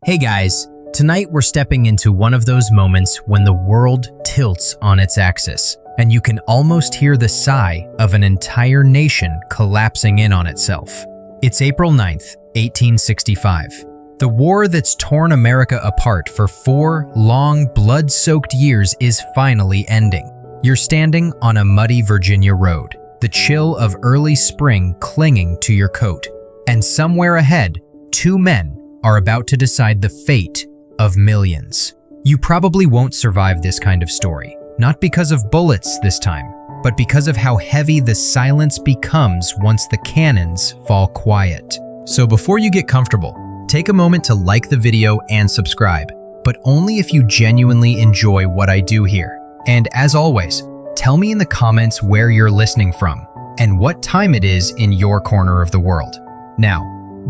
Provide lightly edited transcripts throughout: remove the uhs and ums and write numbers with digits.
Hey guys, tonight we're stepping into one of those moments when the world tilts on its axis, and you can almost hear the sigh of an entire nation collapsing in on itself. It's April 9th, 1865. The war that's torn America apart for 4 long, blood-soaked years is finally ending. You're standing on a muddy Virginia road, the chill of early spring clinging to your coat, and somewhere ahead, 2 men are about to decide the fate of millions. You probably won't survive this kind of story, not because of bullets this time, but because of how heavy the silence becomes once the cannons fall quiet. So before you get comfortable, take a moment to like the video and subscribe, but only if you genuinely enjoy what I do here. And as always, tell me in the comments where you're listening from and what time it is in your corner of the world. Now,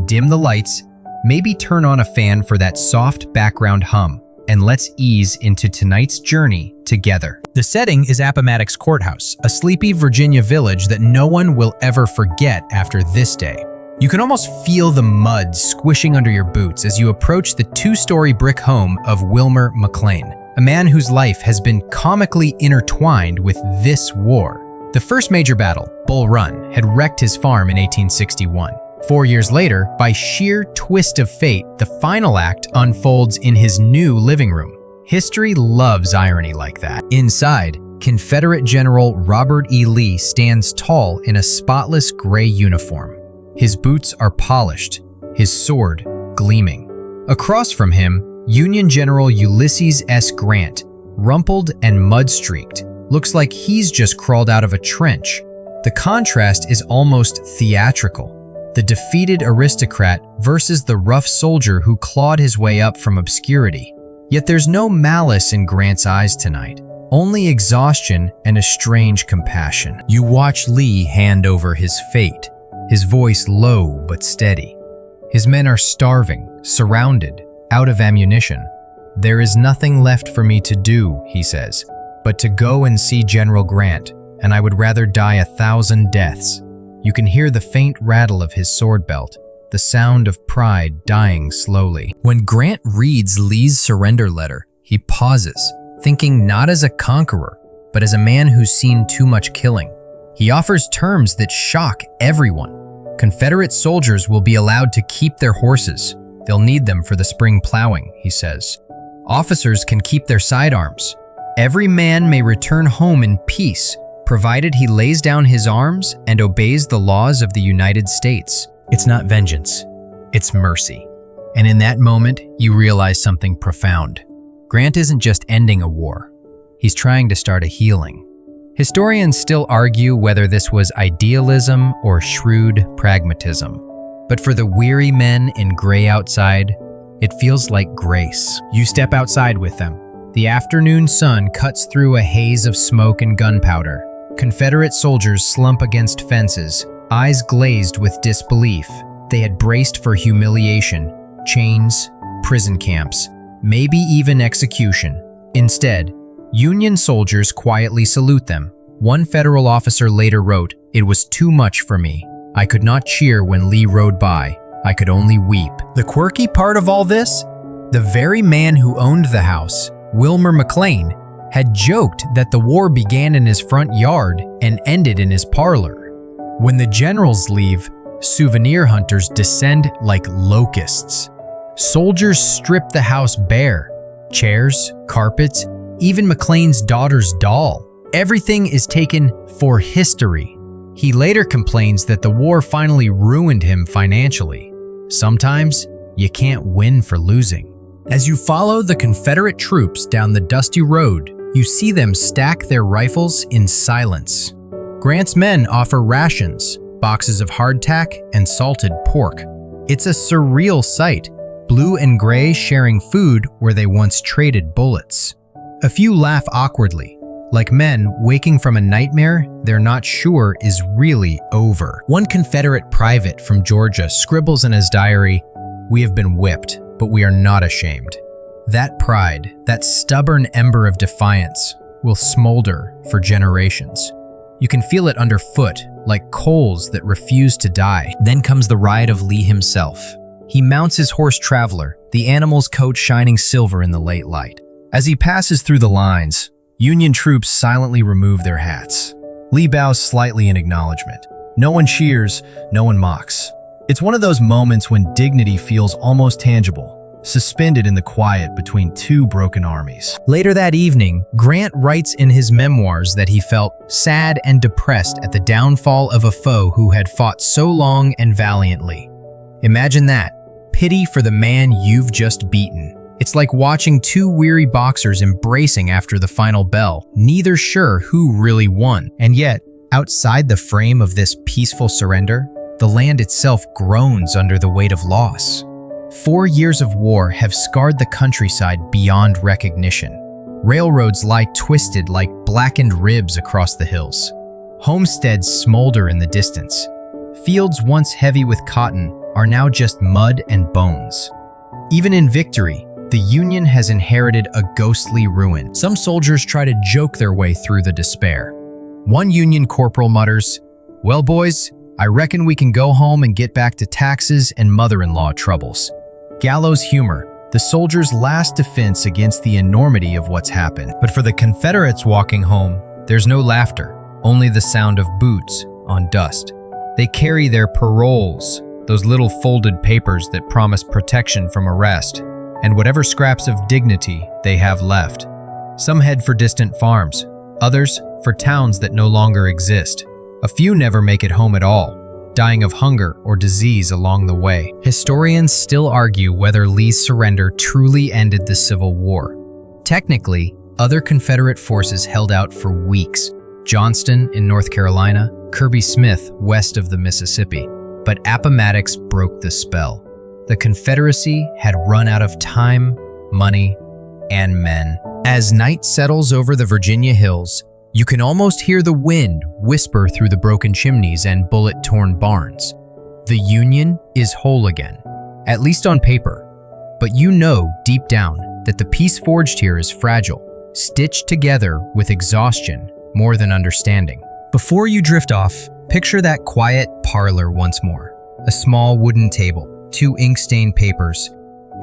dim the lights, maybe turn on a fan for that soft background hum, and let's ease into tonight's journey together. The setting is Appomattox Courthouse, a sleepy Virginia village that no one will ever forget after this day. You can almost feel the mud squishing under your boots as you approach the 2-story brick home of Wilmer McLean, a man whose life has been comically intertwined with this war. The first major battle, Bull Run, had wrecked his farm in 1861. 4 years later, by sheer twist of fate, the final act unfolds in his new living room. History loves irony like that. Inside, Confederate General Robert E. Lee stands tall in a spotless gray uniform. His boots are polished, his sword gleaming. Across from him, Union General Ulysses S. Grant, rumpled and mud-streaked, looks like he's just crawled out of a trench. The contrast is almost theatrical. The defeated aristocrat versus the rough soldier who clawed his way up from obscurity. Yet there's no malice in Grant's eyes tonight, only exhaustion and a strange compassion. You watch Lee hand over his fate, his voice low but steady. His men are starving, surrounded, out of ammunition. "There is nothing left for me to do," he says, "but to go and see General Grant, and I would rather die 1,000 deaths." You can hear the faint rattle of his sword belt, the sound of pride dying slowly. When Grant reads Lee's surrender letter, he pauses, thinking not as a conqueror, but as a man who's seen too much killing. He offers terms that shock everyone. Confederate soldiers will be allowed to keep their horses. They'll need them for the spring plowing, he says. Officers can keep their sidearms. Every man may return home in peace, provided he lays down his arms and obeys the laws of the United States. It's not vengeance, it's mercy. And in that moment, you realize something profound. Grant isn't just ending a war, he's trying to start a healing. Historians still argue whether this was idealism or shrewd pragmatism. But for the weary men in gray outside, it feels like grace. You step outside with them. The afternoon sun cuts through a haze of smoke and gunpowder. Confederate soldiers slump against fences, eyes glazed with disbelief. They had braced for humiliation, chains, prison camps, maybe even execution. Instead, Union soldiers quietly salute them. One federal officer later wrote, "It was too much for me. I could not cheer when Lee rode by. I could only weep." The quirky part of all this? The very man who owned the house, Wilmer McLean, had joked that the war began in his front yard and ended in his parlor. When the generals leave, souvenir hunters descend like locusts. Soldiers strip the house bare. Chairs, carpets, even McLean's daughter's doll. Everything is taken for history. He later complains that the war finally ruined him financially. Sometimes, you can't win for losing. As you follow the Confederate troops down the dusty road, you see them stack their rifles in silence. Grant's men offer rations, boxes of hardtack and salted pork. It's a surreal sight, blue and gray sharing food where they once traded bullets. A few laugh awkwardly, like men waking from a nightmare they're not sure is really over. One Confederate private from Georgia scribbles in his diary, "We have been whipped, but we are not ashamed." That pride, that stubborn ember of defiance, will smolder for generations. You can feel it underfoot, like coals that refuse to die. Then comes the ride of Lee himself. He mounts his horse Traveler, the animal's coat shining silver in the late light. As he passes through the lines, Union troops silently remove their hats. Lee bows slightly in acknowledgement. No one cheers, no one mocks. It's one of those moments when dignity feels almost tangible, suspended in the quiet between two broken armies. Later that evening, Grant writes in his memoirs that he felt sad and depressed at the downfall of a foe who had fought so long and valiantly. Imagine that, pity for the man you've just beaten. It's like watching two weary boxers embracing after the final bell, neither sure who really won. And yet, outside the frame of this peaceful surrender, the land itself groans under the weight of loss. 4 years of war have scarred the countryside beyond recognition. Railroads lie twisted like blackened ribs across the hills. Homesteads smolder in the distance. Fields once heavy with cotton are now just mud and bones. Even in victory, the Union has inherited a ghostly ruin. Some soldiers try to joke their way through the despair. One Union corporal mutters, "Well, boys, I reckon we can go home and get back to taxes and mother-in-law troubles." Gallows humor, the soldiers' last defense against the enormity of what's happened. But for the Confederates walking home, there's no laughter, only the sound of boots on dust. They carry their paroles, those little folded papers that promise protection from arrest, and whatever scraps of dignity they have left. Some head for distant farms, others for towns that no longer exist. A few never make it home at all, dying of hunger or disease along the way. Historians still argue whether Lee's surrender truly ended the Civil War. Technically, other Confederate forces held out for weeks. Johnston in North Carolina, Kirby Smith west of the Mississippi. But Appomattox broke the spell. The Confederacy had run out of time, money, and men. As night settles over the Virginia hills, you can almost hear the wind whisper through the broken chimneys and bullet-torn barns. The Union is whole again, at least on paper. But you know deep down that the peace forged here is fragile, stitched together with exhaustion more than understanding. Before you drift off, picture that quiet parlor once more. A small wooden table, 2 ink-stained papers,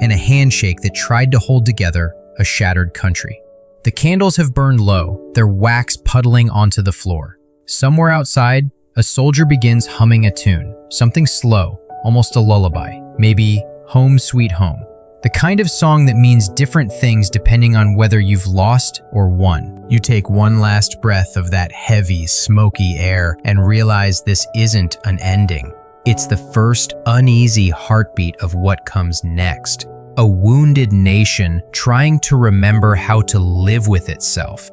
and a handshake that tried to hold together a shattered country. The candles have burned low, their wax puddling onto the floor. Somewhere outside, a soldier begins humming a tune, something slow, almost a lullaby, maybe Home Sweet Home. The kind of song that means different things depending on whether you've lost or won. You take one last breath of that heavy, smoky air and realize this isn't an ending. It's the first uneasy heartbeat of what comes next. A wounded nation trying to remember how to live with itself.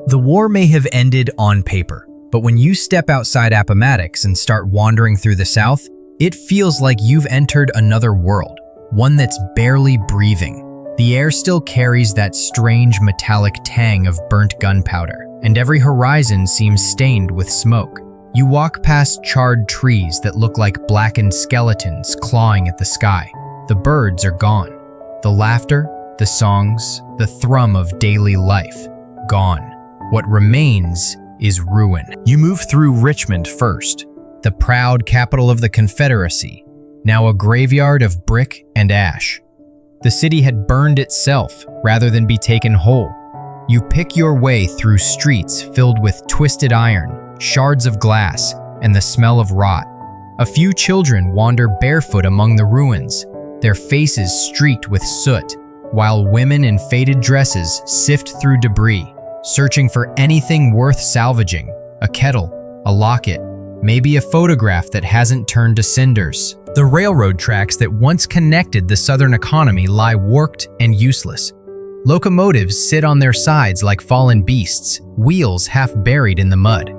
The war may have ended on paper, but when you step outside Appomattox and start wandering through the South, it feels like you've entered another world, one that's barely breathing. The air still carries that strange metallic tang of burnt gunpowder, and every horizon seems stained with smoke. You walk past charred trees that look like blackened skeletons clawing at the sky. The birds are gone. The laughter, the songs, the thrum of daily life, gone. What remains is ruin. You move through Richmond first, the proud capital of the Confederacy, now a graveyard of brick and ash. The city had burned itself rather than be taken whole. You pick your way through streets filled with twisted iron, shards of glass, and the smell of rot. A few children wander barefoot among the ruins, their faces streaked with soot, while women in faded dresses sift through debris, searching for anything worth salvaging: a kettle, a locket, maybe a photograph that hasn't turned to cinders. The railroad tracks that once connected the Southern economy lie warped and useless. Locomotives sit on their sides like fallen beasts, wheels half buried in the mud.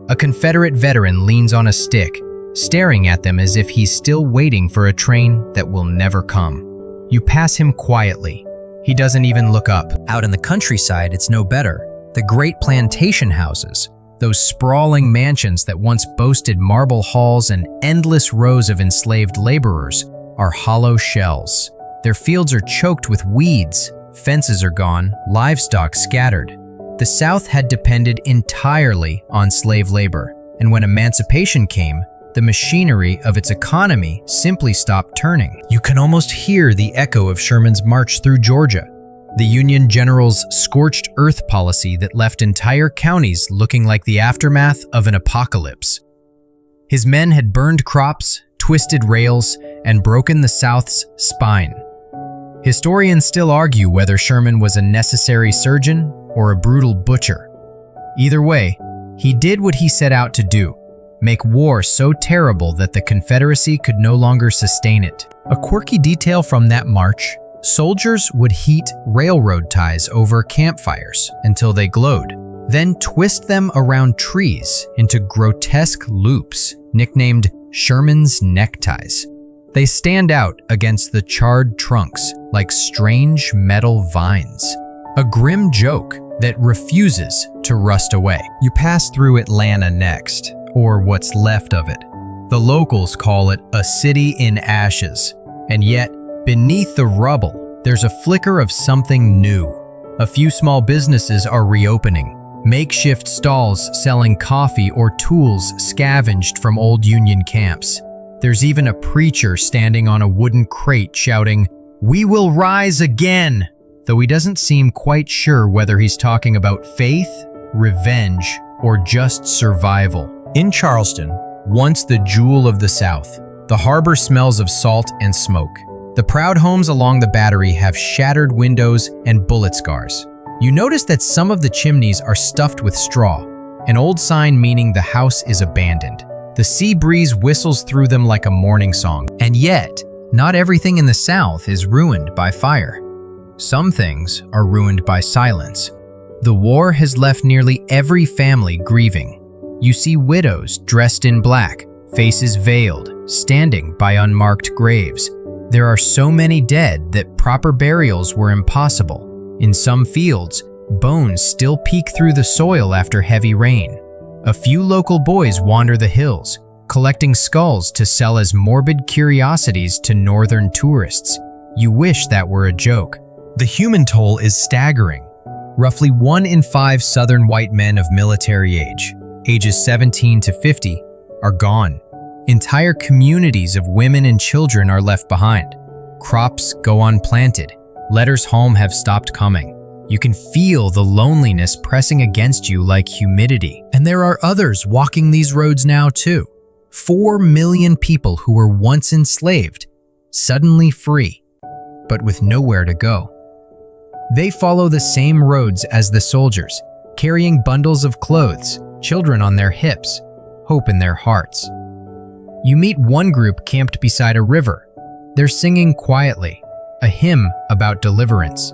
A Confederate veteran leans on a stick, staring at them as if he's still waiting for a train that will never come. You pass him quietly. He doesn't even look up. Out in the countryside, it's no better. The great plantation houses, those sprawling mansions that once boasted marble halls and endless rows of enslaved laborers, are hollow shells. Their fields are choked with weeds, fences are gone, livestock scattered. The South had depended entirely on slave labor, and when emancipation came, the machinery of its economy simply stopped turning. You can almost hear the echo of Sherman's march through Georgia, the Union general's scorched earth policy that left entire counties looking like the aftermath of an apocalypse. His men had burned crops, twisted rails, and broken the South's spine. Historians still argue whether Sherman was a necessary surgeon or a brutal butcher. Either way, he did what he set out to do: make war so terrible that the Confederacy could no longer sustain it. A quirky detail from that march: soldiers would heat railroad ties over campfires until they glowed, then twist them around trees into grotesque loops nicknamed Sherman's neckties. They stand out against the charred trunks like strange metal vines, a grim joke that refuses to rust away. You pass through Atlanta next, or what's left of it. The locals call it a city in ashes, and yet beneath the rubble, there's a flicker of something new. A few small businesses are reopening, makeshift stalls selling coffee or tools scavenged from old Union camps. There's even a preacher standing on a wooden crate shouting, "We will rise again," though he doesn't seem quite sure whether he's talking about faith, revenge, or just survival. In Charleston, once the jewel of the South, the harbor smells of salt and smoke. The proud homes along the Battery have shattered windows and bullet scars. You notice that some of the chimneys are stuffed with straw, an old sign meaning the house is abandoned. The sea breeze whistles through them like a morning song. And yet, not everything in the South is ruined by fire. Some things are ruined by silence. The war has left nearly every family grieving. You see widows dressed in black, faces veiled, standing by unmarked graves. There are so many dead that proper burials were impossible. In some fields, bones still peek through the soil after heavy rain. A few local boys wander the hills, collecting skulls to sell as morbid curiosities to northern tourists. You wish that were a joke. The human toll is staggering. Roughly 1 in 5 Southern white men of military age, ages 17 to 50, are gone. Entire communities of women and children are left behind. Crops go unplanted. Letters home have stopped coming. You can feel the loneliness pressing against you like humidity. And there are others walking these roads now too. 4 million people who were once enslaved, suddenly free, but with nowhere to go. They follow the same roads as the soldiers, carrying bundles of clothes, children on their hips, hope in their hearts. You meet one group camped beside a river. They're singing quietly, a hymn about deliverance.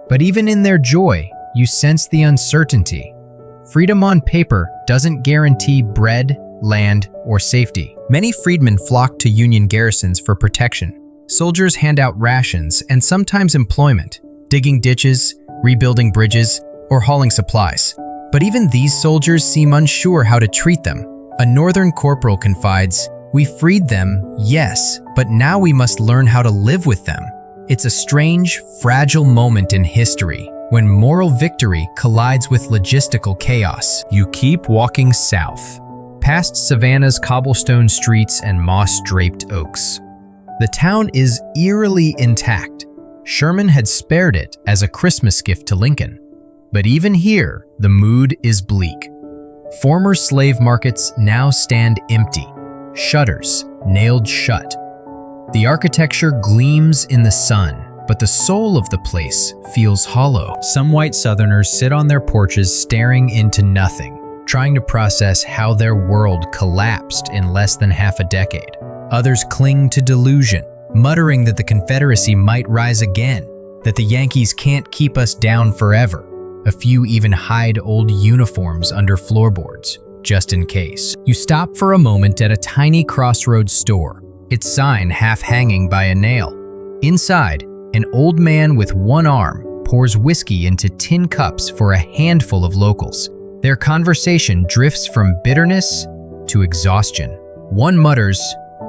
But even in their joy, you sense the uncertainty. Freedom on paper doesn't guarantee bread, land, or safety. Many freedmen flock to Union garrisons for protection. Soldiers hand out rations and sometimes employment, digging ditches, rebuilding bridges, or hauling supplies. But even these soldiers seem unsure how to treat them. A northern corporal confides, "We freed them, yes, but now we must learn how to live with them." It's a strange, fragile moment in history when moral victory collides with logistical chaos. You keep walking south, past Savannah's cobblestone streets and moss-draped oaks. The town is eerily intact. Sherman had spared it as a Christmas gift to Lincoln. But even here, the mood is bleak. Former slave markets now stand empty, shutters nailed shut. The architecture gleams in the sun, but the soul of the place feels hollow. Some white Southerners sit on their porches staring into nothing, trying to process how their world collapsed in less than half a decade. Others cling to delusion, muttering that the Confederacy might rise again, that the Yankees can't keep us down forever. A few even hide old uniforms under floorboards, just in case. You stop for a moment at a tiny crossroads store, its sign half hanging by a nail. Inside, an old man with one arm pours whiskey into tin cups for a handful of locals. Their conversation drifts from bitterness to exhaustion. One mutters,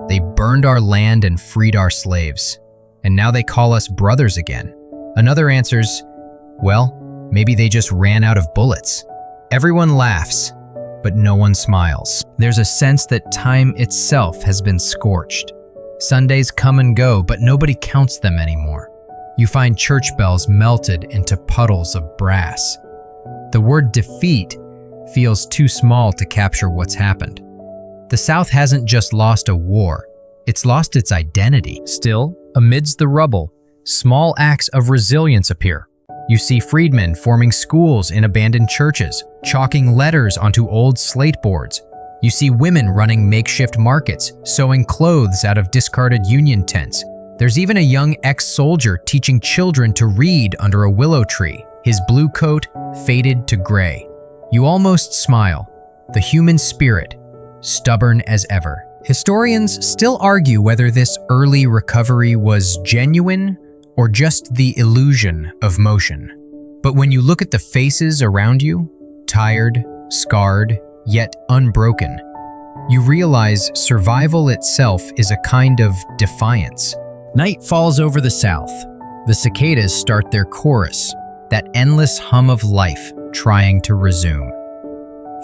"They burned our land and freed our slaves, and now they call us brothers again." Another answers, "Well, maybe they just ran out of bullets." Everyone laughs, but no one smiles. There's a sense that time itself has been scorched. Sundays come and go, but nobody counts them anymore. You find church bells melted into puddles of brass. The word defeat feels too small to capture what's happened. The South hasn't just lost a war, it's lost its identity. Still, amidst the rubble, small acts of resilience appear. You see freedmen forming schools in abandoned churches, chalking letters onto old slate boards. You see women running makeshift markets, sewing clothes out of discarded Union tents. There's even a young ex-soldier teaching children to read under a willow tree, his blue coat faded to gray. You almost smile, the human spirit, stubborn as ever. Historians still argue whether this early recovery was genuine or just the illusion of motion. But when you look at the faces around you, tired, scarred, yet unbroken, you realize survival itself is a kind of defiance. Night falls over the South. The cicadas start their chorus, that endless hum of life trying to resume.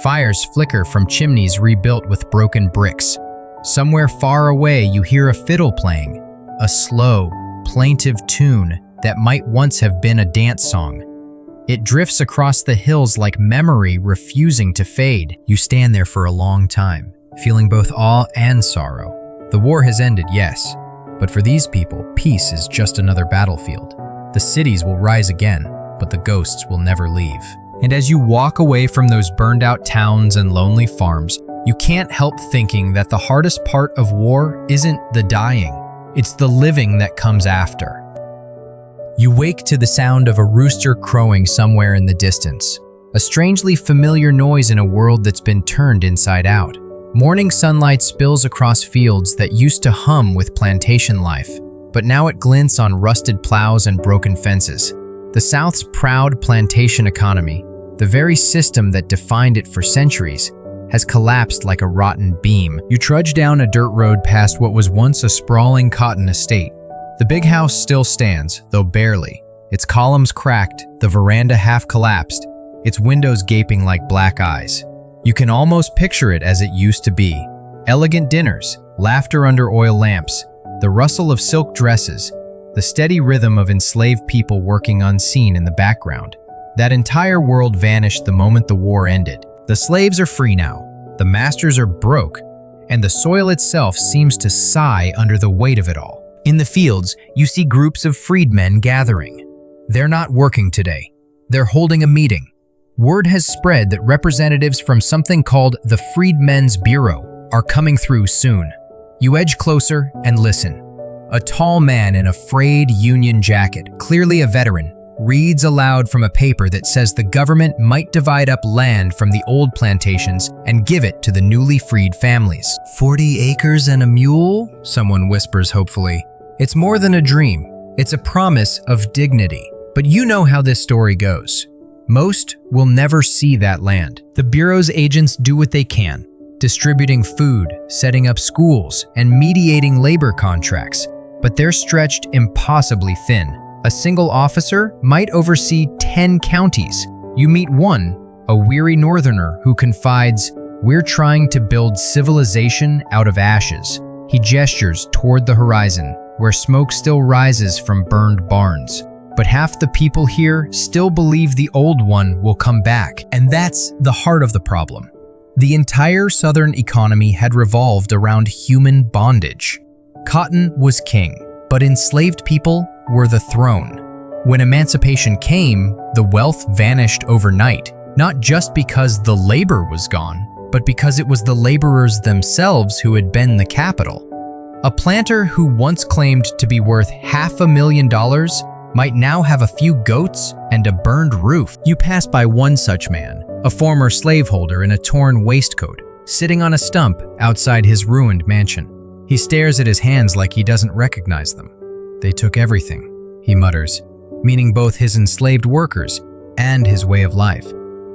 Fires flicker from chimneys rebuilt with broken bricks. Somewhere far away, you hear a fiddle playing, a slow, plaintive tune that might once have been a dance song. It drifts across the hills like memory refusing to fade. You stand there for a long time, feeling both awe and sorrow. The war has ended, yes, but for these people, peace is just another battlefield. The cities will rise again, but the ghosts will never leave. And as you walk away from those burned-out towns and lonely farms, you can't help thinking that the hardest part of war isn't the dying, it's the living that comes after. You wake to the sound of a rooster crowing somewhere in the distance, a strangely familiar noise in a world that's been turned inside out. Morning sunlight spills across fields that used to hum with plantation life, but now it glints on rusted plows and broken fences. The South's proud plantation economy, the very system that defined it for centuries, has collapsed like a rotten beam. You trudge down a dirt road past what was once a sprawling cotton estate. The big house still stands, though barely. Its columns cracked, the veranda half collapsed, its windows gaping like black eyes. You can almost picture it as it used to be. Elegant dinners, laughter under oil lamps, the rustle of silk dresses, the steady rhythm of enslaved people working unseen in the background. That entire world vanished the moment the war ended. The slaves are free now, the masters are broke, and the soil itself seems to sigh under the weight of it all. In the fields, you see groups of freedmen gathering. They're not working today. They're holding a meeting. Word has spread that representatives from something called the Freedmen's Bureau are coming through soon. You edge closer and listen. A tall man in a frayed Union jacket, clearly a veteran, reads aloud from a paper that says the government might divide up land from the old plantations and give it to the newly freed families. 40 acres and a mule? Someone whispers hopefully. It's more than a dream. It's a promise of dignity. But you know how this story goes. Most will never see that land. The Bureau's agents do what they can, distributing food, setting up schools, and mediating labor contracts. But they're stretched impossibly thin. A single officer might oversee 10 counties. You meet one, a weary northerner who confides, "We're trying to build civilization out of ashes." He gestures toward the horizon, where smoke still rises from burned barns. But half the people here still believe the old one will come back, and that's the heart of the problem. The entire Southern economy had revolved around human bondage. Cotton was king, but enslaved people were the throne. When emancipation came, the wealth vanished overnight, not just because the labor was gone, but because it was the laborers themselves who had been the capital. A planter who once claimed to be worth $500,000 might now have a few goats and a burned roof. You pass by one such man, a former slaveholder in a torn waistcoat, sitting on a stump outside his ruined mansion. He stares at his hands like he doesn't recognize them. "They took everything," he mutters, meaning both his enslaved workers and his way of life.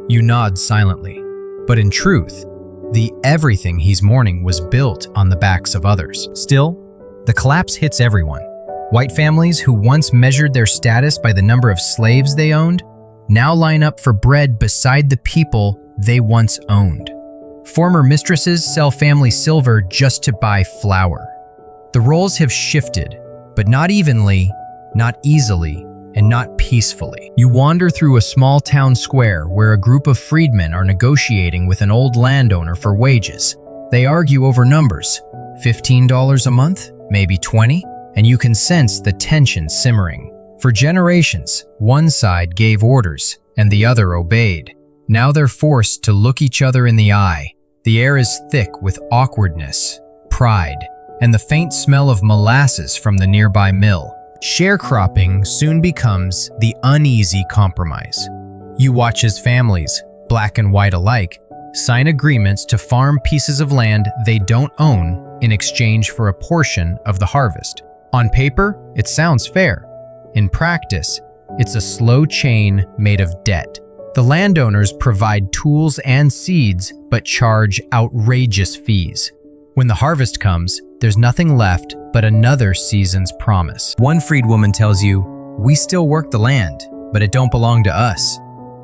You nod silently. But in truth, the everything he's mourning was built on the backs of others. Still, the collapse hits everyone. White families who once measured their status by the number of slaves they owned now line up for bread beside the people they once owned. Former mistresses sell family silver just to buy flour. The roles have shifted, but not evenly, not easily, and not peacefully. You wander through a small town square where a group of freedmen are negotiating with an old landowner for wages. They argue over numbers, $15 a month, maybe 20, and you can sense the tension simmering. For generations, one side gave orders and the other obeyed. Now they're forced to look each other in the eye. The air is thick with awkwardness, pride, and the faint smell of molasses from the nearby mill. Sharecropping soon becomes the uneasy compromise. You watch as families, black and white alike, sign agreements to farm pieces of land they don't own in exchange for a portion of the harvest. On paper, it sounds fair. In practice, it's a slow chain made of debt. The landowners provide tools and seeds, but charge outrageous fees. When the harvest comes, there's nothing left but another season's promise. One freedwoman tells you, "We still work the land, but it don't belong to us."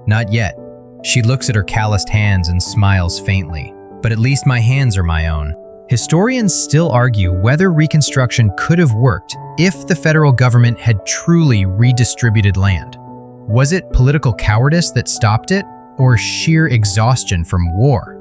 Not yet. She looks at her calloused hands and smiles faintly. But at least my hands are my own. Historians still argue whether Reconstruction could have worked if the federal government had truly redistributed land. Was it political cowardice that stopped it, or sheer exhaustion from war?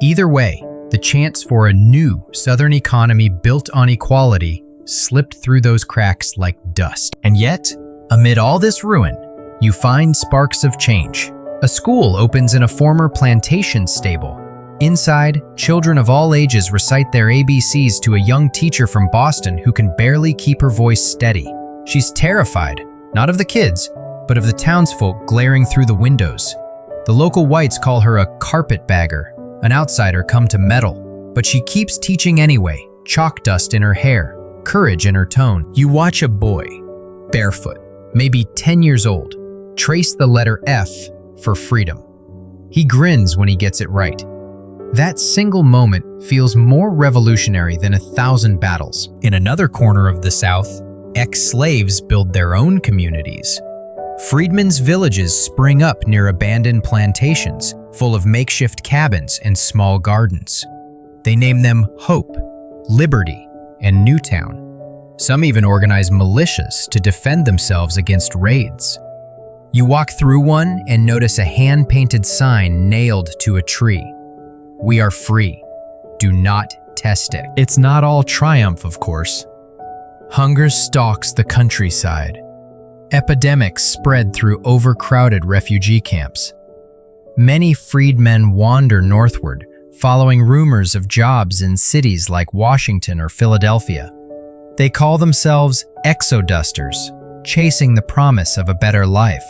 Either way, the chance for a new Southern economy built on equality slipped through those cracks like dust. And yet, amid all this ruin, you find sparks of change. A school opens in a former plantation stable. Inside, children of all ages recite their ABCs to a young teacher from Boston who can barely keep her voice steady. She's terrified, not of the kids, but of the townsfolk glaring through the windows. The local whites call her a carpetbagger, an outsider come to meddle, but she keeps teaching anyway, chalk dust in her hair, courage in her tone. You watch a boy, barefoot, maybe 10 years old, trace the letter F for freedom. He grins when he gets it right. That single moment feels more revolutionary than 1,000 battles. In another corner of the South, ex-slaves build their own communities. Freedmen's villages spring up near abandoned plantations, full of makeshift cabins and small gardens. They name them Hope, Liberty, and Newtown. Some even organize militias to defend themselves against raids. You walk through one and notice a hand-painted sign nailed to a tree. "We are free. Do not test it." It's not all triumph, of course. Hunger stalks the countryside. Epidemics spread through overcrowded refugee camps. Many freedmen wander northward, following rumors of jobs in cities like Washington or Philadelphia. They call themselves exodusters, chasing the promise of a better life.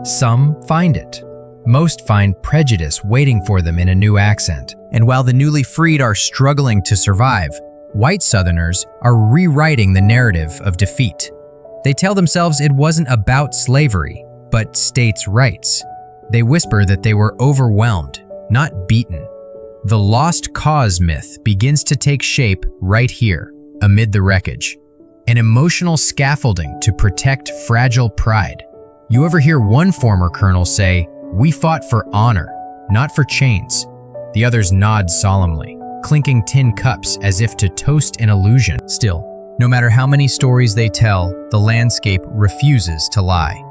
Some find it. Most find prejudice waiting for them in a new accent. And while the newly freed are struggling to survive, white Southerners are rewriting the narrative of defeat. They tell themselves it wasn't about slavery, but states' rights. They whisper that they were overwhelmed, not beaten. The lost cause myth begins to take shape right here, amid the wreckage. An emotional scaffolding to protect fragile pride. You ever hear one former colonel say, "We fought for honor, not for chains"? The others nod solemnly, clinking tin cups as if to toast an illusion. Still, no matter how many stories they tell, the landscape refuses to lie.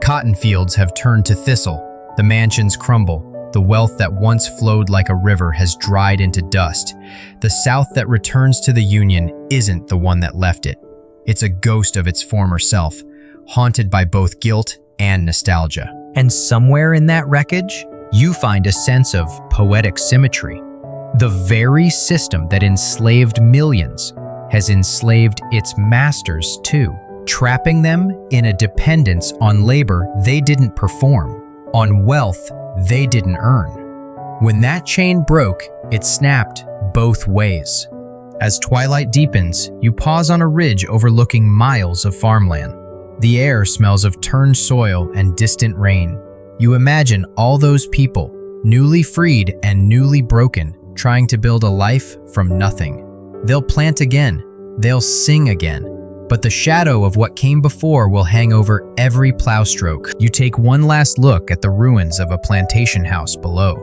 Cotton fields have turned to thistle, the mansions crumble, the wealth that once flowed like a river has dried into dust. The South that returns to the Union isn't the one that left it. It's a ghost of its former self, haunted by both guilt and nostalgia. And somewhere in that wreckage, you find a sense of poetic symmetry. The very system that enslaved millions has enslaved its masters too, trapping them in a dependence on labor they didn't perform, on wealth they didn't earn. When that chain broke, it snapped both ways. As twilight deepens, you pause on a ridge overlooking miles of farmland. The air smells of turned soil and distant rain. You imagine all those people, newly freed and newly broken, trying to build a life from nothing. They'll plant again, they'll sing again, but the shadow of what came before will hang over every plow stroke. You take one last look at the ruins of a plantation house below.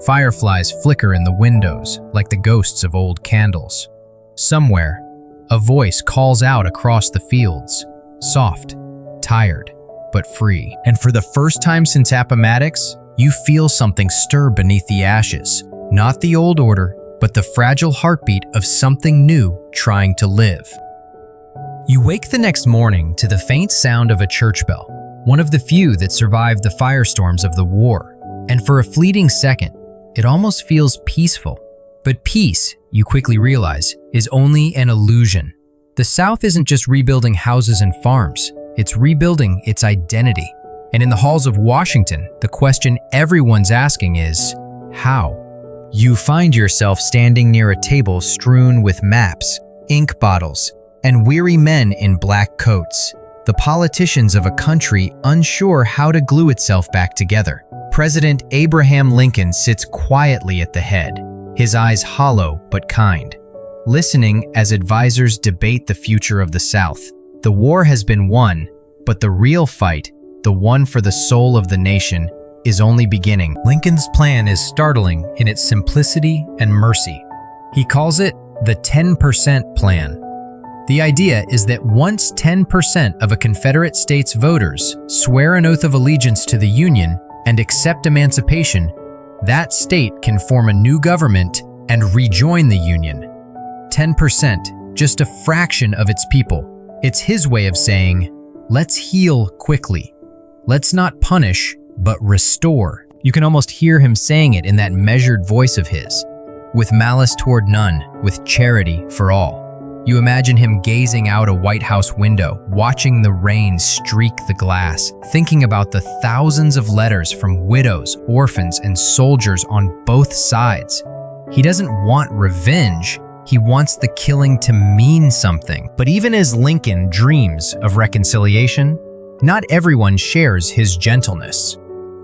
Fireflies flicker in the windows like the ghosts of old candles. Somewhere, a voice calls out across the fields, soft, tired, but free. And for the first time since Appomattox, you feel something stir beneath the ashes. Not the old order, but the fragile heartbeat of something new trying to live. You wake the next morning to the faint sound of a church bell, one of the few that survived the firestorms of the war. And for a fleeting second, it almost feels peaceful. But peace, you quickly realize, is only an illusion. The South isn't just rebuilding houses and farms, it's rebuilding its identity. And in the halls of Washington, the question everyone's asking is, how? You find yourself standing near a table strewn with maps, ink bottles, and weary men in black coats, the politicians of a country unsure how to glue itself back together. President Abraham Lincoln sits quietly at the head, his eyes hollow but kind, listening as advisors debate the future of the South. The war has been won, but the real fight, the one for the soul of the nation, is only beginning. Lincoln's plan is startling in its simplicity and mercy. He calls it the 10% plan. The idea is that once 10% of a Confederate state's voters swear an oath of allegiance to the Union and accept emancipation, that state can form a new government and rejoin the Union. 10%, just a fraction of its people. It's his way of saying, let's heal quickly. Let's not punish, but restore. You can almost hear him saying it in that measured voice of his, with malice toward none, with charity for all. You imagine him gazing out a White House window, watching the rain streak the glass, thinking about the thousands of letters from widows, orphans, and soldiers on both sides. He doesn't want revenge, he wants the killing to mean something. But even as Lincoln dreams of reconciliation, not everyone shares his gentleness.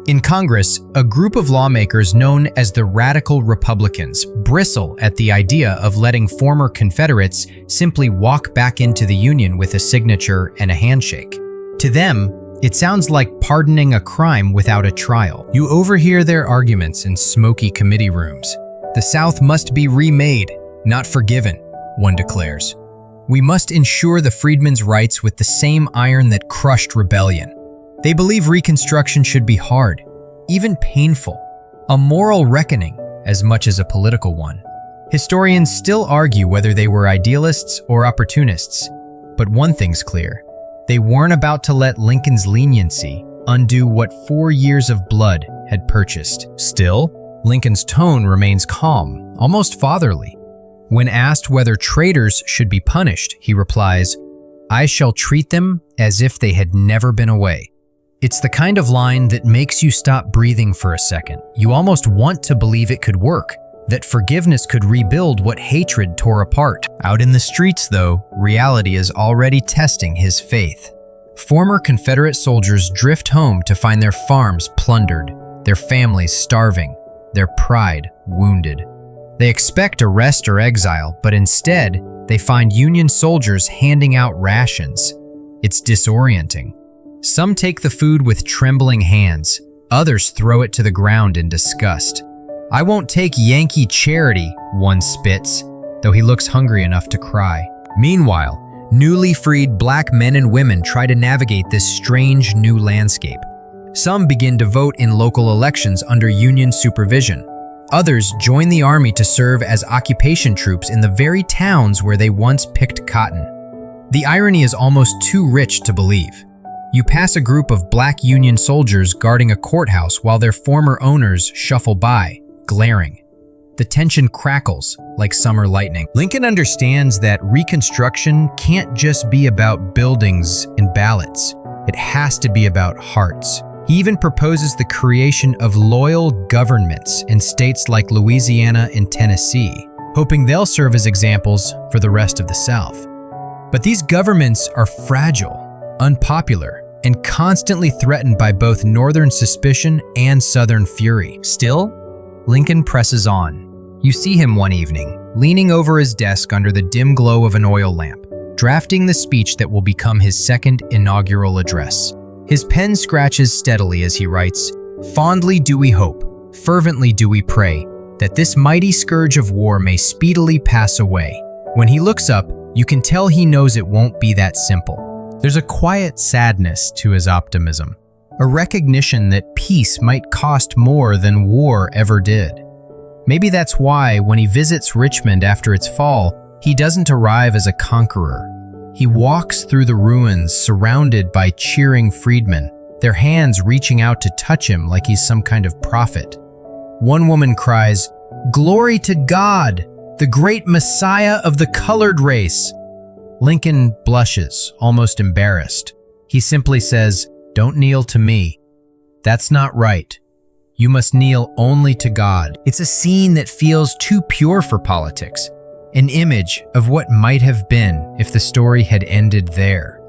In Congress, a group of lawmakers known as the Radical Republicans bristle at the idea of letting former Confederates simply walk back into the Union with a signature and a handshake. To them, it sounds like pardoning a crime without a trial. You overhear their arguments in smoky committee rooms. The South must be remade, not forgiven, one declares. We must ensure the freedmen's rights with the same iron that crushed rebellion. They believe Reconstruction should be hard, even painful, a moral reckoning as much as a political one. Historians still argue whether they were idealists or opportunists, but one thing's clear. They weren't about to let Lincoln's leniency undo what 4 years of blood had purchased. Still, Lincoln's tone remains calm, almost fatherly. When asked whether traitors should be punished, he replies, "I shall treat them as if they had never been away." It's the kind of line that makes you stop breathing for a second. You almost want to believe it could work, that forgiveness could rebuild what hatred tore apart. Out in the streets, though, reality is already testing his faith. Former Confederate soldiers drift home to find their farms plundered, their families starving, their pride wounded. They expect arrest or exile, but instead, they find Union soldiers handing out rations. It's disorienting. Some take the food with trembling hands, others throw it to the ground in disgust. "I won't take Yankee charity," one spits, though he looks hungry enough to cry. Meanwhile, newly freed black men and women try to navigate this strange new landscape. Some begin to vote in local elections under Union supervision. Others join the army to serve as occupation troops in the very towns where they once picked cotton. The irony is almost too rich to believe. You pass a group of black Union soldiers guarding a courthouse while their former owners shuffle by, glaring. The tension crackles like summer lightning. Lincoln understands that Reconstruction can't just be about buildings and ballots. It has to be about hearts. He even proposes the creation of loyal governments in states like Louisiana and Tennessee, hoping they'll serve as examples for the rest of the South. But these governments are fragile, unpopular, and constantly threatened by both Northern suspicion and Southern fury. Still, Lincoln presses on. You see him one evening, leaning over his desk under the dim glow of an oil lamp, drafting the speech that will become his second inaugural address. His pen scratches steadily as he writes, "Fondly do we hope Fervently do we pray that this mighty scourge of war may speedily pass away. When he looks up, you can tell he knows it won't be that simple. There's a quiet sadness to his optimism, a recognition that peace might cost more than war ever did. Maybe that's why, when he visits Richmond after its fall, he doesn't arrive as a conqueror. He walks through the ruins surrounded by cheering freedmen, their hands reaching out to touch him like he's some kind of prophet. One woman cries, "Glory to God, the great Messiah of the colored race." Lincoln blushes, almost embarrassed. He simply says, "Don't kneel to me. That's not right. You must kneel only to God." It's a scene that feels too pure for politics, an image of what might have been if the story had ended there.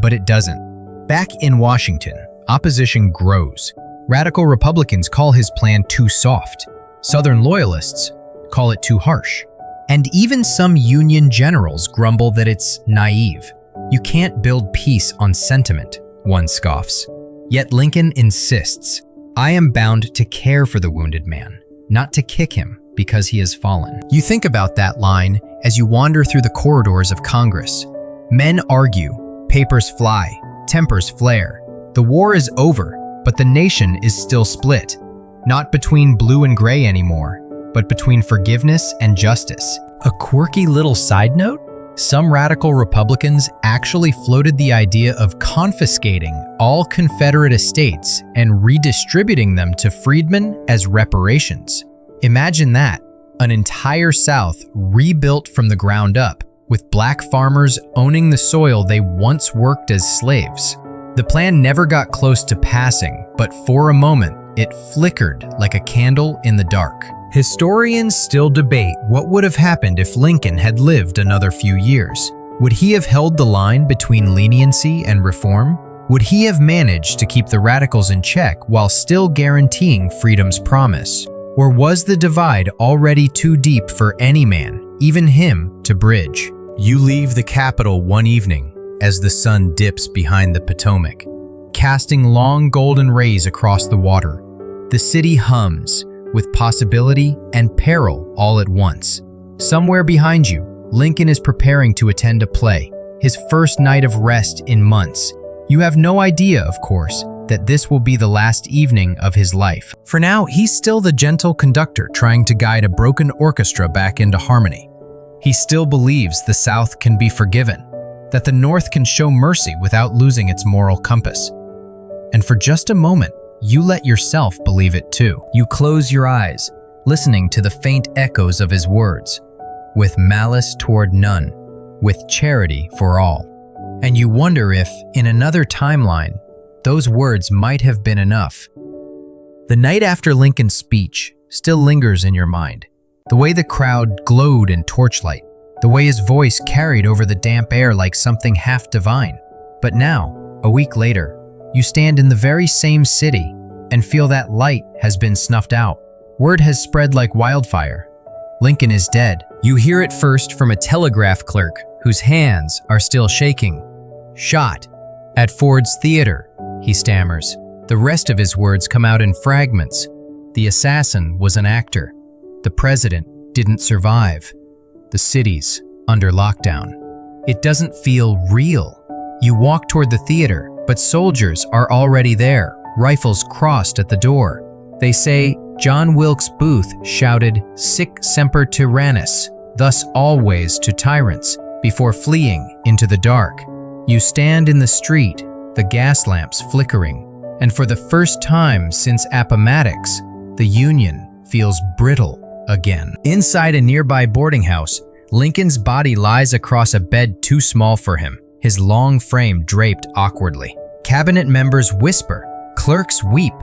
But it doesn't. Back in Washington, opposition grows. Radical Republicans call his plan too soft. Southern Loyalists call it too harsh. And even some Union generals grumble that it's naive. You can't build peace on sentiment, one scoffs. Yet Lincoln insists, "I am bound to care for the wounded man, not to kick him because he has fallen." You think about that line as you wander through the corridors of Congress. Men argue, papers fly, tempers flare. The war is over, but the nation is still split. Not between blue and gray anymore, but between forgiveness and justice. A quirky little side note? Some radical Republicans actually floated the idea of confiscating all Confederate estates and redistributing them to freedmen as reparations. Imagine that, an entire South rebuilt from the ground up, with black farmers owning the soil they once worked as slaves. The plan never got close to passing, but for a moment, it flickered like a candle in the dark. Historians still debate what would have happened if Lincoln had lived another few years. Would he have held the line between leniency and reform? Would he have managed to keep the radicals in check while still guaranteeing freedom's promise? Or was the divide already too deep for any man, even him, to bridge? You leave the Capitol one evening as the sun dips behind the Potomac, casting long golden rays across the water. The city hums, with possibility and peril all at once. Somewhere behind you, Lincoln is preparing to attend a play, his first night of rest in months. You have no idea, of course, that this will be the last evening of his life. For now, he's still the gentle conductor trying to guide a broken orchestra back into harmony. He still believes the South can be forgiven, that the North can show mercy without losing its moral compass. And for just a moment, you let yourself believe it too. You close your eyes, listening to the faint echoes of his words, "with malice toward none, with charity for all." And you wonder if, in another timeline, those words might have been enough. The night after Lincoln's speech still lingers in your mind. The way the crowd glowed in torchlight, the way his voice carried over the damp air like something half divine. But now, a week later, you stand in the very same city and feel that light has been snuffed out. Word has spread like wildfire. Lincoln is dead. You hear it first from a telegraph clerk whose hands are still shaking. "Shot at Ford's Theater," he stammers. The rest of his words come out in fragments. The assassin was an actor. The president didn't survive. The city's under lockdown. It doesn't feel real. You walk toward the theater, but soldiers are already there, rifles crossed at the door. They say John Wilkes Booth shouted "Sic semper tyrannis," thus always to tyrants, before fleeing into the dark. You stand in the street, the gas lamps flickering, and for the first time since Appomattox, the Union feels brittle again. Inside a nearby boarding house, Lincoln's body lies across a bed too small for him, his long frame draped awkwardly. Cabinet members whisper, clerks weep,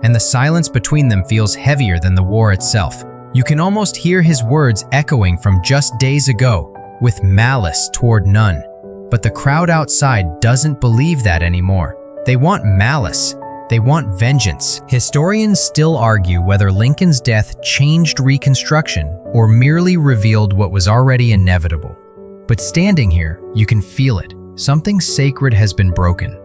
and the silence between them feels heavier than the war itself. You can almost hear his words echoing from just days ago, with malice toward none. But the crowd outside doesn't believe that anymore. They want malice. They want vengeance. Historians still argue whether Lincoln's death changed Reconstruction or merely revealed what was already inevitable. But standing here, you can feel it. Something sacred has been broken.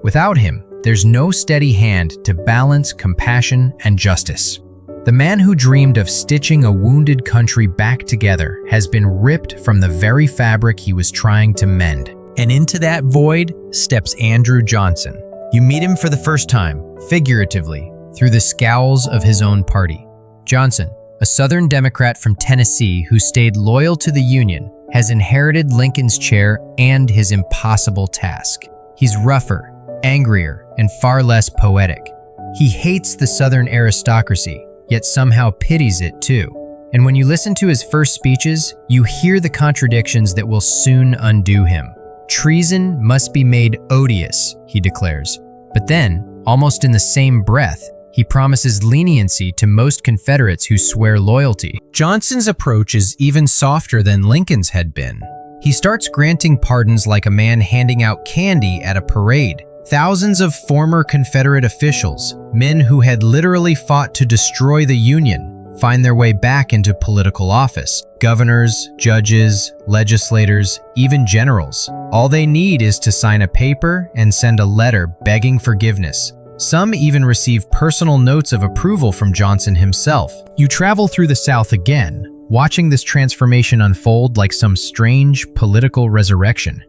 Without him, there's no steady hand to balance compassion and justice. The man who dreamed of stitching a wounded country back together has been ripped from the very fabric he was trying to mend. And into that void steps Andrew Johnson. You meet him for the first time, figuratively, through the scowls of his own party. Johnson, a Southern Democrat from Tennessee who stayed loyal to the Union, has inherited Lincoln's chair and his impossible task. He's rougher, angrier, and far less poetic. He hates the Southern aristocracy, yet somehow pities it too. And when you listen to his first speeches, you hear the contradictions that will soon undo him. Treason must be made odious, he declares. But then, almost in the same breath, he promises leniency to most Confederates who swear loyalty. Johnson's approach is even softer than Lincoln's had been. He starts granting pardons like a man handing out candy at a parade. Thousands of former Confederate officials, men who had literally fought to destroy the Union, find their way back into political office. Governors, judges, legislators, even generals. All they need is to sign a paper and send a letter begging forgiveness. Some even receive personal notes of approval from Johnson himself. You travel through the South again, watching this transformation unfold like some strange political resurrection.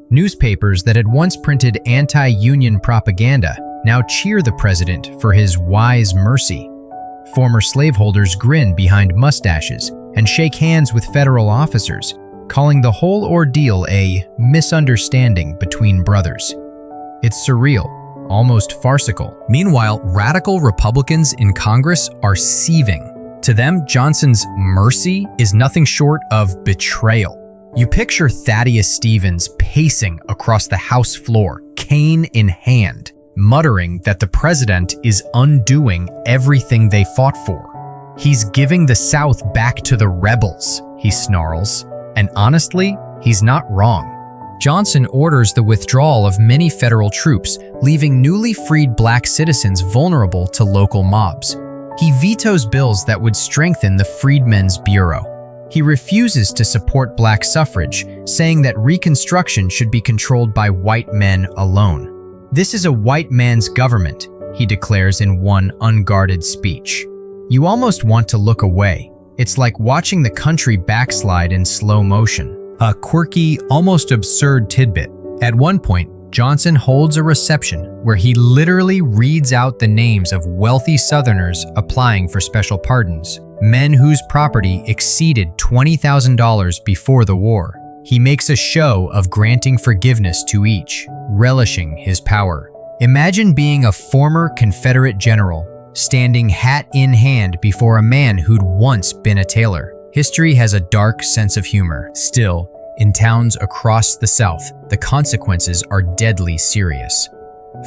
Newspapers that had once printed anti-Union propaganda now cheer the president for his wise mercy. Former slaveholders grin behind mustaches and shake hands with federal officers, calling the whole ordeal a misunderstanding between brothers. It's surreal, almost farcical. Meanwhile, radical Republicans in Congress are seething. To them, Johnson's mercy is nothing short of betrayal. You picture Thaddeus Stevens pacing across the House floor, cane in hand, muttering that the president is undoing everything they fought for. He's giving the South back to the rebels, he snarls. And honestly, he's not wrong. Johnson orders the withdrawal of many federal troops, leaving newly freed black citizens vulnerable to local mobs. He vetoes bills that would strengthen the Freedmen's Bureau. He refuses to support black suffrage, saying that Reconstruction should be controlled by white men alone. This is a white man's government, he declares in one unguarded speech. You almost want to look away. It's like watching the country backslide in slow motion. A quirky, almost absurd tidbit. At one point, Johnson holds a reception where he literally reads out the names of wealthy Southerners applying for special pardons. Men whose property exceeded $20,000 before the war. He makes a show of granting forgiveness to each, relishing his power. Imagine being a former Confederate general, standing hat in hand before a man who'd once been a tailor. History has a dark sense of humor. Still, in towns across the South, the consequences are deadly serious.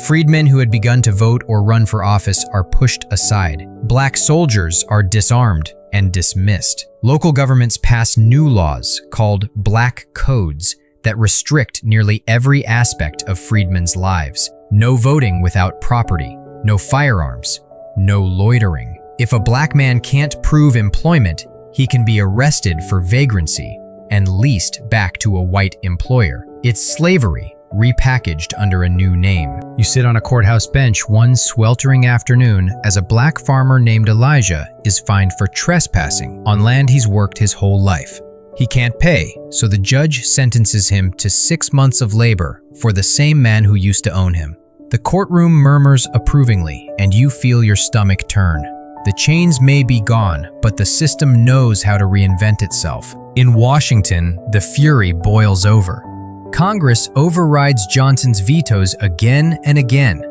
Freedmen who had begun to vote or run for office are pushed aside. Black soldiers are disarmed and dismissed. Local governments pass new laws called Black Codes that restrict nearly every aspect of freedmen's lives. No voting without property, no firearms, no loitering. If a black man can't prove employment, he can be arrested for vagrancy and leased back to a white employer. It's slavery, repackaged under a new name. You sit on a courthouse bench one sweltering afternoon as a black farmer named Elijah is fined for trespassing on land he's worked his whole life. He can't pay, so the judge sentences him to 6 months of labor for the same man who used to own him. The courtroom murmurs approvingly, and you feel your stomach turn. The chains may be gone, but the system knows how to reinvent itself. In Washington, the fury boils over. Congress overrides Johnson's vetoes again and again,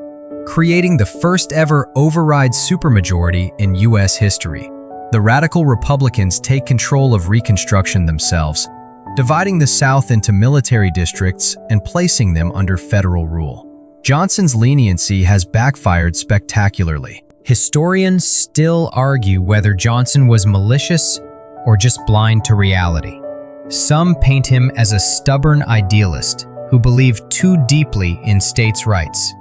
creating the first ever override supermajority in U.S. history. The radical Republicans take control of Reconstruction themselves, dividing the South into military districts and placing them under federal rule. Johnson's leniency has backfired spectacularly. Historians still argue whether Johnson was malicious or just blind to reality. Some paint him as a stubborn idealist who believed too deeply in states' rights.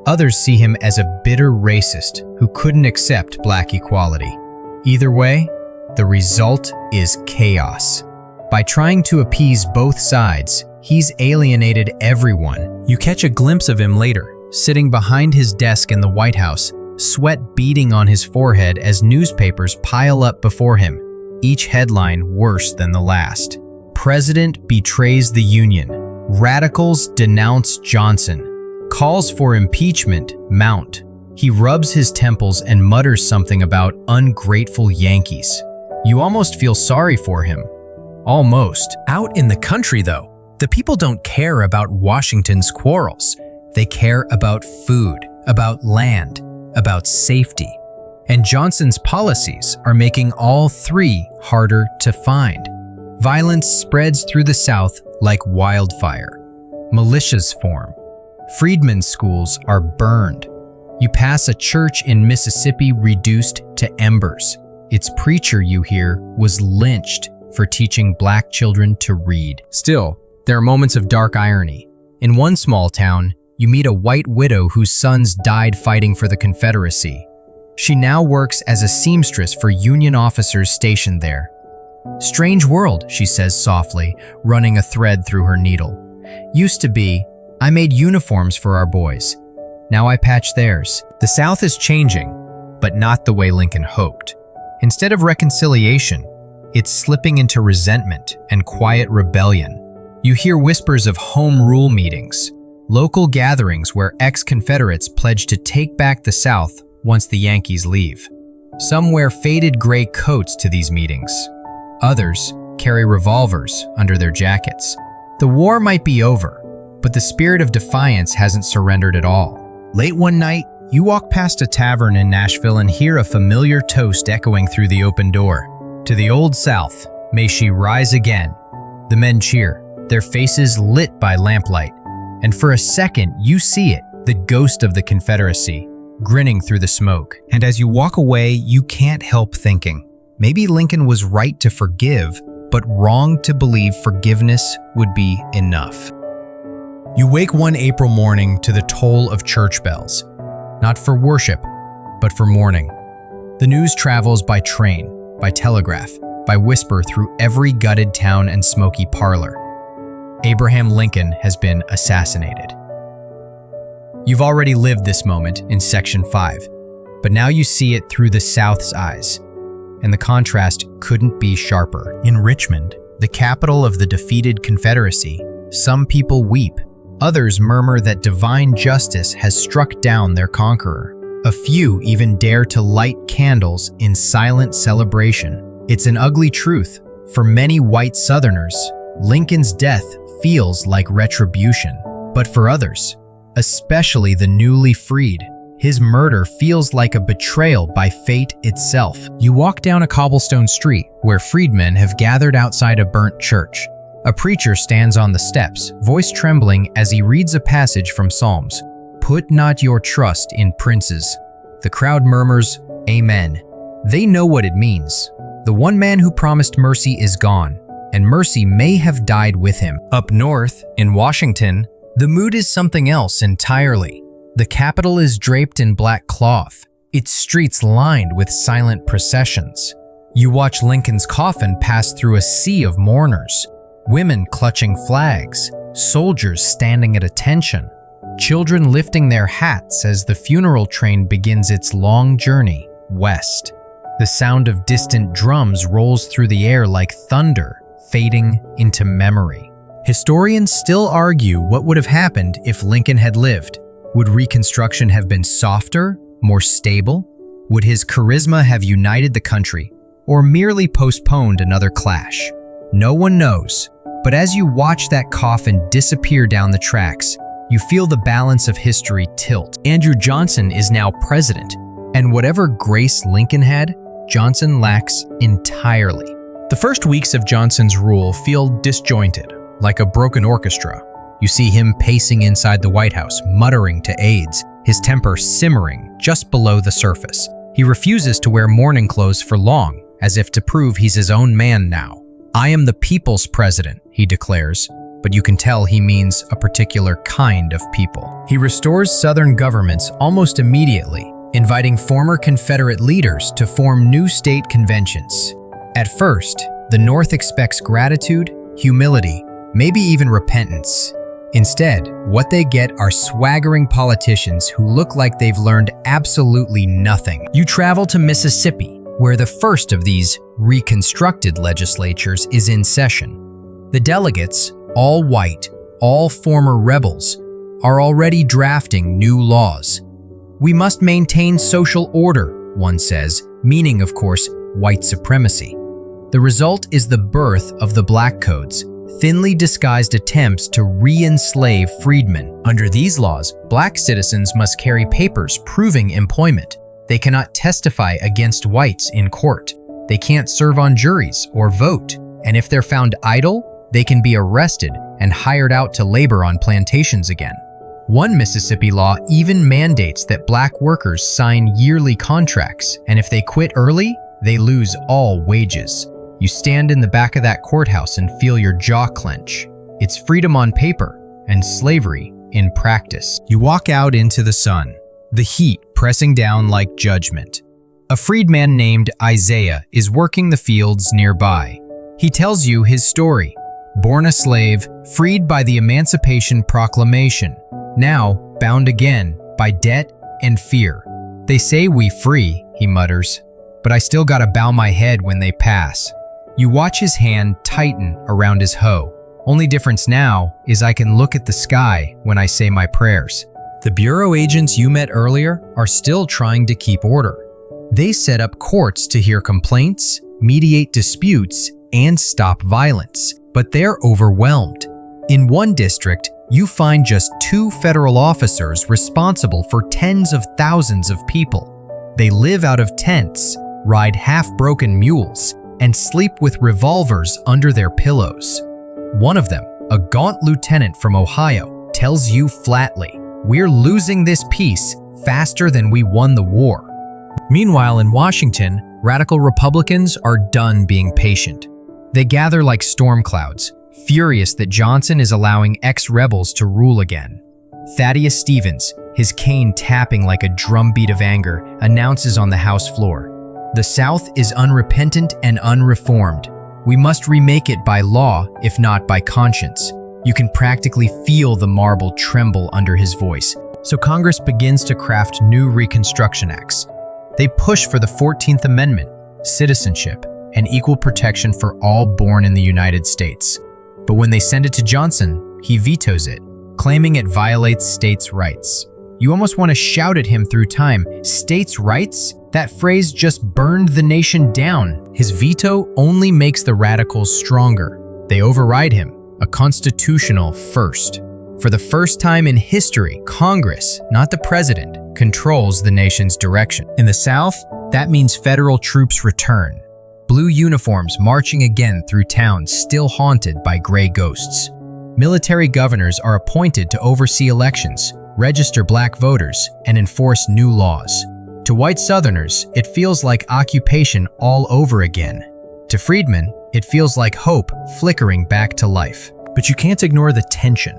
Others see him as a bitter racist who couldn't accept black equality. Either way, the result is chaos. By trying to appease both sides, he's alienated everyone. You catch a glimpse of him later, sitting behind his desk in the White House, sweat beading on his forehead as newspapers pile up before him, each headline worse than the last. President betrays the Union. Radicals denounce Johnson. Calls for impeachment mount. He rubs his temples and mutters something about ungrateful Yankees. You almost feel sorry for him. Almost. Out in the country, though, the people don't care about Washington's quarrels. They care about food, about land, about safety. And Johnson's policies are making all three harder to find. Violence spreads through the South like wildfire. Militias form. Freedmen's schools are burned. You pass a church in Mississippi reduced to embers. Its preacher, you hear, was lynched for teaching black children to read. Still, there are moments of dark irony. In one small town, you meet a white widow whose sons died fighting for the Confederacy. She now works as a seamstress for Union officers stationed there. "Strange world," she says softly, running a thread through her needle. "Used to be, I made uniforms for our boys. Now I patch theirs." The South is changing, but not the way Lincoln hoped. Instead of reconciliation, it's slipping into resentment and quiet rebellion. You hear whispers of home rule meetings, local gatherings where ex-Confederates pledge to take back the South once the Yankees leave. Some wear faded gray coats to these meetings. Others carry revolvers under their jackets. The war might be over, but the spirit of defiance hasn't surrendered at all. Late one night, you walk past a tavern in Nashville and hear a familiar toast echoing through the open door. "To the Old South, may she rise again." The men cheer, their faces lit by lamplight. And for a second, you see it, the ghost of the Confederacy, grinning through the smoke. And as you walk away, you can't help thinking, maybe Lincoln was right to forgive, but wrong to believe forgiveness would be enough. You wake one April morning to the toll of church bells, not for worship, but for mourning. The news travels by train, by telegraph, by whisper through every gutted town and smoky parlor. Abraham Lincoln has been assassinated. You've already lived this moment in Section 5, but now you see it through the South's eyes, and the contrast couldn't be sharper. In Richmond, the capital of the defeated Confederacy, some people weep. Others murmur that divine justice has struck down their conqueror. A few even dare to light candles in silent celebration. It's an ugly truth. For many white Southerners, Lincoln's death feels like retribution. But for others, especially the newly freed, his murder feels like a betrayal by fate itself. You walk down a cobblestone street where freedmen have gathered outside a burnt church. A preacher stands on the steps, voice trembling as he reads a passage from Psalms. "Put not your trust in princes." The crowd murmurs, "Amen." They know what it means. The one man who promised mercy is gone, and mercy may have died with him. Up north, in Washington, the mood is something else entirely. The Capitol is draped in black cloth, its streets lined with silent processions. You watch Lincoln's coffin pass through a sea of mourners, women clutching flags, soldiers standing at attention, children lifting their hats as the funeral train begins its long journey west. The sound of distant drums rolls through the air like thunder, fading into memory. Historians still argue what would have happened if Lincoln had lived. Would Reconstruction have been softer, more stable? Would his charisma have united the country, or merely postponed another clash? No one knows, but as you watch that coffin disappear down the tracks, you feel the balance of history tilt. Andrew Johnson is now president, and whatever grace Lincoln had, Johnson lacks entirely. The first weeks of Johnson's rule feel disjointed, like a broken orchestra. You see him pacing inside the White House, muttering to aides, his temper simmering just below the surface. He refuses to wear mourning clothes for long, as if to prove he's his own man now. "I am the people's president," he declares, but you can tell he means a particular kind of people. He restores Southern governments almost immediately, inviting former Confederate leaders to form new state conventions. At first, the North expects gratitude, humility, maybe even repentance. Instead, what they get are swaggering politicians who look like they've learned absolutely nothing. You travel to Mississippi, where the first of these reconstructed legislatures is in session. The delegates, all white, all former rebels, are already drafting new laws. We must maintain social order, one says, meaning, of course, white supremacy. The result is the birth of the Black Codes, thinly disguised attempts to re-enslave freedmen. Under these laws, Black citizens must carry papers proving employment. They cannot testify against whites in court. They can't serve on juries or vote. And if they're found idle, they can be arrested and hired out to labor on plantations again. One Mississippi law even mandates that Black workers sign yearly contracts, and if they quit early, they lose all wages. You stand in the back of that courthouse and feel your jaw clench. It's freedom on paper and slavery in practice. You walk out into the sun, the heat pressing down like judgment. A freedman named Isaiah is working the fields nearby. He tells you his story. Born a slave, freed by the Emancipation Proclamation, now bound again by debt and fear. They say we free, he mutters, but I still gotta bow my head when they pass. You watch his hand tighten around his hoe. Only difference now is I can look at the sky when I say my prayers. The bureau agents you met earlier are still trying to keep order. They set up courts to hear complaints, mediate disputes, and stop violence, but they're overwhelmed. In one district, you find just 2 federal officers responsible for tens of thousands of people. They live out of tents, ride half-broken mules, and sleep with revolvers under their pillows. One of them, a gaunt lieutenant from Ohio, tells you flatly, "We're losing this peace faster than we won the war." Meanwhile, in Washington, radical Republicans are done being patient. They gather like storm clouds, furious that Johnson is allowing ex-rebels to rule again. Thaddeus Stevens, his cane tapping like a drumbeat of anger, announces on the House floor, "The South is unrepentant and unreformed. We must remake it by law, if not by conscience." You can practically feel the marble tremble under his voice. So Congress begins to craft new Reconstruction acts. They push for the 14th Amendment, citizenship, and equal protection for all born in the United States. But when they send it to Johnson, he vetoes it, claiming it violates states' rights. You almost want to shout at him through time, "States' rights? That phrase just burned the nation down." His veto only makes the radicals stronger. They override him, a constitutional first. For the first time in history, Congress, not the president, controls the nation's direction. In the South, that means federal troops return. Blue uniforms marching again through towns still haunted by gray ghosts. Military governors are appointed to oversee elections, register Black voters, and enforce new laws. To white Southerners, it feels like occupation all over again. To freedmen, it feels like hope flickering back to life. But you can't ignore the tension.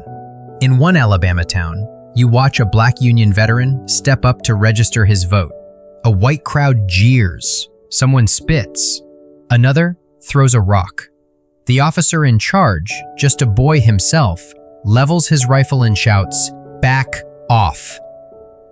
In one Alabama town, you watch a Black Union veteran step up to register his vote. A white crowd jeers. Someone spits. Another throws a rock. The officer in charge, just a boy himself, levels his rifle and shouts, "Back off."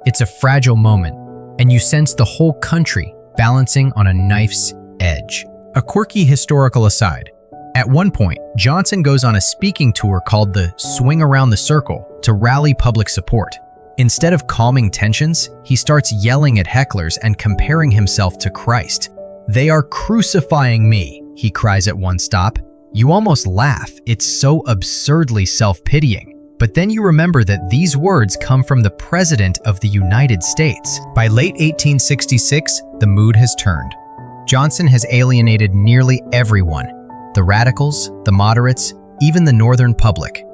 It's a fragile moment, and you sense the whole country balancing on a knife's edge. A quirky historical aside. At one point, Johnson goes on a speaking tour called the Swing Around the Circle to rally public support. Instead of calming tensions, he starts yelling at hecklers and comparing himself to Christ. "They are crucifying me," he cries at one stop. You almost laugh, it's so absurdly self-pitying. But then you remember that these words come from the President of the United States. By late 1866, the mood has turned. Johnson has alienated nearly everyone. The radicals, the moderates, even the northern public.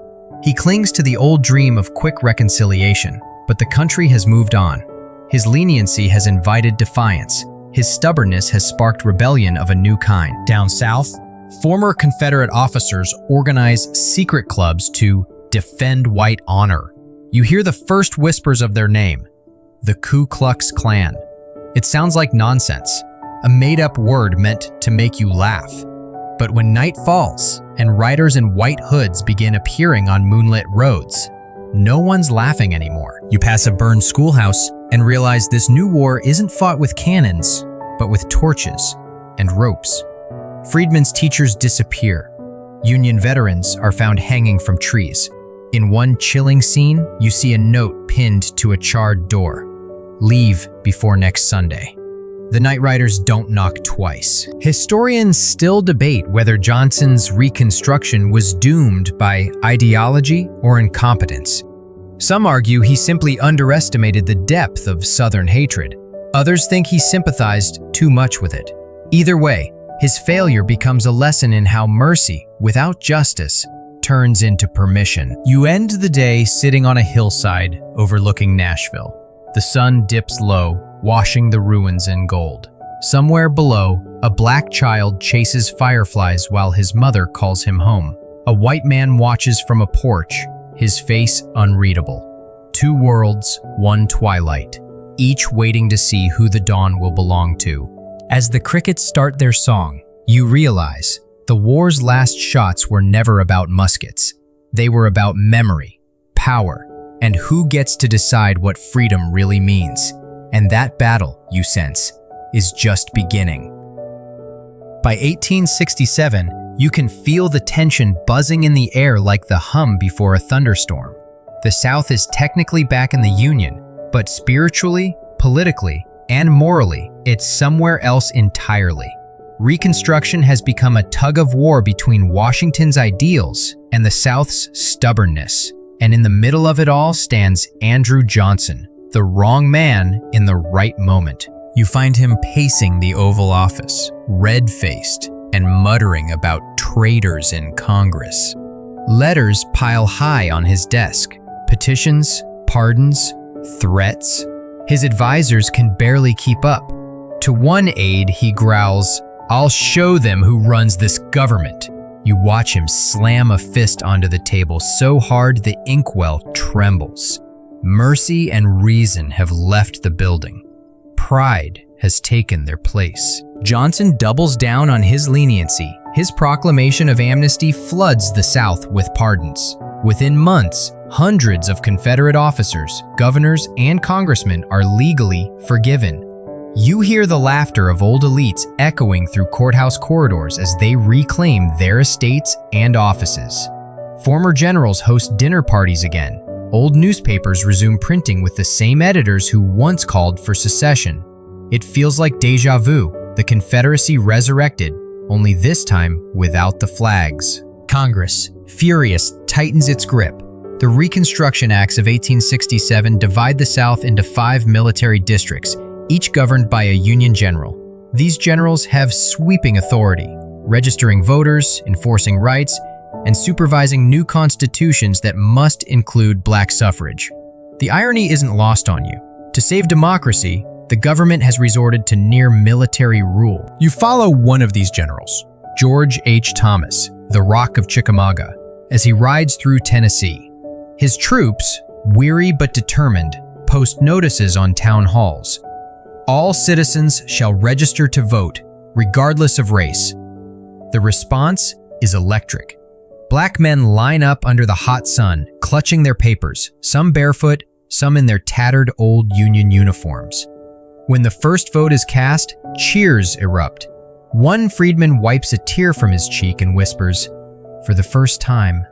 He clings to the old dream of quick reconciliation, but the country has moved on. His leniency has invited defiance. His stubbornness has sparked rebellion of a new kind. Down south, former Confederate officers organize secret clubs to defend white honor. You hear the first whispers of their name, the Ku Klux Klan. It sounds like nonsense, a made-up word meant to make you laugh. But when night falls and riders in white hoods begin appearing on moonlit roads, no one's laughing anymore. You pass a burned schoolhouse and realize this new war isn't fought with cannons, but with torches and ropes. Freedmen's teachers disappear. Union veterans are found hanging from trees. In one chilling scene, you see a note pinned to a charred door. Leave before next Sunday. The night riders don't knock twice. Historians still debate whether Johnson's Reconstruction was doomed by ideology or incompetence. Some argue he simply underestimated the depth of Southern hatred. Others think he sympathized too much with it. Either way, his failure becomes a lesson in how mercy, without justice, turns into permission. You end the day sitting on a hillside overlooking Nashville. The sun dips low, washing the ruins in gold. Somewhere below, a black child chases fireflies while his mother calls him home. A white man watches from a porch, his face unreadable. Two worlds, one twilight, each waiting to see who the dawn will belong to. As the crickets start their song, you realize the war's last shots were never about muskets. They were about memory, power, and who gets to decide what freedom really means. And that battle, you sense, is just beginning. By 1867, you can feel the tension buzzing in the air like the hum before a thunderstorm. The South is technically back in the Union, but spiritually, politically, and morally, it's somewhere else entirely. Reconstruction has become a tug-of-war between Washington's ideals and the South's stubbornness. And in the middle of it all stands Andrew Johnson, the wrong man in the right moment. You find him pacing the Oval Office, red-faced and muttering about traitors in Congress. Letters pile high on his desk, petitions, pardons, threats. His advisors can barely keep up. To one aide, he growls, "I'll show them who runs this government." You watch him slam a fist onto the table so hard the inkwell trembles. Mercy and reason have left the building. Pride has taken their place. Johnson doubles down on his leniency. His proclamation of amnesty floods the South with pardons. Within months, hundreds of Confederate officers, governors, and congressmen are legally forgiven. You hear the laughter of old elites echoing through courthouse corridors as they reclaim their estates and offices. Former generals host dinner parties again. Old newspapers resume printing with the same editors who once called for secession. It feels like deja vu, the Confederacy resurrected, only this time without the flags. Congress, furious, tightens its grip. The Reconstruction Acts of 1867 divide the South into 5 military districts, each governed by a Union general. These generals have sweeping authority, registering voters, enforcing rights, and supervising new constitutions that must include black suffrage. The irony isn't lost on you. To save democracy, the government has resorted to near military rule. You follow one of these generals, George H. Thomas, the Rock of Chickamauga, as he rides through Tennessee. His troops, weary but determined, post notices on town halls. All citizens shall register to vote, regardless of race. The response is electric. Black men line up under the hot sun, clutching their papers, some barefoot, some in their tattered old Union uniforms. When the first vote is cast, cheers erupt. One freedman wipes a tear from his cheek and whispers, "For the first time,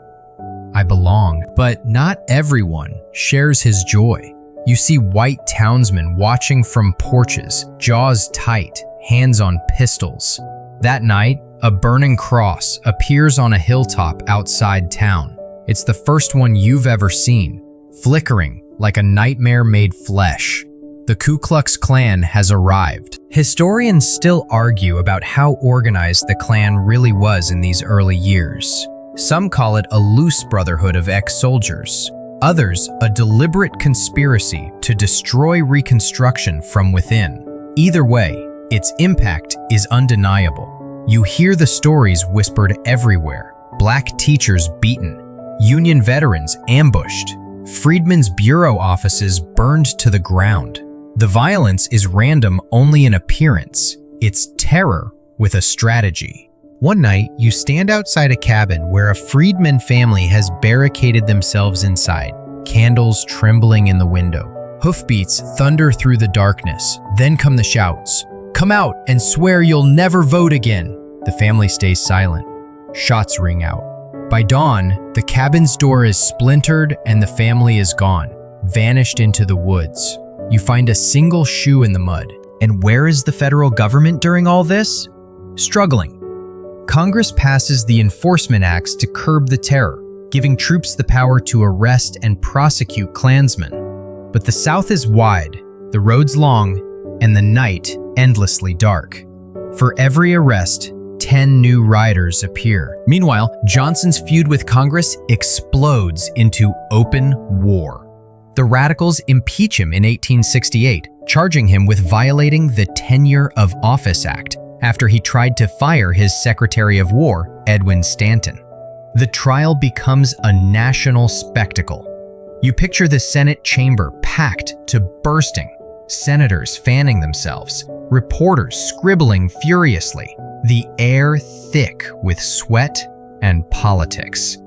I belong." But not everyone shares his joy. You see white townsmen watching from porches, jaws tight, hands on pistols. That night, a burning cross appears on a hilltop outside town. It's the first one you've ever seen, flickering like a nightmare made flesh. The Ku Klux Klan has arrived. Historians still argue about how organized the Klan really was in these early years. Some call it a loose brotherhood of ex-soldiers. Others, a deliberate conspiracy to destroy Reconstruction from within. Either way, its impact is undeniable. You hear the stories whispered everywhere. Black teachers beaten, Union veterans ambushed, freedmen's bureau offices burned to the ground. The violence is random only in appearance. It's terror with a strategy. One night, you stand outside a cabin where a freedman family has barricaded themselves inside, candles trembling in the window. Hoofbeats thunder through the darkness. Then come the shouts. "Come out and swear you'll never vote again." The family stays silent. Shots ring out. By dawn, the cabin's door is splintered and the family is gone, vanished into the woods. You find a single shoe in the mud. And where is the federal government during all this? Struggling. Congress passes the Enforcement Acts to curb the terror, giving troops the power to arrest and prosecute Klansmen. But the South is wide, the roads long, and the night endlessly dark. For every arrest, 10 new rioters appear. Meanwhile, Johnson's feud with Congress explodes into open war. The radicals impeach him in 1868, charging him with violating the Tenure of Office Act after he tried to fire his Secretary of War, Edwin Stanton. The trial becomes a national spectacle. You picture the Senate chamber packed to bursting, senators fanning themselves, reporters scribbling furiously, the air thick with sweat and politics.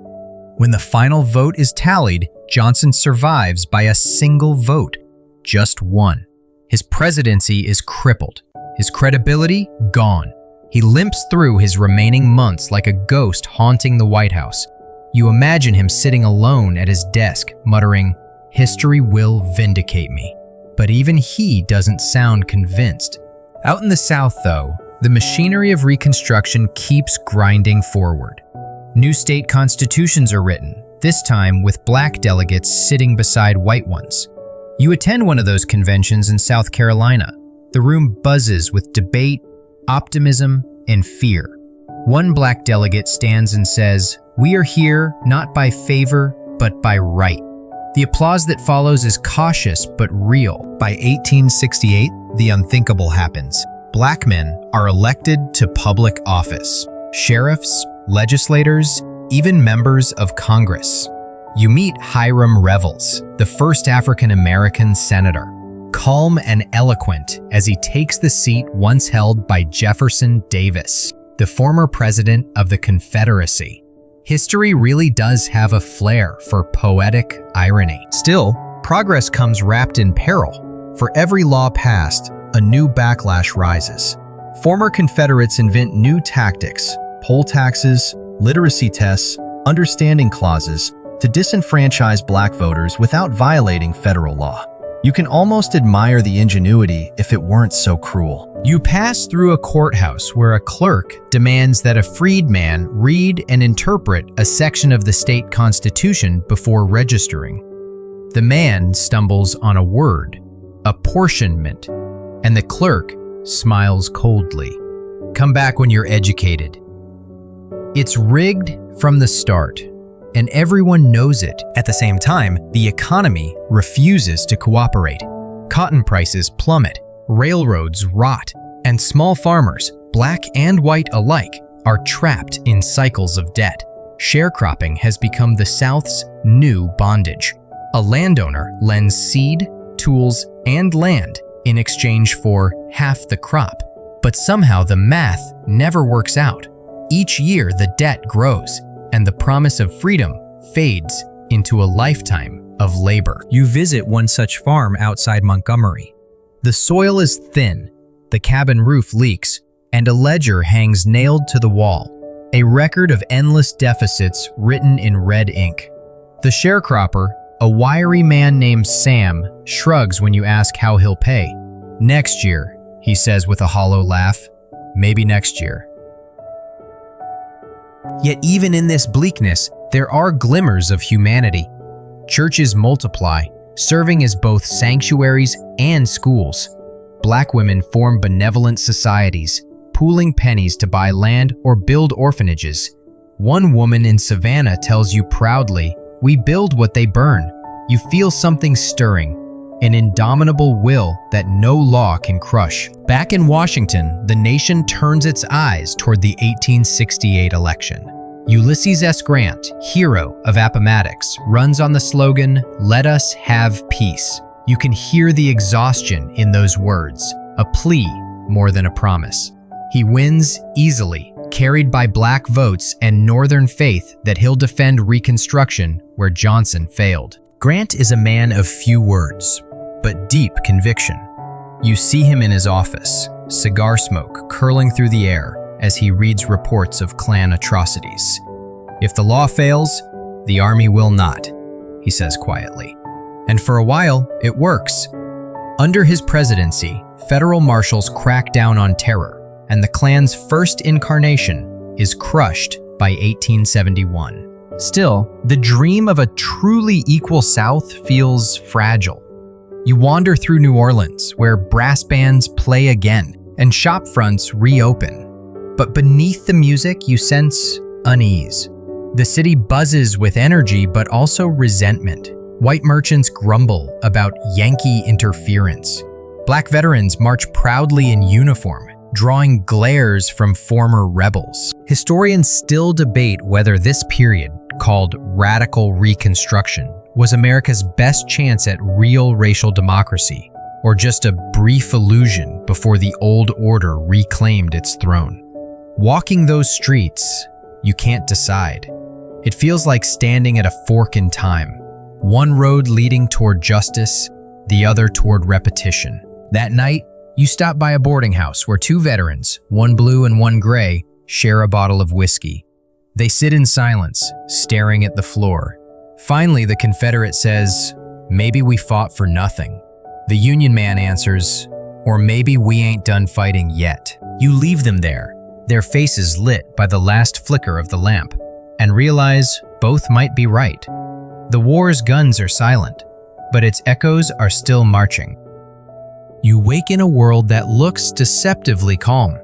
When the final vote is tallied, Johnson survives by a single vote, just one. His presidency is crippled, his credibility gone. He limps through his remaining months like a ghost haunting the White House. You imagine him sitting alone at his desk, muttering, "History will vindicate me." But even he doesn't sound convinced. Out in the South, though, the machinery of Reconstruction keeps grinding forward. New state constitutions are written, this time with black delegates sitting beside white ones. You attend one of those conventions in South Carolina. The room buzzes with debate, optimism, and fear. One black delegate stands and says, "We are here not by favor, but by right." The applause that follows is cautious but real. By 1868, the unthinkable happens. Black men are elected to public office. Sheriffs, legislators, even members of Congress. You meet Hiram Revels, the first African-American senator, calm and eloquent as he takes the seat once held by Jefferson Davis, the former president of the Confederacy. History really does have a flair for poetic irony. Still, progress comes wrapped in peril. For every law passed, a new backlash rises. Former Confederates invent new tactics, poll taxes, literacy tests, understanding clauses, to disenfranchise black voters without violating federal law. You can almost admire the ingenuity if it weren't so cruel. You pass through a courthouse where a clerk demands that a freedman read and interpret a section of the state constitution before registering. The man stumbles on a word, apportionment, and the clerk smiles coldly. Come back when you're educated. It's rigged from the start, and everyone knows it. At the same time, the economy refuses to cooperate. Cotton prices plummet, railroads rot, and small farmers, black and white alike, are trapped in cycles of debt. Sharecropping has become the South's new bondage. A landowner lends seed, tools, and land in exchange for half the crop. But somehow the math never works out. Each year the debt grows, and the promise of freedom fades into a lifetime of labor. You visit one such farm outside Montgomery. The soil is thin, the cabin roof leaks, and a ledger hangs nailed to the wall, a record of endless deficits written in red ink. The sharecropper, a wiry man named Sam, shrugs when you ask how he'll pay. "Next year," he says with a hollow laugh. "Maybe next year." Yet even in this bleakness, there are glimmers of humanity. Churches multiply, serving as both sanctuaries and schools. Black women form benevolent societies, pooling pennies to buy land or build orphanages. One woman in Savannah tells you proudly, "We build what they burn." You feel something stirring, an indomitable will that no law can crush. Back in Washington, the nation turns its eyes toward the 1868 election. Ulysses S. Grant, hero of Appomattox, runs on the slogan, "Let us have peace." You can hear the exhaustion in those words, a plea more than a promise. He wins easily, carried by black votes and Northern faith that he'll defend Reconstruction where Johnson failed. Grant is a man of few words, but deep conviction. You see him in his office, cigar smoke curling through the air as he reads reports of Klan atrocities. "If the law fails, the army will not," he says quietly. And for a while, it works. Under his presidency, federal marshals crack down on terror, and the Klan's first incarnation is crushed by 1871. Still, the dream of a truly equal South feels fragile. You wander through New Orleans, where brass bands play again, and shop fronts reopen. But beneath the music, you sense unease. The city buzzes with energy, but also resentment. White merchants grumble about Yankee interference. Black veterans march proudly in uniform, drawing glares from former rebels. Historians still debate whether this period, called Radical Reconstruction, was America's best chance at real racial democracy, or just a brief illusion before the old order reclaimed its throne. Walking those streets, you can't decide. It feels like standing at a fork in time. One road leading toward justice, the other toward repetition. That night, you stop by a boarding house where two veterans, one blue and one gray, share a bottle of whiskey. They sit in silence, staring at the floor. Finally, the Confederate says, "Maybe we fought for nothing." The Union man answers, "Or maybe we ain't done fighting yet." You leave them there, their faces lit by the last flicker of the lamp, and realize both might be right. The war's guns are silent, but its echoes are still marching. You wake in a world that looks deceptively calm.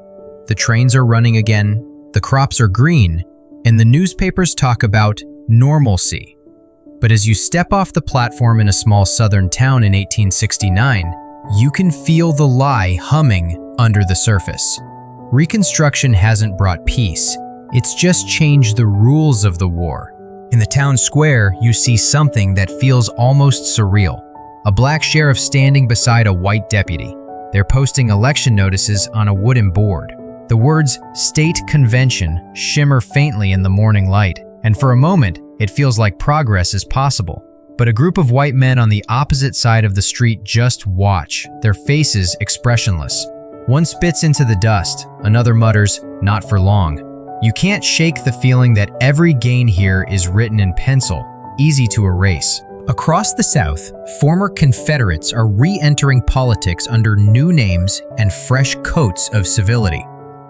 The trains are running again, the crops are green, and the newspapers talk about normalcy. But as you step off the platform in a small southern town in 1869, you can feel the lie humming under the surface. Reconstruction hasn't brought peace, it's just changed the rules of the war. In the town square, you see something that feels almost surreal. A black sheriff standing beside a white deputy. They're posting election notices on a wooden board. The words "State Convention" shimmer faintly in the morning light, and for a moment, it feels like progress is possible. But a group of white men on the opposite side of the street just watch, their faces expressionless. One spits into the dust, another mutters, "Not for long." You can't shake the feeling that every gain here is written in pencil, easy to erase. Across the South, former Confederates are re-entering politics under new names and fresh coats of civility.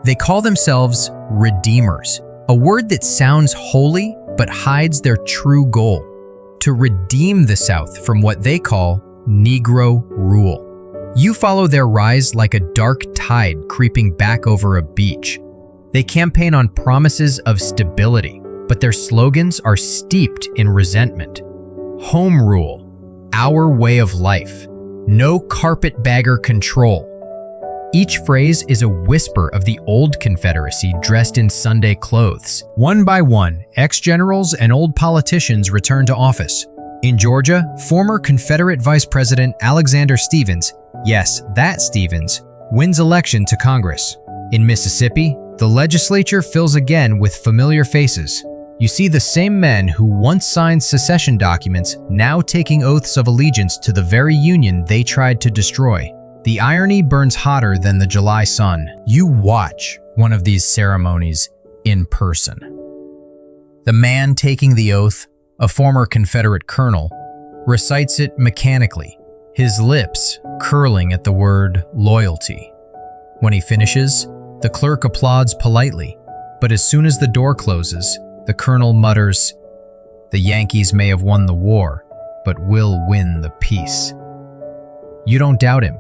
They call themselves Redeemers, a word that sounds holy but hides their true goal: to redeem the South from what they call Negro rule. You follow their rise like a dark tide creeping back over a beach. They campaign on promises of stability, but their slogans are steeped in resentment. Home rule, our way of life, no carpetbagger control. Each phrase is a whisper of the old Confederacy dressed in Sunday clothes. One by one, ex-generals and old politicians return to office. In Georgia, former Confederate Vice President Alexander Stephens, yes, that Stephens, wins election to Congress. In Mississippi, the legislature fills again with familiar faces. You see the same men who once signed secession documents now taking oaths of allegiance to the very union they tried to destroy. The irony burns hotter than the July sun. You watch one of these ceremonies in person. The man taking the oath, a former Confederate colonel, recites it mechanically, his lips curling at the word loyalty. When he finishes, the clerk applauds politely, but as soon as the door closes, the colonel mutters, "The Yankees may have won the war, but will win the peace." You don't doubt him.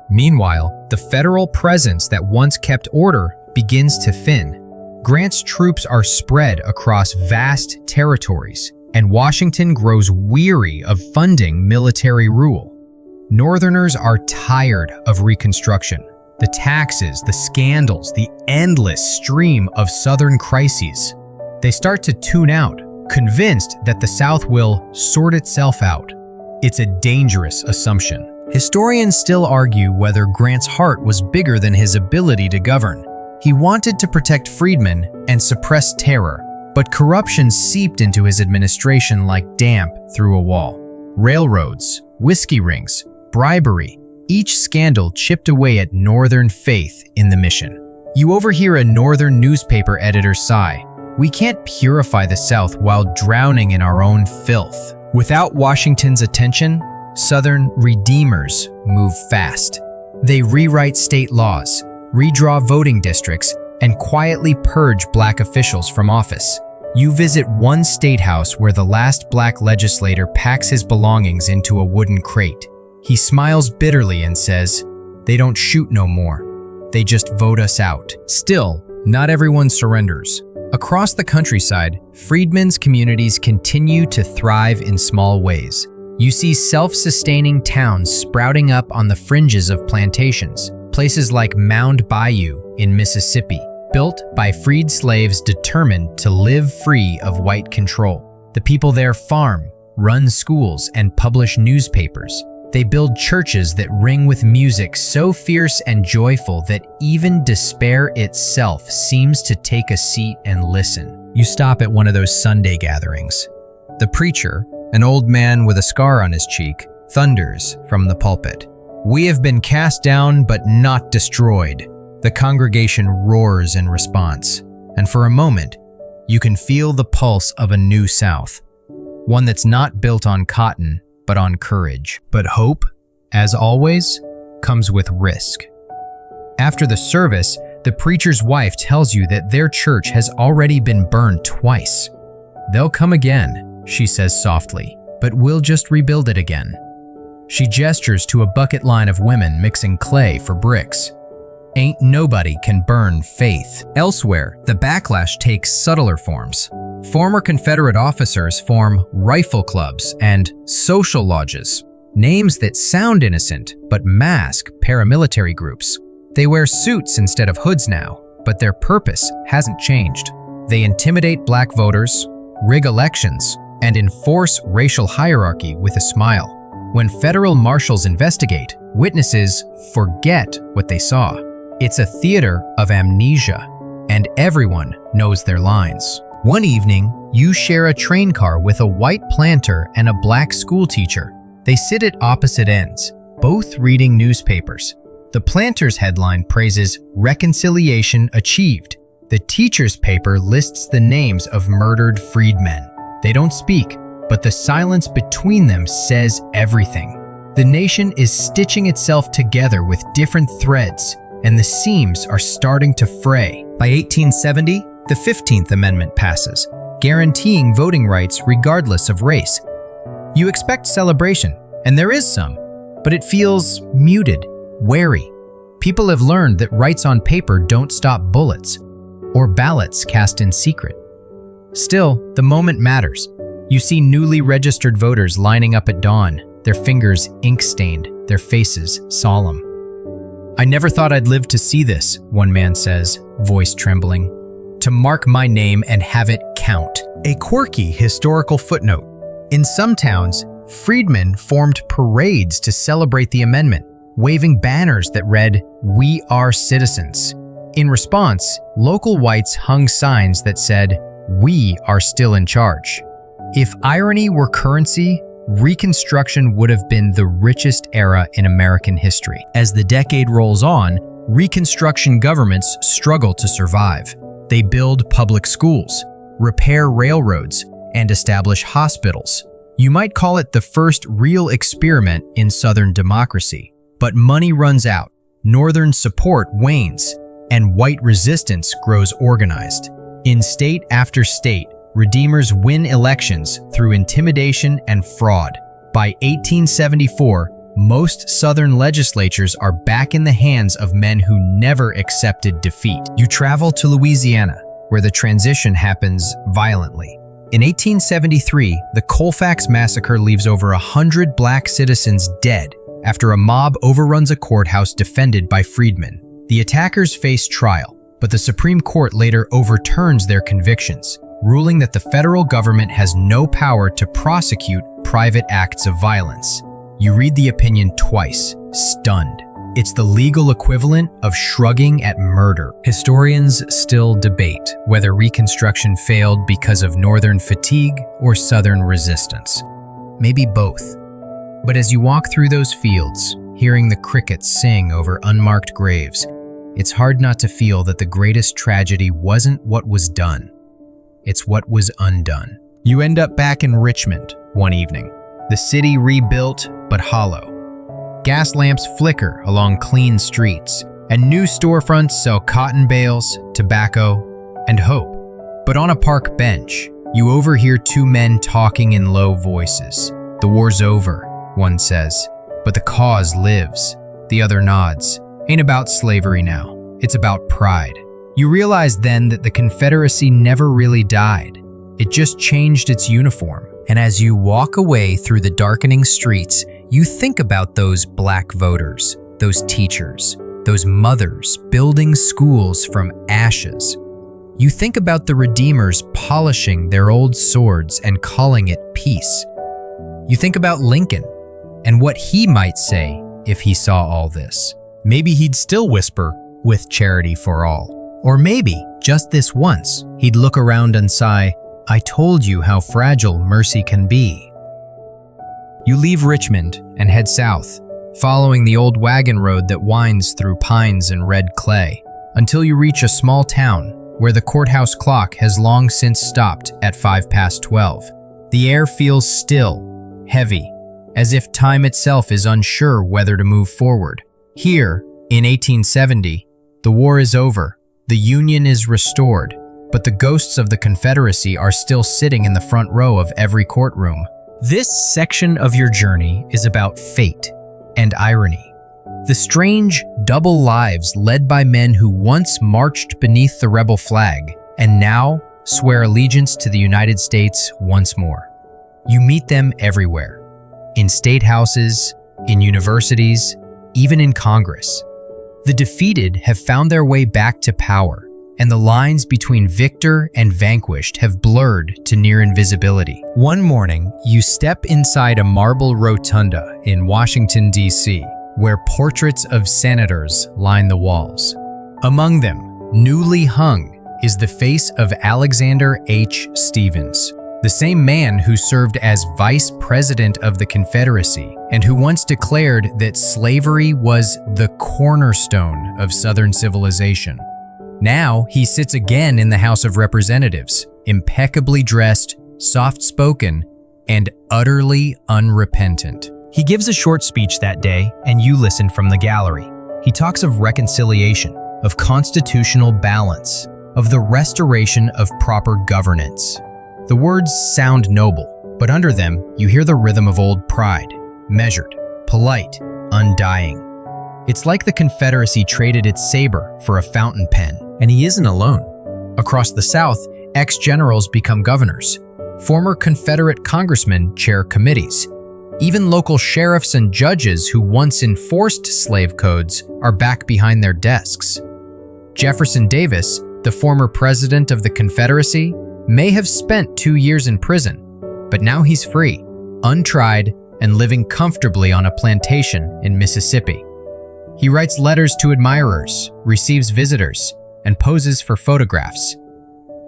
Meanwhile, the federal presence that once kept order begins to thin. Grant's troops are spread across vast territories, and Washington grows weary of funding military rule. Northerners are tired of Reconstruction. The taxes, the scandals, the endless stream of Southern crises. They start to tune out, convinced that the South will sort itself out. It's a dangerous assumption. Historians still argue whether Grant's heart was bigger than his ability to govern. He wanted to protect freedmen and suppress terror, but corruption seeped into his administration like damp through a wall. Railroads, whiskey rings, bribery, each scandal chipped away at Northern faith in the mission. You overhear a Northern newspaper editor sigh, "We can't purify the South while drowning in our own filth." Without Washington's attention, Southern redeemers move fast. They rewrite state laws, redraw voting districts, and quietly purge black officials from office. You visit one state house where the last black legislator packs his belongings into a wooden crate. He smiles bitterly and says, "They don't shoot no more. They just vote us out." Still, not everyone surrenders. Across the countryside, freedmen's communities continue to thrive in small ways. You see self-sustaining towns sprouting up on the fringes of plantations, places like Mound Bayou in Mississippi, built by freed slaves determined to live free of white control. The people there farm, run schools, and publish newspapers. They build churches that ring with music so fierce and joyful that even despair itself seems to take a seat and listen. You stop at one of those Sunday gatherings. The preacher, an old man with a scar on his cheek, thunders from the pulpit. "We have been cast down but not destroyed." The congregation roars in response, and for a moment, you can feel the pulse of a new South, one that's not built on cotton, but on courage. But hope, as always, comes with risk. After the service, the preacher's wife tells you that their church has already been burned twice. "They'll come again," she says softly, "but we'll just rebuild it again." She gestures to a bucket line of women mixing clay for bricks. Ain't nobody can burn faith. Elsewhere, the backlash takes subtler forms. Former Confederate officers form rifle clubs and social lodges, names that sound innocent but mask paramilitary groups. They wear suits instead of hoods now, but their purpose hasn't changed. They intimidate black voters, rig elections, and enforce racial hierarchy with a smile. When federal marshals investigate, witnesses forget what they saw. It's a theater of amnesia, and everyone knows their lines. One evening, you share a train car with a white planter and a black schoolteacher. They sit at opposite ends, both reading newspapers. The planter's headline praises reconciliation achieved. The teacher's paper lists the names of murdered freedmen. They don't speak, but the silence between them says everything. The nation is stitching itself together with different threads, and the seams are starting to fray. By 1870, the 15th Amendment passes, guaranteeing voting rights regardless of race. You expect celebration, and there is some, but it feels muted, wary. People have learned that rights on paper don't stop bullets, or ballots cast in secret. Still, the moment matters. You see newly registered voters lining up at dawn, their fingers ink-stained, their faces solemn. "I never thought I'd live to see this," one man says, voice trembling. "To mark my name and have it count." A quirky historical footnote. In some towns, freedmen formed parades to celebrate the amendment, waving banners that read, "We are citizens." In response, local whites hung signs that said, "We are still in charge." If irony were currency, Reconstruction would have been the richest era in American history. As the decade rolls on, Reconstruction governments struggle to survive. They build public schools, repair railroads, and establish hospitals. You might call it the first real experiment in Southern democracy. But money runs out, Northern support wanes, and white resistance grows organized. In state after state, Redeemers win elections through intimidation and fraud. By 1874, most Southern legislatures are back in the hands of men who never accepted defeat. You travel to Louisiana, where the transition happens violently. In 1873, the Colfax Massacre leaves over 100 black citizens dead after a mob overruns a courthouse defended by freedmen. The attackers face trial, but the Supreme Court later overturns their convictions, ruling that the federal government has no power to prosecute private acts of violence. You read the opinion twice, stunned. It's the legal equivalent of shrugging at murder. Historians still debate whether Reconstruction failed because of Northern fatigue or Southern resistance. Maybe both. But as you walk through those fields, hearing the crickets sing over unmarked graves, it's hard not to feel that the greatest tragedy wasn't what was done. It's what was undone. You end up back in Richmond one evening. The city rebuilt, but hollow. Gas lamps flicker along clean streets, and new storefronts sell cotton bales, tobacco, and hope. But on a park bench, you overhear two men talking in low voices. "The war's over," one says, "but the cause lives." The other nods. "Ain't about slavery now. It's about pride." You realize then that the Confederacy never really died. It just changed its uniform. And as you walk away through the darkening streets, you think about those black voters, those teachers, those mothers building schools from ashes. You think about the redeemers polishing their old swords and calling it peace. You think about Lincoln and what he might say if he saw all this. Maybe he'd still whisper, "With charity for all." Or maybe, just this once, he'd look around and sigh, "I told you how fragile mercy can be." You leave Richmond and head south, following the old wagon road that winds through pines and red clay, until you reach a small town where the courthouse clock has long since stopped at 12:05. The air feels still, heavy, as if time itself is unsure whether to move forward. Here, in 1870, the war is over, the Union is restored, but the ghosts of the Confederacy are still sitting in the front row of every courtroom. This section of your journey is about fate and irony. The strange double lives led by men who once marched beneath the rebel flag and now swear allegiance to the United States once more. You meet them everywhere, in state houses, in universities, even in Congress. The defeated have found their way back to power, and the lines between victor and vanquished have blurred to near invisibility. One morning, you step inside a marble rotunda in Washington, D.C., where portraits of senators line the walls. Among them, newly hung, is the face of Alexander H. Stephens, the same man who served as Vice President of the Confederacy and who once declared that slavery was the cornerstone of Southern civilization. Now he sits again in the House of Representatives, impeccably dressed, soft-spoken, and utterly unrepentant. He gives a short speech that day, and you listen from the gallery. He talks of reconciliation, of constitutional balance, of the restoration of proper governance. The words sound noble, but under them you hear the rhythm of old pride, measured, polite, undying. It's like the Confederacy traded its saber for a fountain pen, and he isn't alone. Across the South, ex-generals become governors. Former Confederate congressmen chair committees. Even local sheriffs and judges who once enforced slave codes are back behind their desks. Jefferson Davis, the former president of the Confederacy, may have spent 2 years in prison, but now he's free, untried, and living comfortably on a plantation in Mississippi. He writes letters to admirers, receives visitors, and poses for photographs.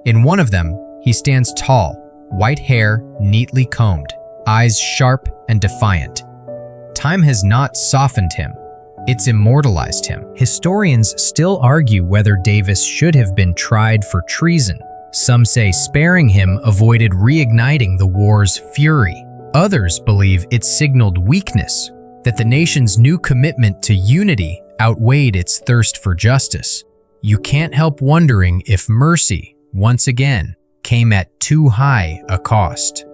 In one of them, he stands tall, white hair neatly combed, eyes sharp and defiant. Time has not softened him, it's immortalized him. Historians still argue whether Davis should have been tried for treason. Some say sparing him avoided reigniting the war's fury. Others believe it signaled weakness, that the nation's new commitment to unity outweighed its thirst for justice. You can't help wondering if mercy, once again, came at too high a cost.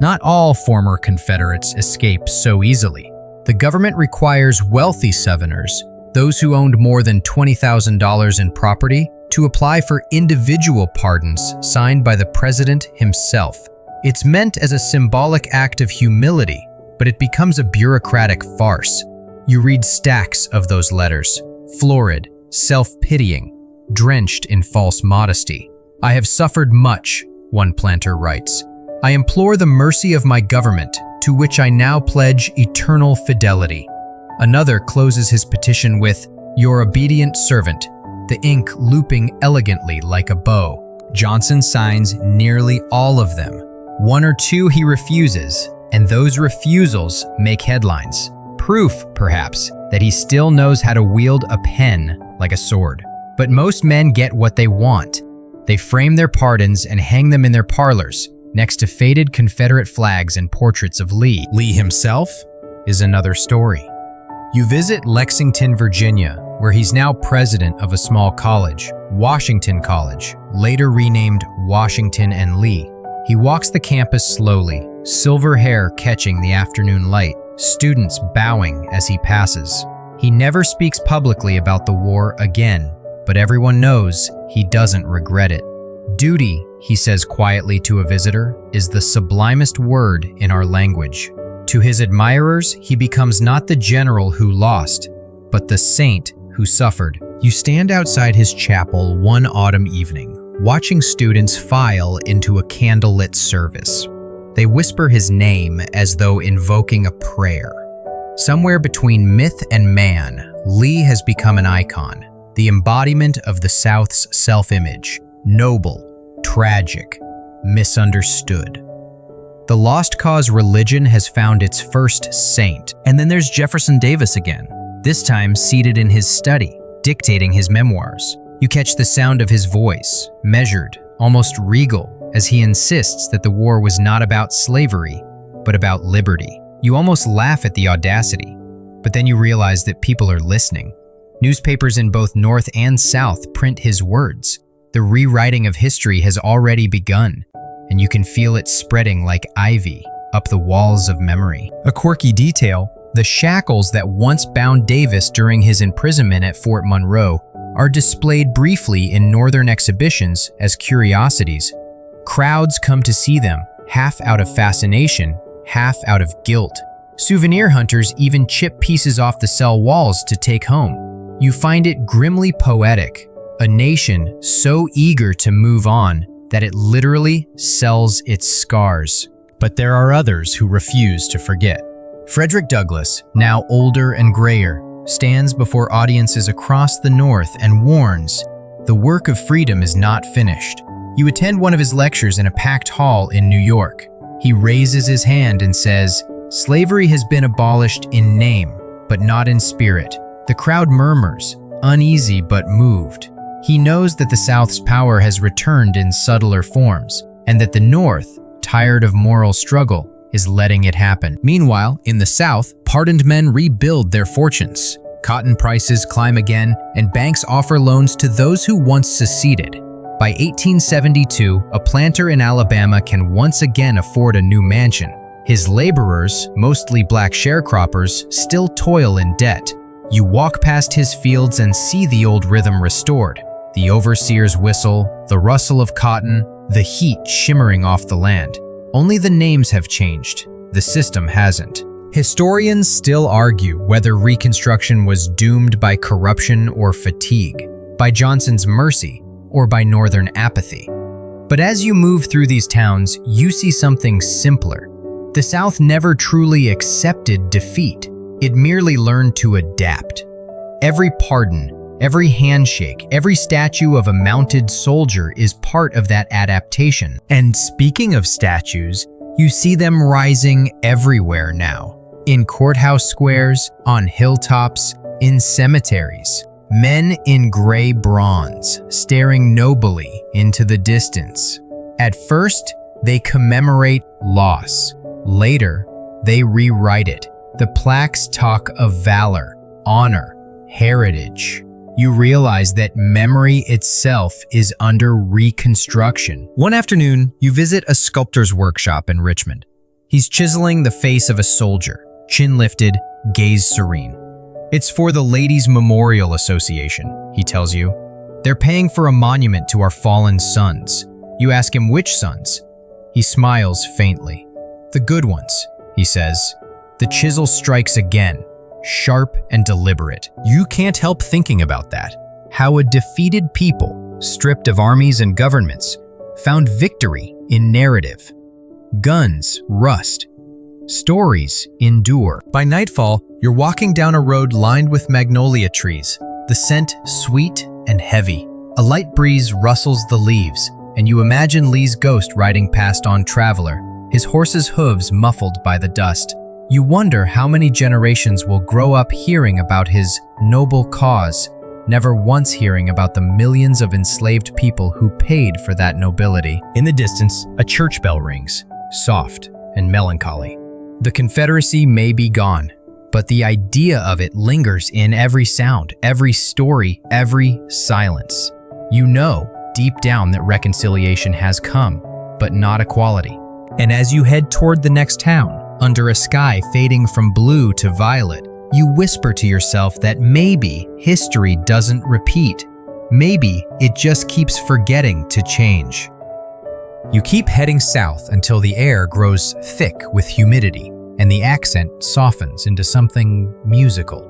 Not all former Confederates escape so easily. The government requires wealthy Southerners, those who owned more than $20,000 in property, to apply for individual pardons signed by the president himself. It's meant as a symbolic act of humility, but it becomes a bureaucratic farce. You read stacks of those letters, florid, self-pitying, drenched in false modesty. "I have suffered much," one planter writes. "I implore the mercy of my government to which I now pledge eternal fidelity." Another closes his petition with, "Your obedient servant," the ink looping elegantly like a bow. Johnson signs nearly all of them. One or two he refuses, and those refusals make headlines. Proof, perhaps, that he still knows how to wield a pen like a sword. But most men get what they want. They frame their pardons and hang them in their parlors, next to faded Confederate flags and portraits of Lee. Lee himself is another story. You visit Lexington, Virginia, where he's now president of a small college, Washington College, later renamed Washington and Lee. He walks the campus slowly, silver hair catching the afternoon light, students bowing as he passes. He never speaks publicly about the war again, but everyone knows he doesn't regret it. "Duty," he says quietly to a visitor, "is the sublimest word in our language." To his admirers, he becomes not the general who lost, but the saint who suffered. You stand outside his chapel one autumn evening, watching students file into a candlelit service. They whisper his name as though invoking a prayer. Somewhere between myth and man, Lee has become an icon, the embodiment of the South's self-image, noble, tragic, misunderstood. The lost cause religion has found its first saint. And then there's Jefferson Davis again, this time seated in his study, dictating his memoirs. You catch the sound of his voice, measured, almost regal, as he insists that the war was not about slavery, but about liberty. You almost laugh at the audacity, but then you realize that people are listening. Newspapers in both North and South print his words. The rewriting of history has already begun, and you can feel it spreading like ivy up the walls of memory. A quirky detail, the shackles that once bound Davis during his imprisonment at Fort Monroe are displayed briefly in northern exhibitions as curiosities. Crowds come to see them, half out of fascination, half out of guilt. Souvenir hunters even chip pieces off the cell walls to take home. You find it grimly poetic, a nation so eager to move on that it literally sells its scars. But there are others who refuse to forget. Frederick Douglass, now older and grayer, stands before audiences across the North and warns, "The work of freedom is not finished." You attend one of his lectures in a packed hall in New York. He raises his hand and says, "Slavery has been abolished in name, but not in spirit." The crowd murmurs, uneasy but moved. He knows that the South's power has returned in subtler forms, and that the North, tired of moral struggle, is letting it happen. Meanwhile, in the South, pardoned men rebuild their fortunes. Cotton prices climb again, and banks offer loans to those who once seceded. By 1872, a planter in Alabama can once again afford a new mansion. His laborers, mostly black sharecroppers, still toil in debt. You walk past his fields and see the old rhythm restored. The overseer's whistle, the rustle of cotton, the heat shimmering off the land. Only the names have changed. The system hasn't. Historians still argue whether Reconstruction was doomed by corruption or fatigue, by Johnson's mercy, or by Northern apathy. But as you move through these towns, you see something simpler. The South never truly accepted defeat. It merely learned to adapt. Every pardon, every handshake, every statue of a mounted soldier is part of that adaptation. And speaking of statues, you see them rising everywhere now. In courthouse squares, on hilltops, in cemeteries. Men in gray bronze, staring nobly into the distance. At first, they commemorate loss. Later, they rewrite it. The plaques talk of valor, honor, heritage. You realize that memory itself is under reconstruction. One afternoon, you visit a sculptor's workshop in Richmond. He's chiseling the face of a soldier, chin lifted, gaze serene. It's for the Ladies' Memorial Association, he tells you. They're paying for a monument to our fallen sons. You ask him which sons. He smiles faintly. The good ones, he says. The chisel strikes again, sharp and deliberate. You can't help thinking about that. How a defeated people, stripped of armies and governments, found victory in narrative. Guns rust, Stories endure. By nightfall, you're walking down a road lined with magnolia trees, the scent sweet and heavy. A light breeze rustles the leaves, and you imagine Lee's ghost riding past on Traveler, his horse's hooves muffled by the dust. You wonder how many generations will grow up hearing about his noble cause, never once hearing about the millions of enslaved people who paid for that nobility. In the distance, a church bell rings, soft and melancholy. The Confederacy may be gone, but the idea of it lingers in every sound, every story, every silence. You know deep down that reconciliation has come, but not equality. And as you head toward the next town, under a sky fading from blue to violet, you whisper to yourself that maybe history doesn't repeat. Maybe it just keeps forgetting to change. You keep heading south until the air grows thick with humidity and the accent softens into something musical.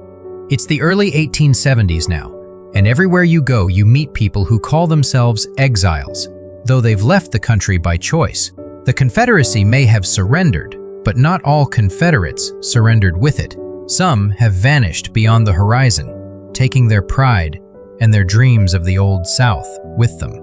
It's the early 1870s now, and everywhere you go you meet people who call themselves exiles, though they've left the country by choice. The Confederacy may have surrendered, but not all Confederates surrendered with it. Some have vanished beyond the horizon, taking their pride and their dreams of the Old South with them.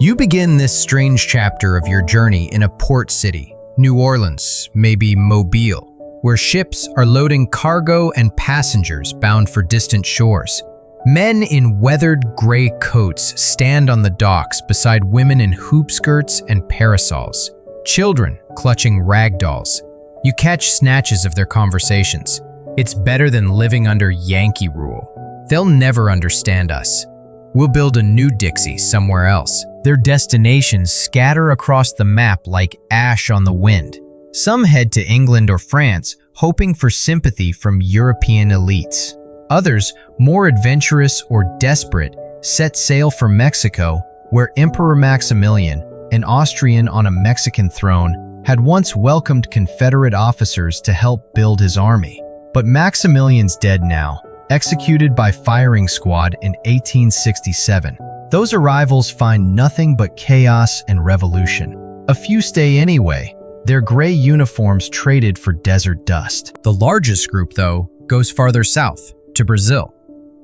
You begin this strange chapter of your journey in a port city, New Orleans, maybe Mobile, where ships are loading cargo and passengers bound for distant shores. Men in weathered gray coats stand on the docks beside women in hoop skirts and parasols, children clutching rag dolls. You catch snatches of their conversations. It's better than living under Yankee rule. They'll never understand us. We'll build a new Dixie somewhere else. Their destinations scatter across the map like ash on the wind. Some head to England or France, hoping for sympathy from European elites. Others, more adventurous or desperate, set sail for Mexico, where Emperor Maximilian, an Austrian on a Mexican throne, had once welcomed Confederate officers to help build his army. But Maximilian's dead now, executed by firing squad in 1867. Those arrivals find nothing but chaos and revolution. A few stay anyway, their gray uniforms traded for desert dust. The largest group, though, goes farther south, to Brazil.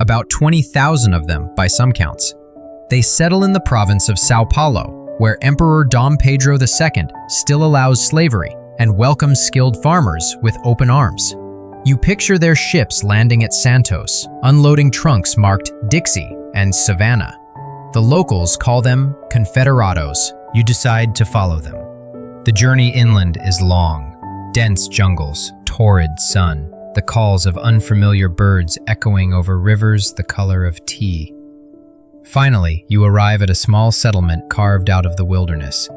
About 20,000 of them, by some counts. They settle in the province of Sao Paulo, where Emperor Dom Pedro II still allows slavery and welcomes skilled farmers with open arms. You picture their ships landing at Santos, unloading trunks marked Dixie and Savannah. The locals call them Confederados. You decide to follow them. The journey inland is long. Dense jungles, torrid sun, the calls of unfamiliar birds echoing over rivers the color of tea. Finally, you arrive at a small settlement carved out of the wilderness.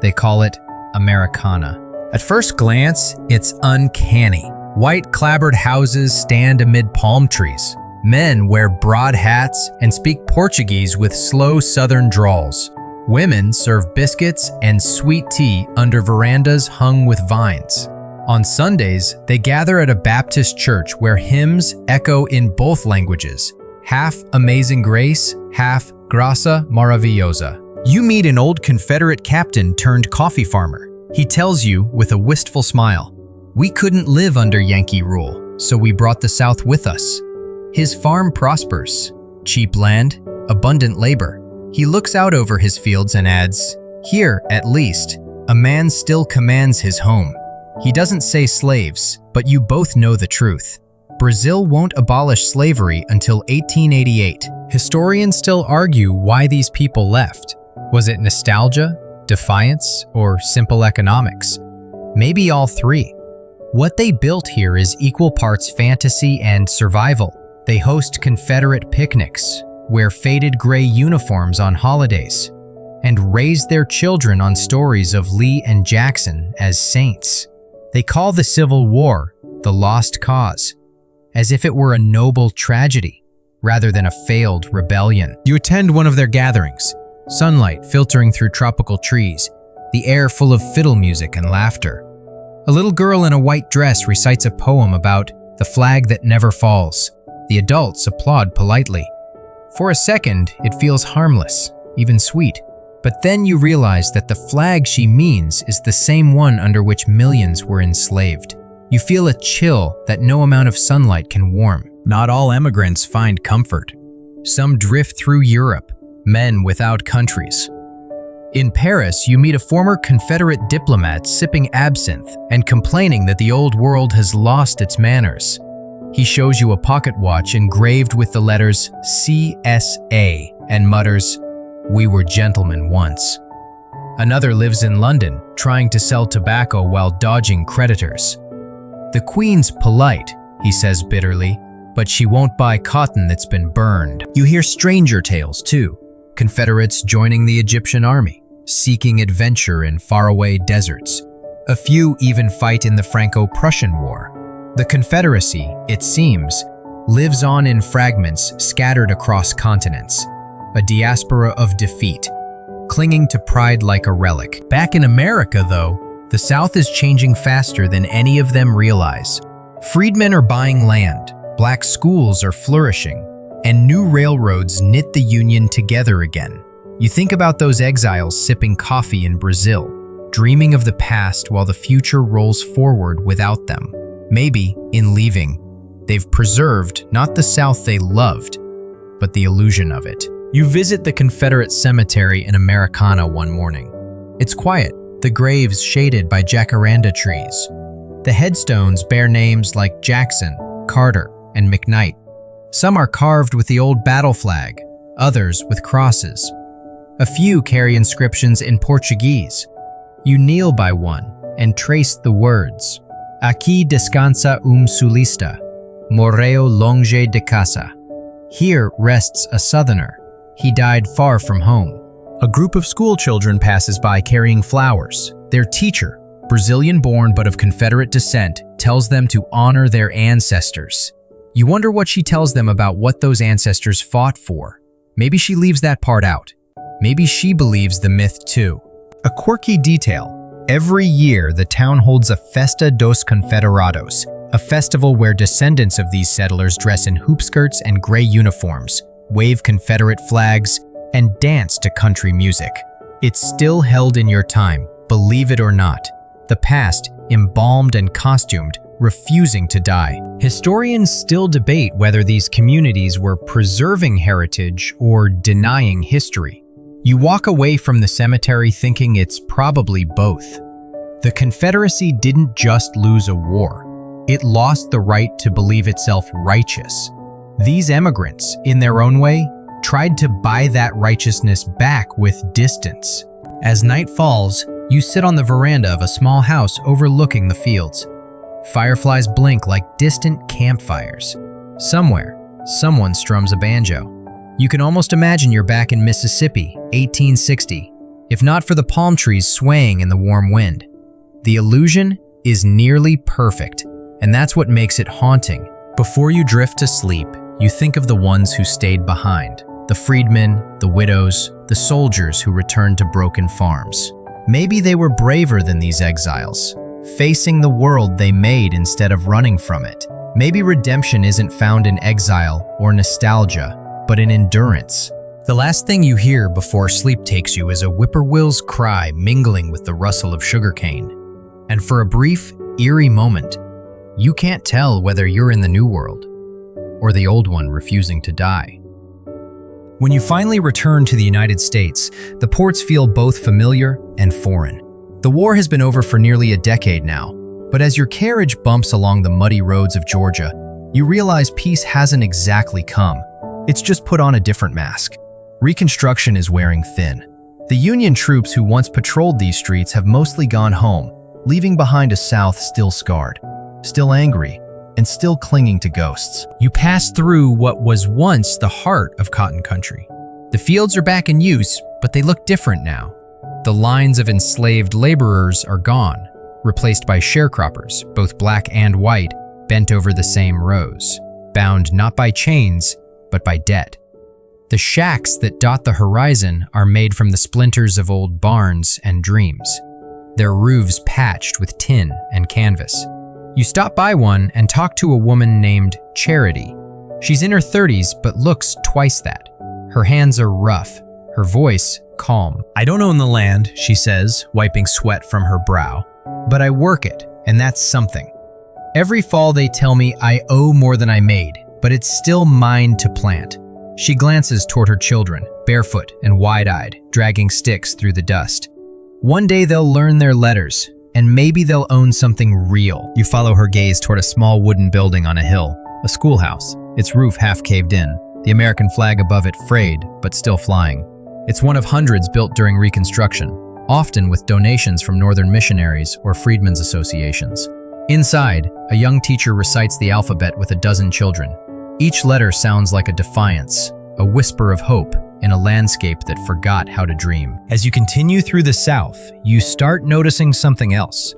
They call it Americana. At first glance, it's uncanny. White clapboard houses stand amid palm trees. Men wear broad hats and speak Portuguese with slow southern drawls. Women serve biscuits and sweet tea under verandas hung with vines. On Sundays, they gather at a Baptist church where hymns echo in both languages, half Amazing Grace, half Gracia Maravillosa. You meet an old Confederate captain turned coffee farmer. He tells you with a wistful smile, "We couldn't live under Yankee rule, so we brought the South with us." His farm prospers. Cheap land, abundant labor. He looks out over his fields and adds, "Here, at least, a man still commands his home." He doesn't say slaves, but you both know the truth. Brazil won't abolish slavery until 1888. Historians still argue why these people left. Was it nostalgia, defiance, or simple economics? Maybe all three. What they built here is equal parts fantasy and survival. They host Confederate picnics, wear faded gray uniforms on holidays, and raise their children on stories of Lee and Jackson as saints. They call the Civil War the lost cause, as if it were a noble tragedy rather than a failed rebellion. You attend one of their gatherings, sunlight filtering through tropical trees, the air full of fiddle music and laughter. A little girl in a white dress recites a poem about the flag that never falls. The adults applaud politely. For a second, it feels harmless, even sweet. But then you realize that the flag she means is the same one under which millions were enslaved. You feel a chill that no amount of sunlight can warm. Not all immigrants find comfort. Some drift through Europe, men without countries. In Paris, you meet a former Confederate diplomat sipping absinthe and complaining that the old world has lost its manners. He shows you a pocket watch engraved with the letters CSA and mutters, "We were gentlemen once." Another lives in London, trying to sell tobacco while dodging creditors. "The Queen's polite," he says bitterly, "but she won't buy cotton that's been burned." You hear stranger tales too. Confederates joining the Egyptian army, seeking adventure in faraway deserts. A few even fight in the Franco-Prussian War. The Confederacy, it seems, lives on in fragments scattered across continents, a diaspora of defeat, clinging to pride like a relic. Back in America, though, the South is changing faster than any of them realize. Freedmen are buying land, black schools are flourishing, and new railroads knit the Union together again. You think about those exiles sipping coffee in Brazil, dreaming of the past while the future rolls forward without them. Maybe, in leaving, they've preserved not the South they loved, but the illusion of it. You visit the Confederate cemetery in Americana one morning. It's quiet, the graves shaded by jacaranda trees. The headstones bear names like Jackson, Carter, and McKnight. Some are carved with the old battle flag, others with crosses. A few carry inscriptions in Portuguese. You kneel by one and trace the words, "Aqui descansa sulista, morreu longe de casa." Here rests a Southerner. He died far from home. A group of school children passes by carrying flowers. Their teacher, Brazilian-born but of Confederate descent, tells them to honor their ancestors. You wonder what she tells them about what those ancestors fought for. Maybe she leaves that part out. Maybe she believes the myth too. A quirky detail. Every year, the town holds a Festa dos Confederados, a festival where descendants of these settlers dress in hoop skirts and gray uniforms, wave Confederate flags, and dance to country music. It's still held in your time, believe it or not. The past, embalmed and costumed, refusing to die. Historians still debate whether these communities were preserving heritage or denying history. You walk away from the cemetery thinking it's probably both. The Confederacy didn't just lose a war. It lost the right to believe itself righteous. These emigrants, in their own way, tried to buy that righteousness back with distance. As night falls, you sit on the veranda of a small house overlooking the fields. Fireflies blink like distant campfires. Somewhere, someone strums a banjo. You can almost imagine you're back in Mississippi, 1860, if not for the palm trees swaying in the warm wind. The illusion is nearly perfect, and that's what makes it haunting. Before you drift to sleep, you think of the ones who stayed behind, the freedmen, the widows, the soldiers who returned to broken farms. Maybe they were braver than these exiles, facing the world they made instead of running from it. Maybe redemption isn't found in exile or nostalgia, but in endurance. The last thing you hear before sleep takes you is a whippoorwill's cry mingling with the rustle of sugarcane. And for a brief, eerie moment, you can't tell whether you're in the new world or the old one refusing to die. When you finally return to the United States, the ports feel both familiar and foreign. The war has been over for nearly a decade now, but as your carriage bumps along the muddy roads of Georgia, you realize peace hasn't exactly come. It's just put on a different mask. Reconstruction is wearing thin. The Union troops who once patrolled these streets have mostly gone home, leaving behind a South still scarred, still angry, and still clinging to ghosts. You pass through what was once the heart of cotton country. The fields are back in use, but they look different now. The lines of enslaved laborers are gone, replaced by sharecroppers, both black and white, bent over the same rows, bound not by chains, but by debt. The shacks that dot the horizon are made from the splinters of old barns and dreams, their roofs patched with tin and canvas. You stop by one and talk to a woman named Charity. She's in her 30s but looks twice that. Her hands are rough, her voice calm. "I don't own the land," she says, wiping sweat from her brow, "but I work it, and that's something." Every fall they tell me I owe more than I made, but it's still mine to plant. She glances toward her children, barefoot and wide-eyed, dragging sticks through the dust. One day they'll learn their letters, and maybe they'll own something real. You follow her gaze toward a small wooden building on a hill, a schoolhouse, its roof half caved in, the American flag above it frayed, but still flying. It's one of hundreds built during Reconstruction, often with donations from Northern missionaries or freedmen's associations. Inside, a young teacher recites the alphabet with a dozen children. Each letter sounds like a defiance, a whisper of hope in a landscape that forgot how to dream. As you continue through the South, you start noticing something else: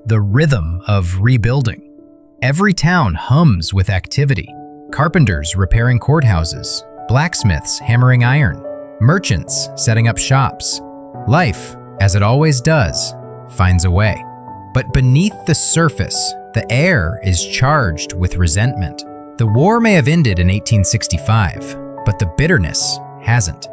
the rhythm of rebuilding. Every town hums with activity. Carpenters repairing courthouses, blacksmiths hammering iron, merchants setting up shops. Life, as it always does, finds a way. But beneath the surface, the air is charged with resentment. The war may have ended in 1865, but the bitterness hasn't.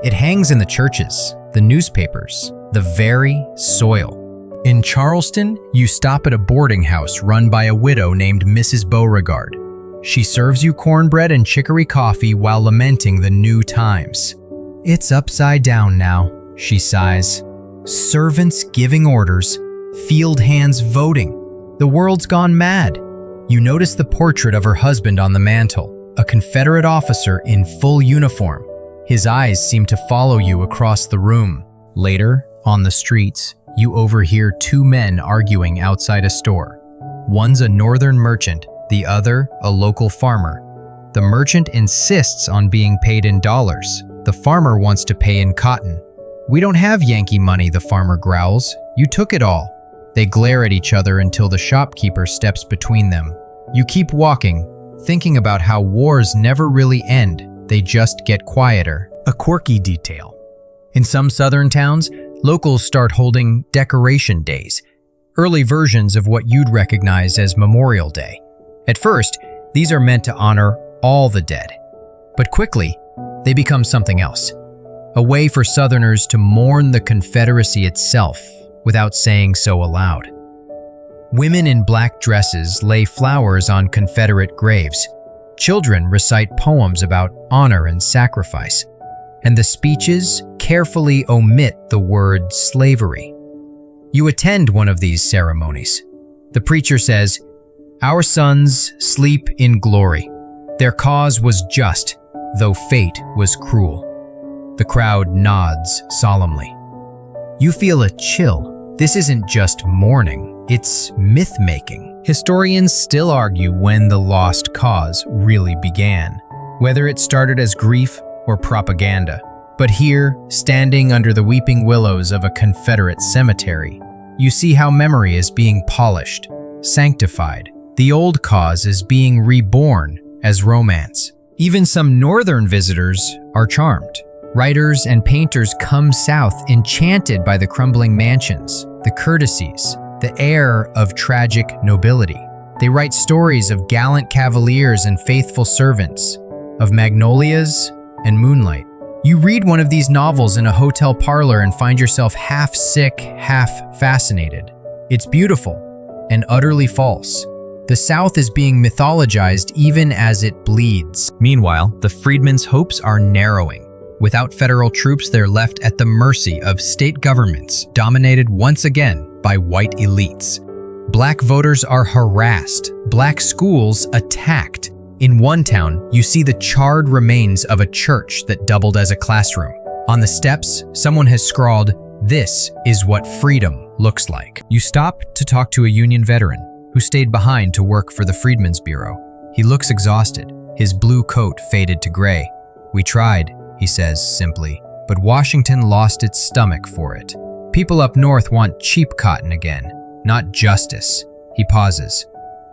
It hangs in the churches, the newspapers, the very soil. In Charleston, you stop at a boarding house run by a widow named Mrs. Beauregard. She serves you cornbread and chicory coffee while lamenting the new times. "It's upside down now," she sighs. "Servants giving orders, field hands voting. The world's gone mad." You notice the portrait of her husband on the mantle, a Confederate officer in full uniform. His eyes seem to follow you across the room. Later, on the streets, you overhear two men arguing outside a store. One's a northern merchant, the other a local farmer. The merchant insists on being paid in dollars. The farmer wants to pay in cotton. "We don't have Yankee money," the farmer growls. "You took it all." They glare at each other until the shopkeeper steps between them. You keep walking, thinking about how wars never really end, they just get quieter. A quirky detail. In some southern towns, locals start holding decoration days, early versions of what you'd recognize as Memorial Day. At first, these are meant to honor all the dead. But quickly, they become something else. A way for Southerners to mourn the Confederacy itself without saying so aloud. Women in black dresses lay flowers on Confederate graves. Children recite poems about honor and sacrifice. And the speeches carefully omit the word slavery. You attend one of these ceremonies. The preacher says, "Our sons sleep in glory. Their cause was just, though fate was cruel." The crowd nods solemnly. You feel a chill. This isn't just mourning, it's myth-making. Historians still argue when the lost cause really began, whether it started as grief or propaganda. But here, standing under the weeping willows of a Confederate cemetery, you see how memory is being polished, sanctified. The old cause is being reborn as romance. Even some northern visitors are charmed. Writers and painters come south enchanted by the crumbling mansions, the courtesies, the air of tragic nobility. They write stories of gallant cavaliers and faithful servants, of magnolias and moonlight. You read one of these novels in a hotel parlor and find yourself half sick, half fascinated. It's beautiful and utterly false. The South is being mythologized even as it bleeds. Meanwhile, the freedmen's hopes are narrowing. Without federal troops, they're left at the mercy of state governments, dominated once again by white elites. Black voters are harassed, black schools attacked. In one town, you see the charred remains of a church that doubled as a classroom. On the steps, someone has scrawled, "This is what freedom looks like." You stop to talk to a Union veteran who stayed behind to work for the Freedmen's Bureau. He looks exhausted, his blue coat faded to gray. "We tried," he says simply, "but Washington lost its stomach for it. People up north want cheap cotton again, not justice." He pauses,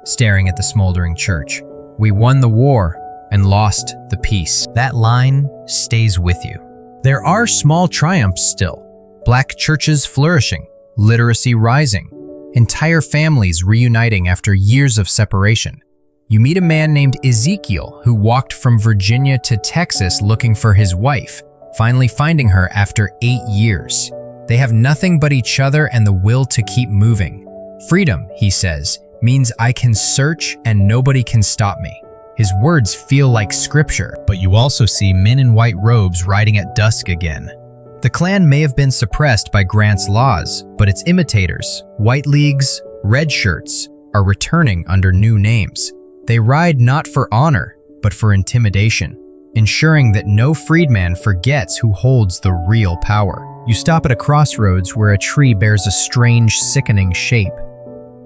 staring at the smoldering church. "We won the war and lost the peace." That line stays with you. There are small triumphs still. Black churches flourishing, literacy rising, entire families reuniting after years of separation. You meet a man named Ezekiel who walked from Virginia to Texas looking for his wife, finally finding her after 8 years. They have nothing but each other and the will to keep moving. "Freedom," he says, means I can search and nobody can stop me. His words feel like scripture, but you also see men in white robes riding at dusk again. The Klan may have been suppressed by Grant's laws, but its imitators, White Leagues, Red Shirts, are returning under new names. They ride not for honor, but for intimidation, ensuring that no freedman forgets who holds the real power. You stop at a crossroads where a tree bears a strange, sickening shape.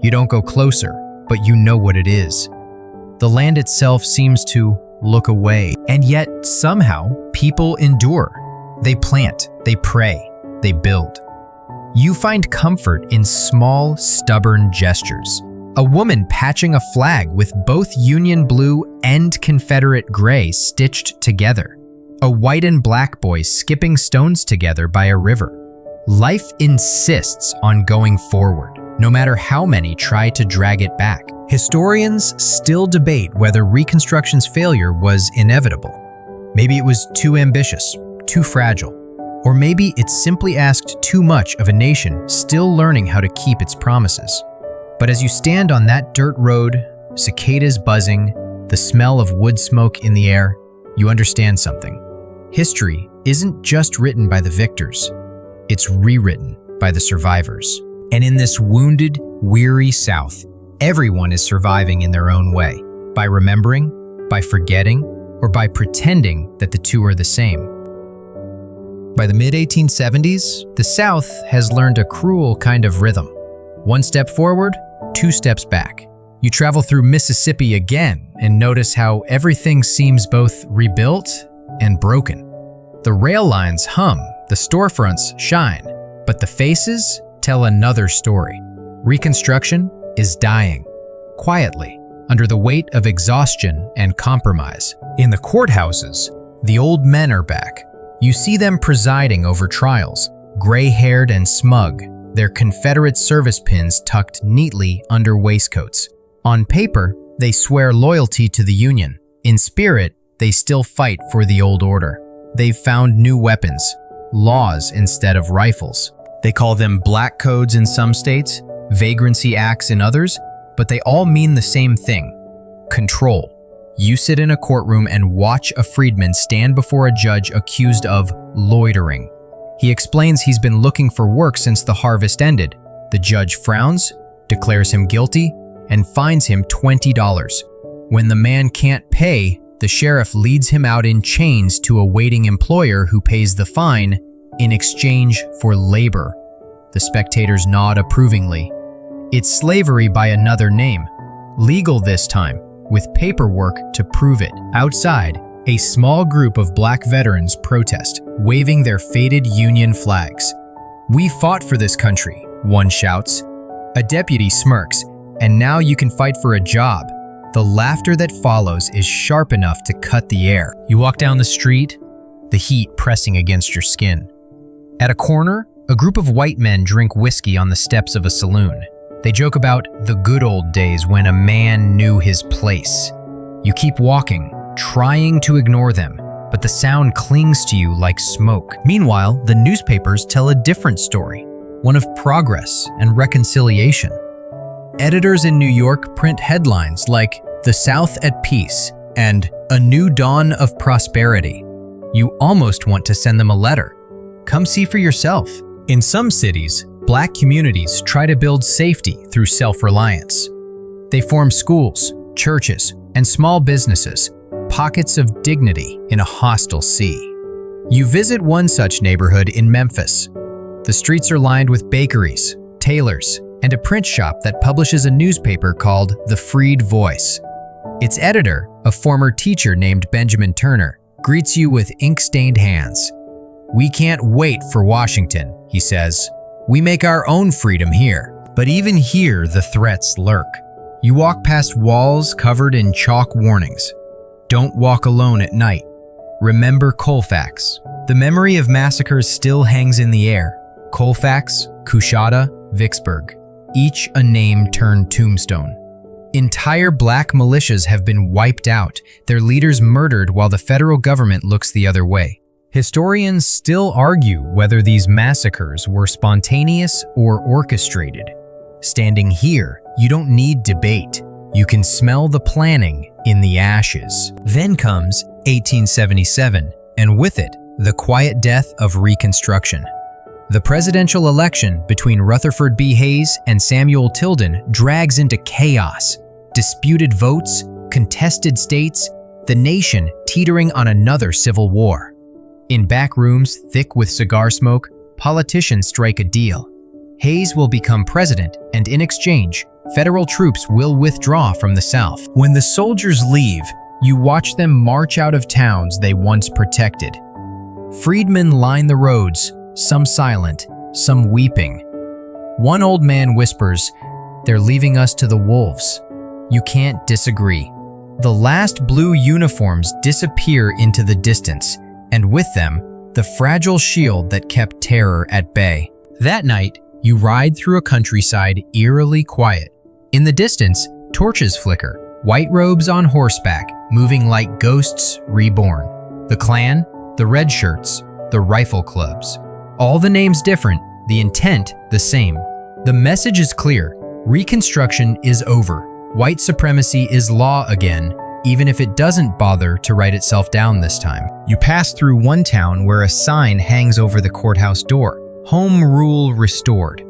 You don't go closer, but you know what it is. The land itself seems to look away, and yet somehow people endure. They plant, they pray, they build. You find comfort in small, stubborn gestures. A woman patching a flag with both Union blue and Confederate gray stitched together. A white and black boy skipping stones together by a river. Life insists on going forward, no matter how many try to drag it back. Historians still debate whether Reconstruction's failure was inevitable. Maybe it was too ambitious, too fragile, or maybe it simply asked too much of a nation still learning how to keep its promises. But as you stand on that dirt road, cicadas buzzing, the smell of wood smoke in the air, you understand something. History isn't just written by the victors, it's rewritten by the survivors. And in this wounded, weary South, everyone is surviving in their own way, by remembering, by forgetting, or by pretending that the two are the same. By the mid-1870s, the South has learned a cruel kind of rhythm. One step forward, two steps back. You travel through Mississippi again and notice how everything seems both rebuilt and broken. The rail lines hum, the storefronts shine, but the faces tell another story. Reconstruction is dying, quietly, under the weight of exhaustion and compromise. In the courthouses, the old men are back. You see them presiding over trials, gray-haired and smug, their Confederate service pins tucked neatly under waistcoats. On paper, they swear loyalty to the Union. In spirit, they still fight for the old order. They've found new weapons, laws instead of rifles. They call them black codes in some states, vagrancy acts in others, but they all mean the same thing: control. You sit in a courtroom and watch a freedman stand before a judge accused of loitering. He explains he's been looking for work since the harvest ended. The judge frowns, declares him guilty, and fines him $20. When the man can't pay, the sheriff leads him out in chains to a waiting employer who pays the fine in exchange for labor. The spectators nod approvingly. It's slavery by another name, legal this time, with paperwork to prove it. Outside, a small group of black veterans protest, waving their faded Union flags. "We fought for this country," one shouts. A deputy smirks, "And now you can fight for a job." The laughter that follows is sharp enough to cut the air. You walk down the street, the heat pressing against your skin. At a corner, a group of white men drink whiskey on the steps of a saloon. They joke about the good old days when a man knew his place. You keep walking, trying to ignore them, but the sound clings to you like smoke. Meanwhile, the newspapers tell a different story, one of progress and reconciliation. Editors in New York print headlines like "The South at Peace" and "A New Dawn of Prosperity." You almost want to send them a letter. Come see for yourself. In some cities, black communities try to build safety through self-reliance. They form schools, churches, and small businesses, pockets of dignity in a hostile sea. You visit one such neighborhood in Memphis. The streets are lined with bakeries, tailors, and a print shop that publishes a newspaper called The Freed Voice. Its editor, a former teacher named Benjamin Turner, greets you with ink-stained hands. "We can't wait for Washington," he says. "We make our own freedom here." But even here, the threats lurk. You walk past walls covered in chalk warnings. Don't walk alone at night. Remember Colfax. The memory of massacres still hangs in the air. Colfax, Coushatta, Vicksburg. Each a name-turned tombstone. Entire black militias have been wiped out, their leaders murdered while the federal government looks the other way. Historians still argue whether these massacres were spontaneous or orchestrated. Standing here, You don't need debate. You can smell the planning in the ashes. Then comes 1877, and with it, the quiet death of Reconstruction. The presidential election between Rutherford B. Hayes and Samuel Tilden drags into chaos. Disputed votes, contested states, the nation teetering on another civil war. In back rooms thick with cigar smoke, politicians strike a deal. Hayes will become president, and in exchange, federal troops will withdraw from the South. When the soldiers leave, you watch them march out of towns they once protected. Freedmen line the roads, some silent, some weeping. One old man whispers, "They're leaving us to the wolves." You can't disagree. The last blue uniforms disappear into the distance, and with them, the fragile shield that kept terror at bay. That night, you ride through a countryside eerily quiet. In the distance, torches flicker, white robes on horseback, moving like ghosts reborn. The Klan, the red shirts, the rifle clubs. All the names different, the intent the same. The message is clear. Reconstruction is over. White supremacy is law again, even if it doesn't bother to write itself down this time. You pass through one town where a sign hangs over the courthouse door. Home rule restored.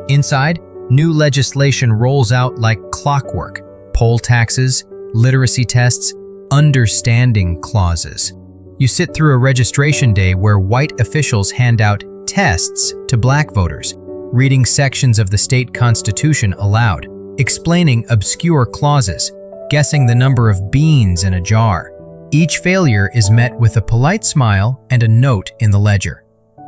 Inside, new legislation rolls out like clockwork. Poll taxes, literacy tests, understanding clauses. You sit through a registration day where white officials hand out tests to black voters, reading sections of the state constitution aloud, explaining obscure clauses, guessing the number of beans in a jar. Each failure is met with a polite smile and a note in the ledger.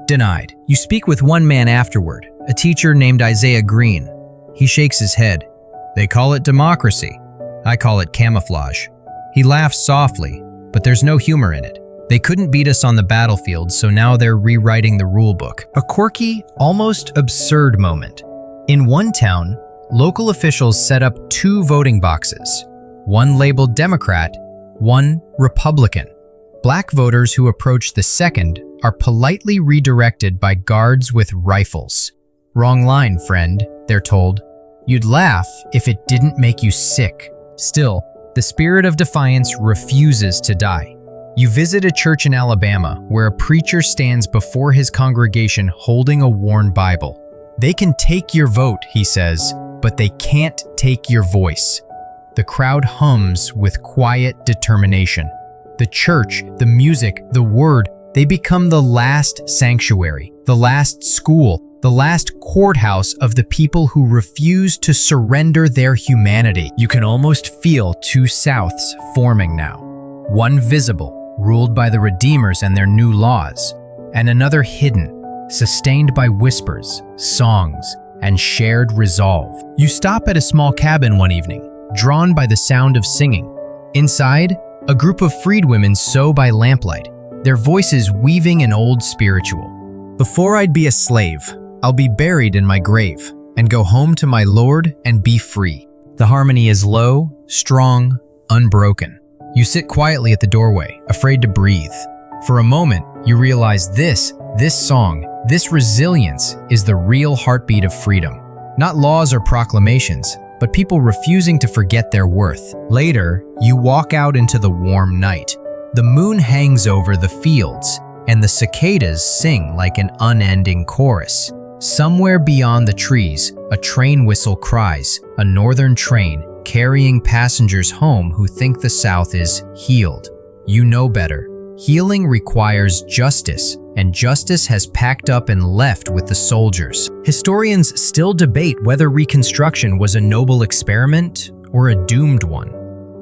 Denied. You speak with one man afterward, a teacher named Isaiah Green. He shakes his head. They call it democracy. I call it camouflage. He laughs softly, but there's no humor in it. They couldn't beat us on the battlefield, so now they're rewriting the rulebook. A quirky, almost absurd moment. In one town, local officials set up 2 voting boxes, one labeled Democrat, one Republican. Black voters who approach the second are politely redirected by guards with rifles. Wrong line, friend, they're told. You'd laugh if it didn't make you sick. Still, the spirit of defiance refuses to die. You visit a church in Alabama where a preacher stands before his congregation holding a worn Bible. They can take your vote, he says, but they can't take your voice. The crowd hums with quiet determination. The church, the music, the word, they become the last sanctuary, the last school, the last courthouse of the people who refuse to surrender their humanity. You can almost feel 2 Souths forming now. One visible, ruled by the Redeemers and their new laws, and another hidden, sustained by whispers, songs, and shared resolve. You stop at a small cabin one evening, drawn by the sound of singing. Inside, a group of freedwomen sew by lamplight, their voices weaving an old spiritual. Before I'd be a slave, I'll be buried in my grave, and go home to my Lord and be free. The harmony is low, strong, unbroken. You sit quietly at the doorway, afraid to breathe. For a moment, you realize this song, this resilience is the real heartbeat of freedom. Not laws or proclamations, but people refusing to forget their worth. Later, you walk out into the warm night. The moon hangs over the fields, and the cicadas sing like an unending chorus. Somewhere beyond the trees, a train whistle cries, a northern train carrying passengers home who think the South is healed. You know better. Healing requires justice, and justice has packed up and left with the soldiers. Historians still debate whether Reconstruction was a noble experiment or a doomed one.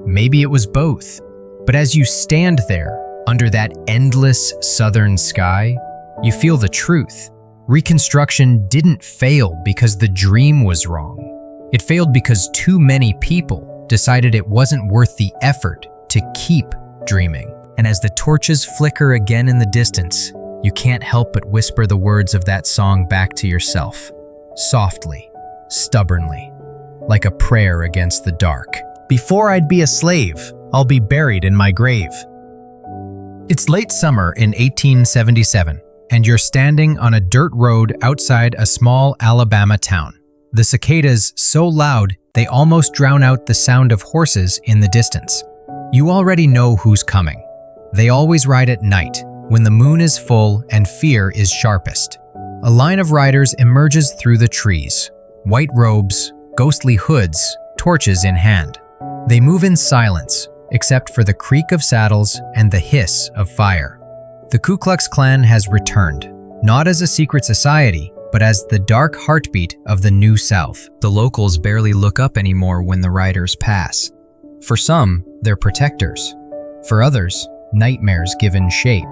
Maybe it was both. But as you stand there, under that endless southern sky, you feel the truth. Reconstruction didn't fail because the dream was wrong. It failed because too many people decided it wasn't worth the effort to keep dreaming. And as the torches flicker again in the distance, you can't help but whisper the words of that song back to yourself, softly, stubbornly, like a prayer against the dark. Before I'd be a slave, I'll be buried in my grave. It's late summer in 1877, and you're standing on a dirt road outside a small Alabama town. the cicadas so loud they almost drown out the sound of horses in the distance. You already know who's coming. They always ride at night, when the moon is full and fear is sharpest. A line of riders emerges through the trees, white robes, ghostly hoods, torches in hand. They move in silence, except for the creak of saddles and the hiss of fire. The Ku Klux Klan has returned, not as a secret society, but as the dark heartbeat of the New South. The locals barely look up anymore when the riders pass. For some, they're protectors. For others, nightmares given shape.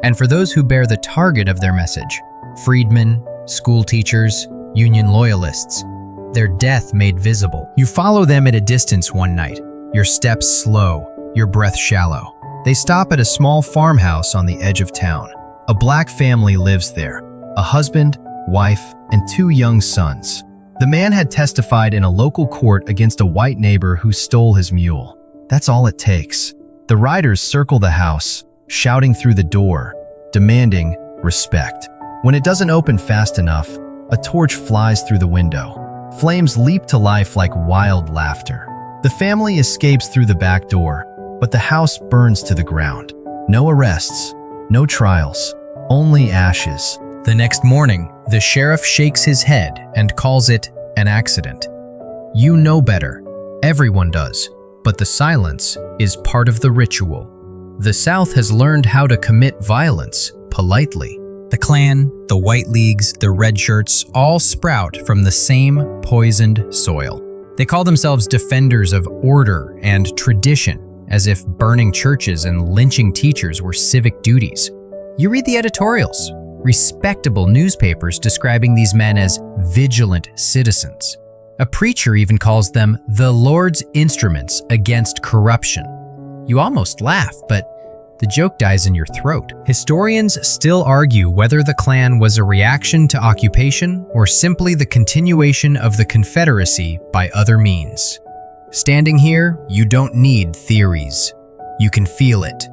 And for those who bear the target of their message, freedmen, school teachers, Union loyalists, their death made visible. You follow them at a distance one night, your steps slow, your breath shallow. They stop at a small farmhouse on the edge of town. A black family lives there, a husband, wife, and 2 young sons. The man had testified in a local court against a white neighbor who stole his mule. That's all it takes. The riders circle the house, shouting through the door, demanding respect. When it doesn't open fast enough, a torch flies through the window. Flames leap to life like wild laughter. The family escapes through the back door, but the house burns to the ground. No arrests, no trials, only ashes. The next morning, the sheriff shakes his head and calls it an accident. You know better. Everyone does. But the silence is part of the ritual. The South has learned how to commit violence politely. The Klan, the White Leagues, the Red Shirts all sprout from the same poisoned soil. They call themselves defenders of order and tradition, as if burning churches and lynching teachers were civic duties. You read the editorials, respectable newspapers describing these men as vigilant citizens. A preacher even calls them the Lord's instruments against corruption. You almost laugh, but the joke dies in your throat. Historians still argue whether the Klan was a reaction to occupation or simply the continuation of the Confederacy by other means. Standing here, you don't need theories. You can feel it.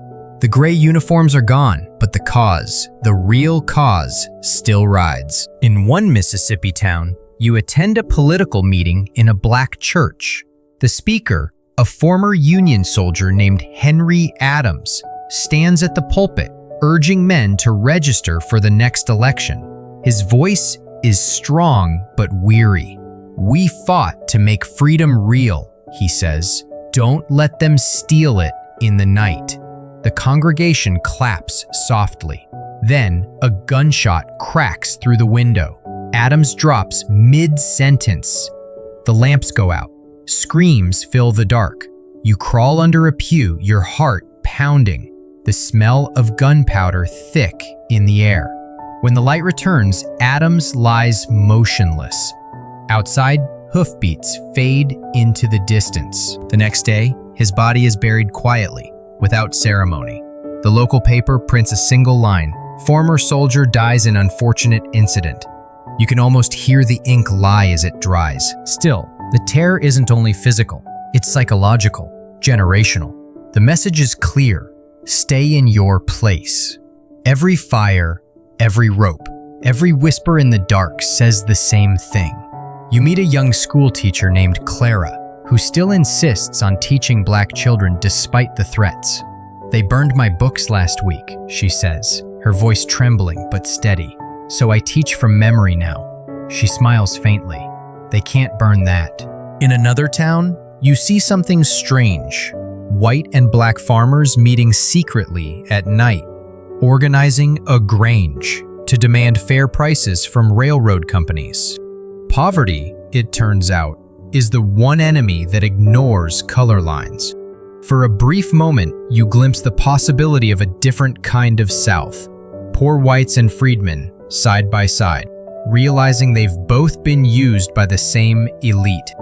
The gray uniforms are gone, but the cause, the real cause, still rides. In one Mississippi town, you attend a political meeting in a black church. The speaker, a former Union soldier named Henry Adams, stands at the pulpit, urging men to register for the next election. His voice is strong but weary. We fought to make freedom real, he says. Don't let them steal it in the night. The congregation claps softly. Then, a gunshot cracks through the window. Adams drops mid-sentence. The lamps go out. Screams fill the dark. You crawl under a pew, your heart pounding. The smell of gunpowder thick in the air. When the light returns, Adams lies motionless. Outside, hoofbeats fade into the distance. The next day, his body is buried quietly, without ceremony. The local paper prints a single line: "Former soldier dies in unfortunate incident." You can almost hear the ink lie as it dries. Still, the terror isn't only physical, it's psychological, generational. The message is clear. Stay in your place. Every fire, every rope, every whisper in the dark says the same thing. You meet a young school teacher named Clara, who still insists on teaching black children despite the threats. "They burned my books last week," she says, her voice trembling but steady. "So I teach from memory now." She smiles faintly. "They can't burn that." In another town, you see something strange. White and black farmers meeting secretly at night, organizing a grange to demand fair prices from railroad companies. Poverty, it turns out, is the one enemy that ignores color lines. For a brief moment, you glimpse the possibility of a different kind of South. Poor whites and freedmen, side by side, realizing they've both been used by the same elite.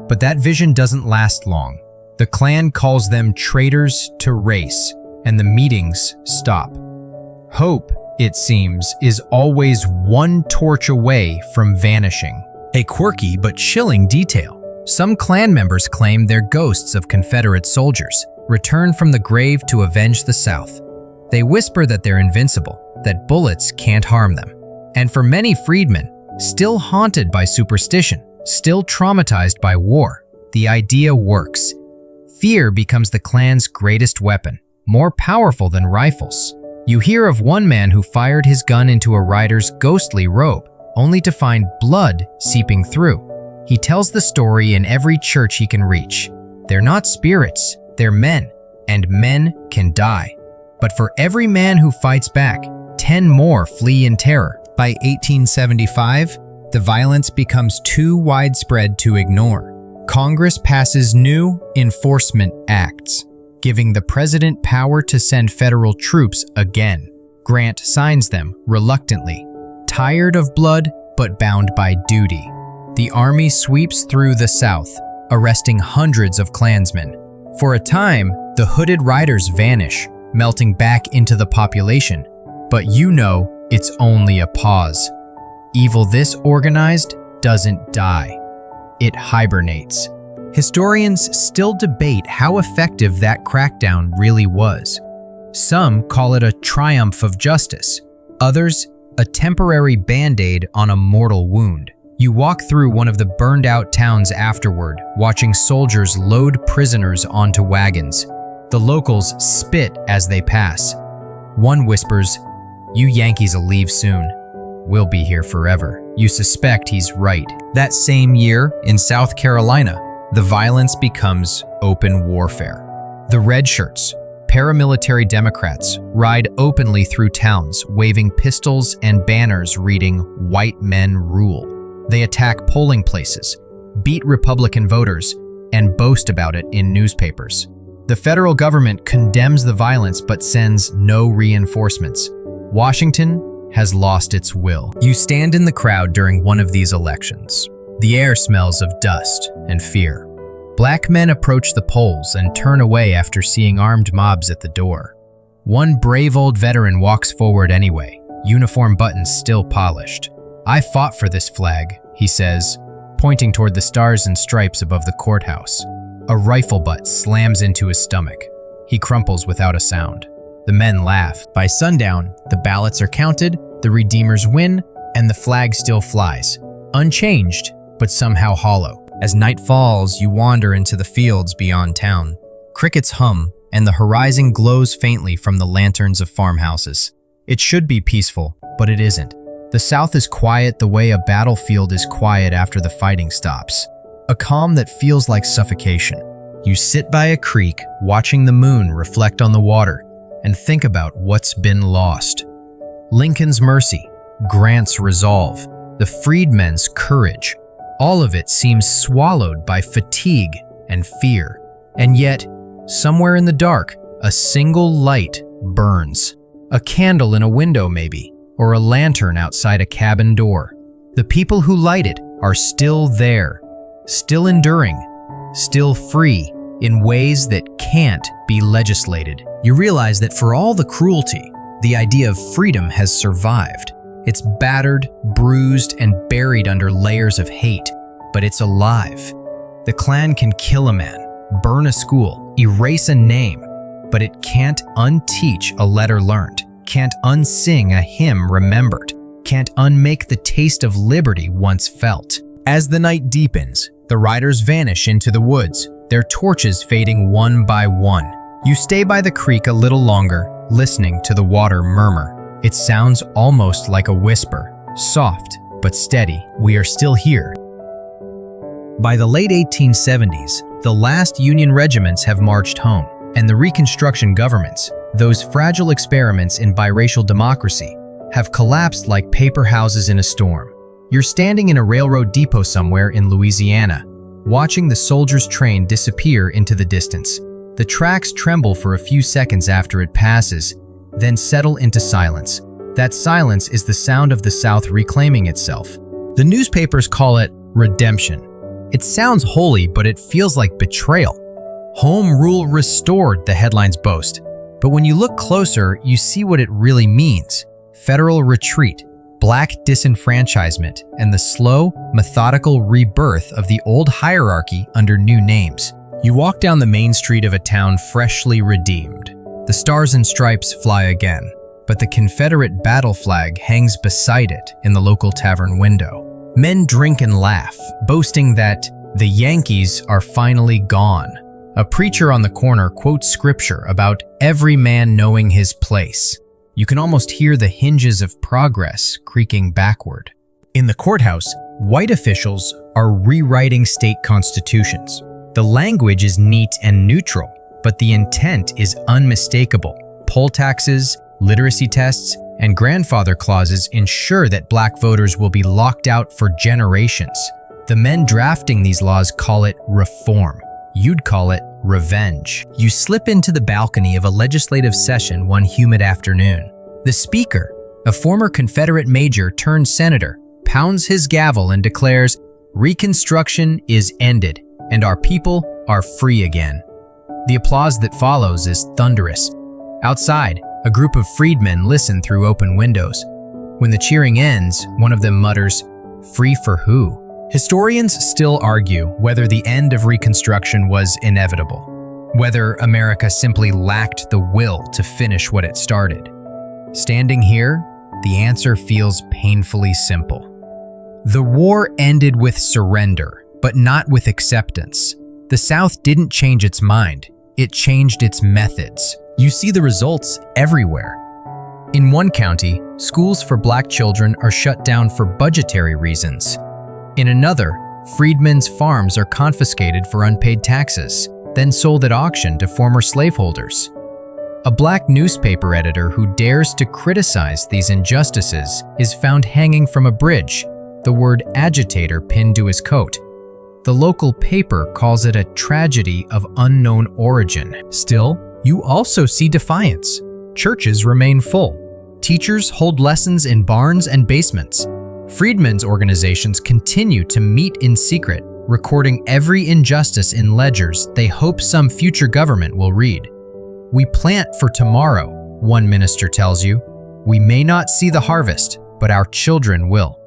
But that vision doesn't last long. The Klan calls them traitors to race, and the meetings stop. Hope, it seems, is always one torch away from vanishing. A quirky but chilling detail. Some Klan members claim they're ghosts of Confederate soldiers, returned from the grave to avenge the South. They whisper that they're invincible, that bullets can't harm them. And for many freedmen, Still haunted by superstition, still traumatized by war, the idea works. Fear becomes the Klan's greatest weapon, more powerful than rifles. You hear of one man who fired his gun into a rider's ghostly robe, only to find blood seeping through. He tells the story in every church he can reach. They're not spirits, they're men, and men can die. But for every man who fights back, 10 more flee in terror. By 1875, the violence becomes too widespread to ignore. Congress passes new enforcement acts, giving the president power to send federal troops again. Grant signs them reluctantly, tired of blood but bound by duty. The army sweeps through the South, arresting hundreds of Klansmen. For a time, the hooded riders vanish, melting back into the population. But you know it's only a pause. Evil this organized doesn't die. It hibernates. Historians still debate how effective that crackdown really was. Some call it a triumph of justice. Others, a temporary band-aid on a mortal wound. You walk through one of the burned-out towns afterward, watching soldiers load prisoners onto wagons. The locals spit as they pass. One whispers, "You Yankees'll leave soon. We'll be here forever." You suspect he's right. That same year, in South Carolina, the violence becomes open warfare. The red shirts, paramilitary Democrats, ride openly through towns, waving pistols and banners reading "White Men Rule." They attack polling places, beat Republican voters, and boast about it in newspapers. The federal government condemns the violence but sends no reinforcements. Washington has lost its will. You stand in the crowd during one of these elections. The air smells of dust and fear. Black men approach the polls and turn away after seeing armed mobs at the door. One brave old veteran walks forward anyway, uniform buttons still polished. "I fought for this flag," he says, pointing toward the stars and stripes above the courthouse. A rifle butt slams into his stomach. He crumples without a sound. The men laugh. By sundown, the ballots are counted, the Redeemers win, and the flag still flies, unchanged, but somehow hollow. As night falls, you wander into the fields beyond town. Crickets hum, and the horizon glows faintly from the lanterns of farmhouses. It should be peaceful, but it isn't. The South is quiet the way a battlefield is quiet after the fighting stops. A calm that feels like suffocation. You sit by a creek, watching the moon reflect on the water, and think about what's been lost. Lincoln's mercy, Grant's resolve, the freedmen's courage. All of it seems swallowed by fatigue and fear. And yet, somewhere in the dark, a single light burns. A candle in a window maybe, or a lantern outside a cabin door. The people who light it are still there, still enduring, still free in ways that can't be legislated. You realize that for all the cruelty, the idea of freedom has survived. It's battered, bruised, and buried under layers of hate, but it's alive. The Klan can kill a man, burn a school, erase a name, but it can't unteach a letter learned, can't unsing a hymn remembered, can't unmake the taste of liberty once felt. As the night deepens, the riders vanish into the woods, their torches fading one by one. You stay by the creek a little longer, listening to the water murmur. It sounds almost like a whisper, soft but steady. We are still here. By the late 1870s, the last Union regiments have marched home, and the Reconstruction governments, those fragile experiments in biracial democracy, have collapsed like paper houses in a storm. You're standing in a railroad depot somewhere in Louisiana, watching the soldiers' train disappear into the distance. The tracks tremble for a few seconds after it passes, then settle into silence. That silence is the sound of the South reclaiming itself. The newspapers call it redemption. It sounds holy, but it feels like betrayal. Home rule restored, the headlines boast. But when you look closer, you see what it really means. Federal retreat, black disenfranchisement, and the slow, methodical rebirth of the old hierarchy under new names. You walk down the main street of a town freshly redeemed. The stars and stripes fly again, but the Confederate battle flag hangs beside it in the local tavern window. Men drink and laugh, boasting that the Yankees are finally gone. A preacher on the corner quotes scripture about every man knowing his place. You can almost hear the hinges of progress creaking backward. In the courthouse, white officials are rewriting state constitutions. The language is neat and neutral, but the intent is unmistakable. Poll taxes, literacy tests, and grandfather clauses ensure that black voters will be locked out for generations. The men drafting these laws call it reform. You'd call it revenge. You slip into the balcony of a legislative session one humid afternoon. The speaker, a former Confederate major turned senator, pounds his gavel and declares, "Reconstruction is ended, and our people are free again." The applause that follows is thunderous. Outside, a group of freedmen listen through open windows. When the cheering ends, one of them mutters, "Free for who?" Historians still argue whether the end of Reconstruction was inevitable, whether America simply lacked the will to finish what it started. Standing here, the answer feels painfully simple. The war ended with surrender, but not with acceptance. The South didn't change its mind, it changed its methods. You see the results everywhere. In one county, schools for black children are shut down for budgetary reasons. In another, freedmen's farms are confiscated for unpaid taxes, then sold at auction to former slaveholders. A black newspaper editor who dares to criticize these injustices is found hanging from a bridge, the word agitator pinned to his coat. The local paper calls it a tragedy of unknown origin. Still, you also see defiance. Churches remain full. Teachers hold lessons in barns and basements. Freedmen's organizations continue to meet in secret, recording every injustice in ledgers they hope some future government will read. "We plant for tomorrow," one minister tells you. "We may not see the harvest, but our children will."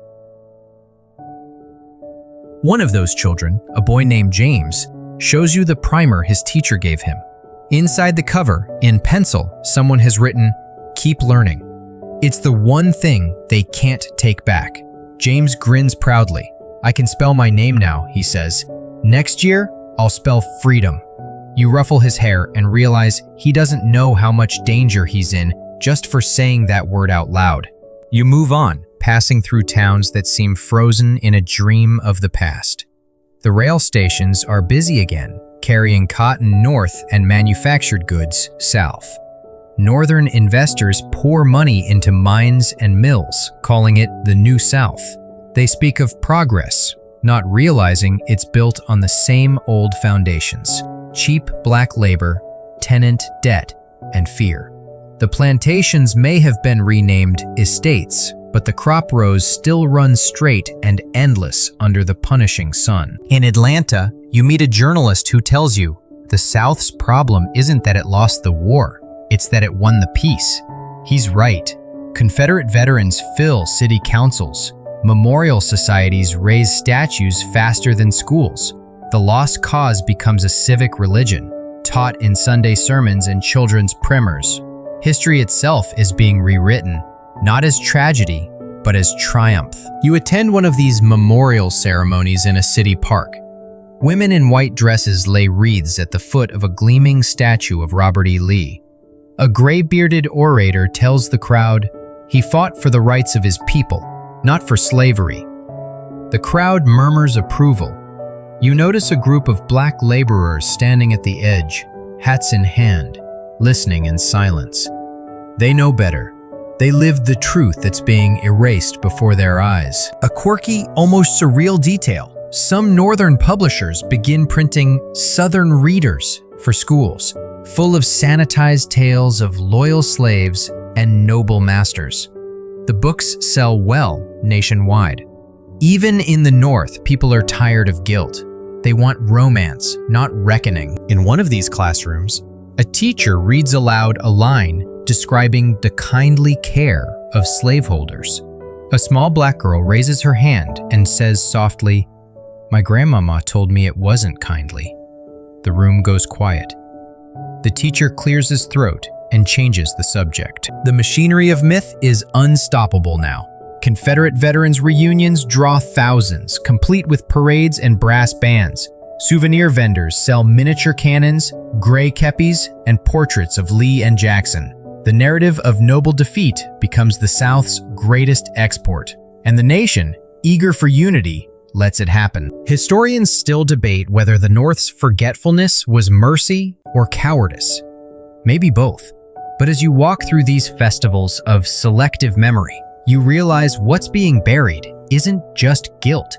One of those children, a boy named James, shows you the primer his teacher gave him. Inside the cover, in pencil, someone has written, "Keep learning." It's the one thing they can't take back. James grins proudly. "I can spell my name now," he says. "Next year, I'll spell freedom." You ruffle his hair and realize he doesn't know how much danger he's in just for saying that word out loud. You move on, passing through towns that seem frozen in a dream of the past. The rail stations are busy again, carrying cotton north and manufactured goods south. Northern investors pour money into mines and mills, calling it the New South. They speak of progress, not realizing it's built on the same old foundations: cheap black labor, tenant debt, and fear. The plantations may have been renamed estates, but the crop rows still run straight and endless under the punishing sun. In Atlanta, you meet a journalist who tells you the South's problem isn't that it lost the war, it's that it won the peace. He's right. Confederate veterans fill city councils. Memorial societies raise statues faster than schools. The lost cause becomes a civic religion, taught in Sunday sermons and children's primers. History itself is being rewritten, not as tragedy, but as triumph. You attend one of these memorial ceremonies in a city park. Women in white dresses lay wreaths at the foot of a gleaming statue of Robert E. Lee. A gray-bearded orator tells the crowd he fought for the rights of his people, not for slavery. The crowd murmurs approval. You notice a group of black laborers standing at the edge, hats in hand, listening in silence. They know better. They lived the truth that's being erased before their eyes. A quirky, almost surreal detail. Some northern publishers begin printing Southern readers for schools, full of sanitized tales of loyal slaves and noble masters. The books sell well nationwide. Even in the North, people are tired of guilt. They want romance, not reckoning. In one of these classrooms, a teacher reads aloud a line describing the kindly care of slaveholders. A small black girl raises her hand and says softly, "My grandmama told me it wasn't kindly." The room goes quiet. The teacher clears his throat and changes the subject. The machinery of myth is unstoppable now. Confederate veterans' reunions draw thousands, complete with parades and brass bands. Souvenir vendors sell miniature cannons, gray kepis, and portraits of Lee and Jackson. The narrative of noble defeat becomes the South's greatest export, and the nation, eager for unity, lets it happen. Historians still debate whether the North's forgetfulness was mercy or cowardice. Maybe both. But as you walk through these festivals of selective memory, you realize what's being buried isn't just guilt,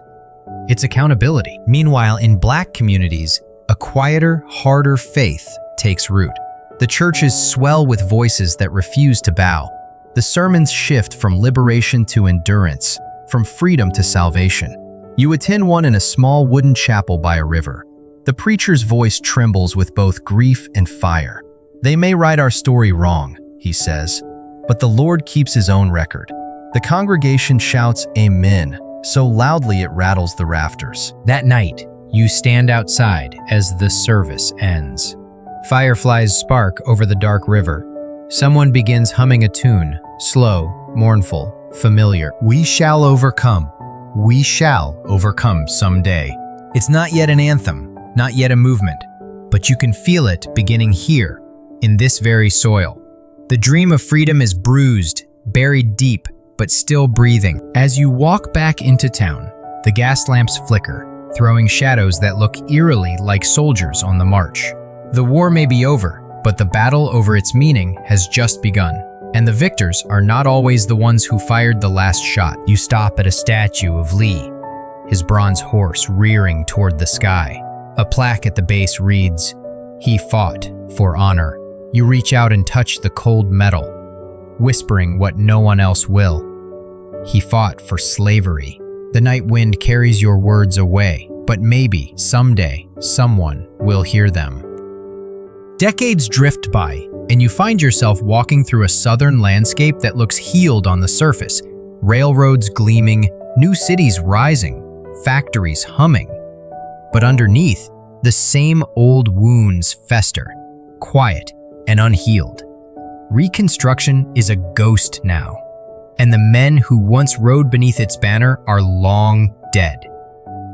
it's accountability. Meanwhile, in Black communities, a quieter, harder faith takes root. The churches swell with voices that refuse to bow. The sermons shift from liberation to endurance, from freedom to salvation. You attend one in a small wooden chapel by a river. The preacher's voice trembles with both grief and fire. "They may write our story wrong," he says, "but the Lord keeps his own record." The congregation shouts "Amen" so loudly it rattles the rafters. That night, you stand outside as the service ends. Fireflies spark over the dark river. Someone begins humming a tune, slow, mournful, familiar. "We shall overcome. We shall overcome someday." It's not yet an anthem, not yet a movement, but you can feel it beginning here, in this very soil. The dream of freedom is bruised, buried deep, but still breathing. As you walk back into town, the gas lamps flicker, throwing shadows that look eerily like soldiers on the march. The war may be over, but the battle over its meaning has just begun. And the victors are not always the ones who fired the last shot. You stop at a statue of Lee, his bronze horse rearing toward the sky. A plaque at the base reads, "He fought for honor." You reach out and touch the cold metal, whispering what no one else will. He fought for slavery. The night wind carries your words away, but maybe someday someone will hear them. Decades drift by, and you find yourself walking through a southern landscape that looks healed on the surface. Railroads gleaming, new cities rising, factories humming. But underneath, the same old wounds fester, quiet and unhealed. Reconstruction is a ghost now, and the men who once rode beneath its banner are long dead.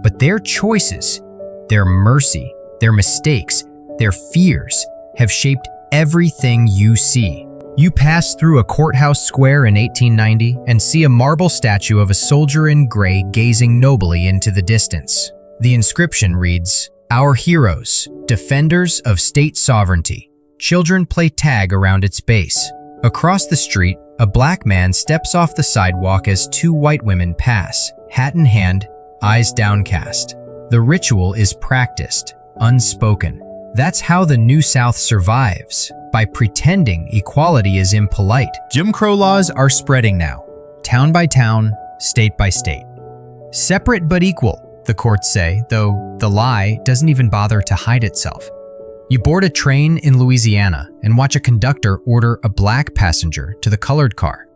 But their choices, their mercy, their mistakes, their fears have shaped everything you see. You pass through a courthouse square in 1890 and see a marble statue of a soldier in gray gazing nobly into the distance. The inscription reads, "Our heroes, defenders of state sovereignty." Children play tag around its base. Across the street, a Black man steps off the sidewalk as two white women pass, hat in hand, eyes downcast. The ritual is practiced, unspoken. That's how the New South survives, by pretending equality is impolite. Jim Crow laws are spreading now, town by town, state by state. Separate but equal, the courts say, though the lie doesn't even bother to hide itself. You board a train in Louisiana and watch a conductor order a Black passenger to the colored car.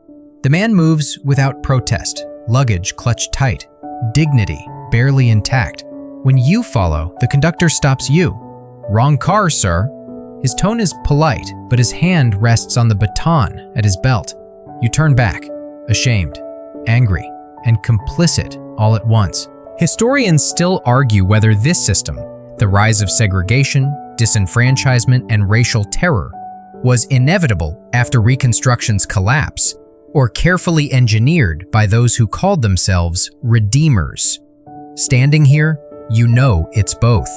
The man moves without protest, luggage clutched tight, dignity barely intact. When you follow, the conductor stops you. "Wrong car, sir." His tone is polite, but his hand rests on the baton at his belt. You turn back, ashamed, angry, and complicit all at once. Historians still argue whether this system, the rise of segregation, disenfranchisement, and racial terror, was inevitable after Reconstruction's collapse, or carefully engineered by those who called themselves redeemers. Standing here, you know it's both.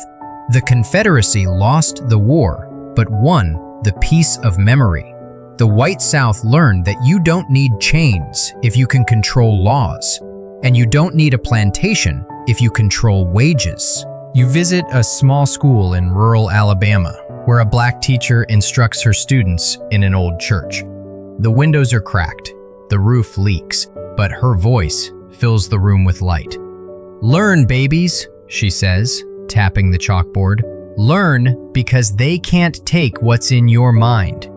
The Confederacy lost the war, but won the peace of memory. The White South learned that you don't need chains if you can control laws, and you don't need a plantation if you control wages. You visit a small school in rural Alabama, where a Black teacher instructs her students in an old church. The windows are cracked, the roof leaks, but her voice fills the room with light. "Learn, babies," she says, tapping the chalkboard. "Learn because they can't take what's in your mind."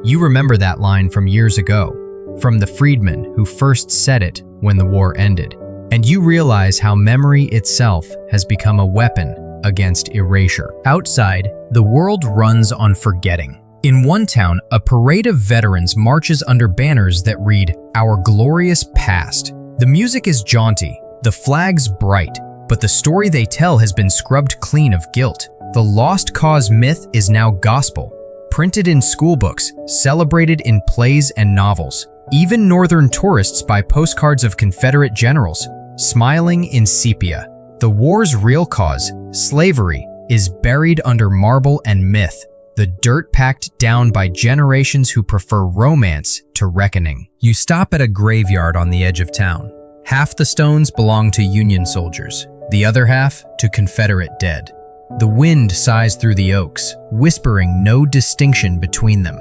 You remember that line from years ago, from the freedmen who first said it when the war ended. And you realize how memory itself has become a weapon against erasure. Outside, the world runs on forgetting. In one town, a parade of veterans marches under banners that read, "Our glorious past." The music is jaunty, the flags bright, but the story they tell has been scrubbed clean of guilt. The lost cause myth is now gospel, printed in school books, celebrated in plays and novels. Even Northern tourists buy postcards of Confederate generals, smiling in sepia. The war's real cause, slavery, is buried under marble and myth, the dirt packed down by generations who prefer romance to reckoning. You stop at a graveyard on the edge of town. Half the stones belong to Union soldiers, the other half to Confederate dead. The wind sighs through the oaks, whispering no distinction between them.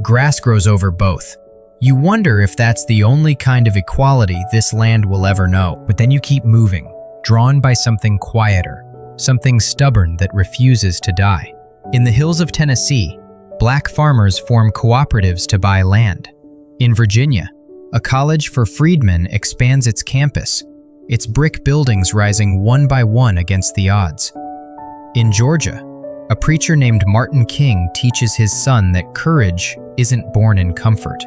Grass grows over both. You wonder if that's the only kind of equality this land will ever know. But then you keep moving, drawn by something quieter, something stubborn that refuses to die. In the hills of Tennessee, black farmers form cooperatives to buy land. In Virginia, a college for freedmen expands its campus, its brick buildings rising one by one against the odds. In Georgia, a preacher named Martin King teaches his son that courage isn't born in comfort.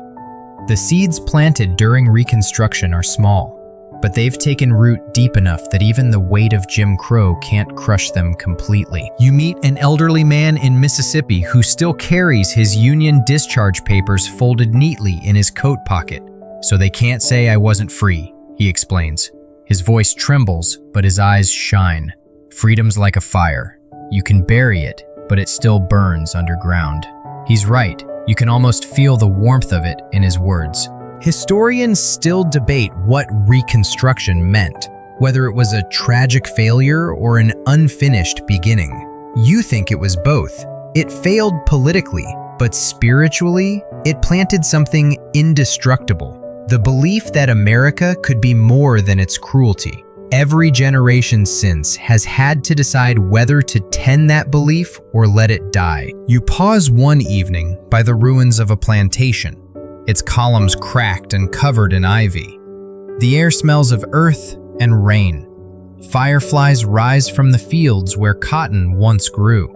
The seeds planted during Reconstruction are small, but they've taken root deep enough that even the weight of Jim Crow can't crush them completely. You meet an elderly man in Mississippi who still carries his Union discharge papers folded neatly in his coat pocket. "So they can't say I wasn't free," he explains. His voice trembles, but his eyes shine. "Freedom's like a fire. You can bury it, but it still burns underground." He's right. You can almost feel the warmth of it in his words. Historians still debate what Reconstruction meant, whether it was a tragic failure or an unfinished beginning. You think it was both. It failed politically, but spiritually, it planted something indestructible. The belief that America could be more than its cruelty. Every generation since has had to decide whether to tend that belief or let it die. You pause one evening by the ruins of a plantation, its columns cracked and covered in ivy. The air smells of earth and rain. Fireflies rise from the fields where cotton once grew.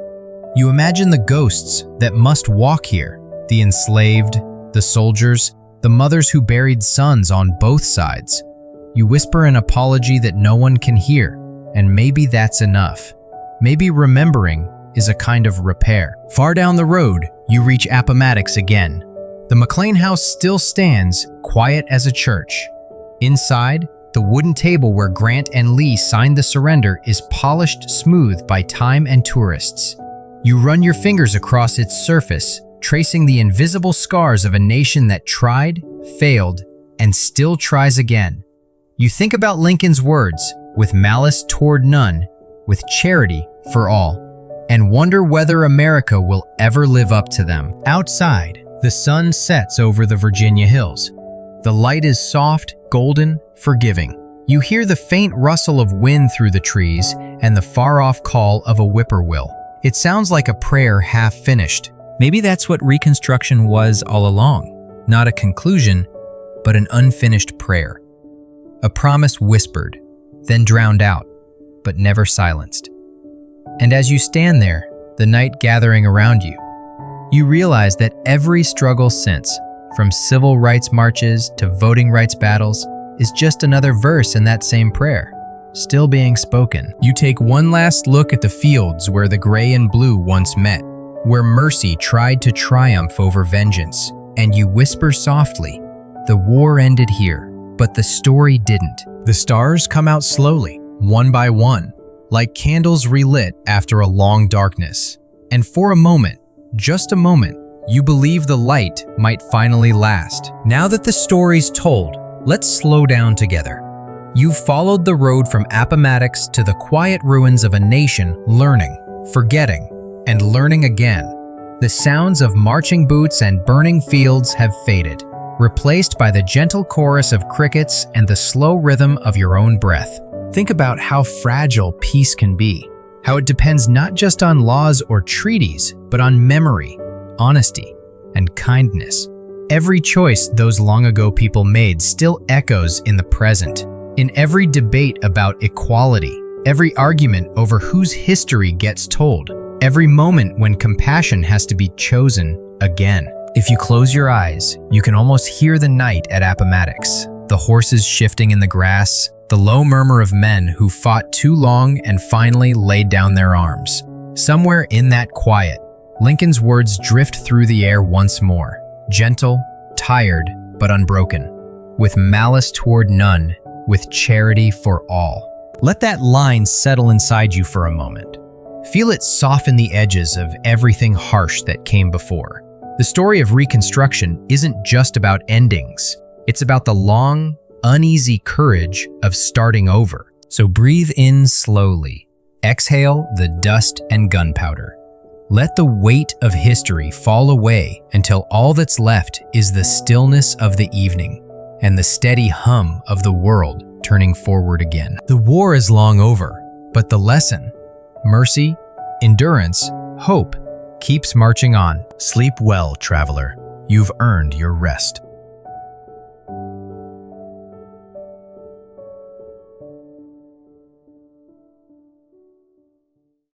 You imagine the ghosts that must walk here, the enslaved, the soldiers, the mothers who buried sons on both sides. You whisper an apology that no one can hear, and maybe that's enough. Maybe remembering is a kind of repair. Far down the road, you reach Appomattox again. The McLean house still stands, quiet as a church. Inside, the wooden table where Grant and Lee signed the surrender is polished smooth by time and tourists. You run your fingers across its surface, tracing the invisible scars of a nation that tried, failed, and still tries again. You think about Lincoln's words, "with malice toward none, with charity for all," and wonder whether America will ever live up to them. Outside, the sun sets over the Virginia hills. The light is soft, golden, forgiving. You hear the faint rustle of wind through the trees and the far-off call of a whippoorwill. It sounds like a prayer half finished. Maybe that's what Reconstruction was all along. Not a conclusion, but an unfinished prayer. A promise whispered, then drowned out, but never silenced. And as you stand there, the night gathering around you, you realize that every struggle since, from civil rights marches to voting rights battles, is just another verse in that same prayer, still being spoken. You take one last look at the fields where the gray and blue once met, where mercy tried to triumph over vengeance, and you whisper softly, "The war ended here, but the story didn't." The stars come out slowly, one by one, like candles relit after a long darkness. And for a moment, just a moment, you believe the light might finally last. Now that the story's told, let's slow down together. You've followed the road from Appomattox to the quiet ruins of a nation, learning, forgetting, and learning again. The sounds of marching boots and burning fields have faded, replaced by the gentle chorus of crickets and the slow rhythm of your own breath. Think about how fragile peace can be, how it depends not just on laws or treaties, but on memory, honesty, and kindness. Every choice those long ago people made still echoes in the present. In every debate about equality, every argument over whose history gets told, every moment when compassion has to be chosen again. If you close your eyes, you can almost hear the night at Appomattox. The the horses shifting in the grass, the low murmur of men who fought too long and finally laid down their arms. Somewhere in that quiet, Lincoln's words drift through the air once more, gentle, tired, but unbroken. With malice toward none, with charity for all. Let that line settle inside you for a moment. Feel it soften the edges of everything harsh that came before. The story of Reconstruction isn't just about endings. It's about the long, uneasy courage of starting over. So breathe in slowly. Exhale the dust and gunpowder. Let the weight of history fall away until all that's left is the stillness of the evening and the steady hum of the world turning forward again. The war is long over, but the lesson, mercy, endurance, hope, keeps marching on. Sleep well, traveler. You've earned your rest.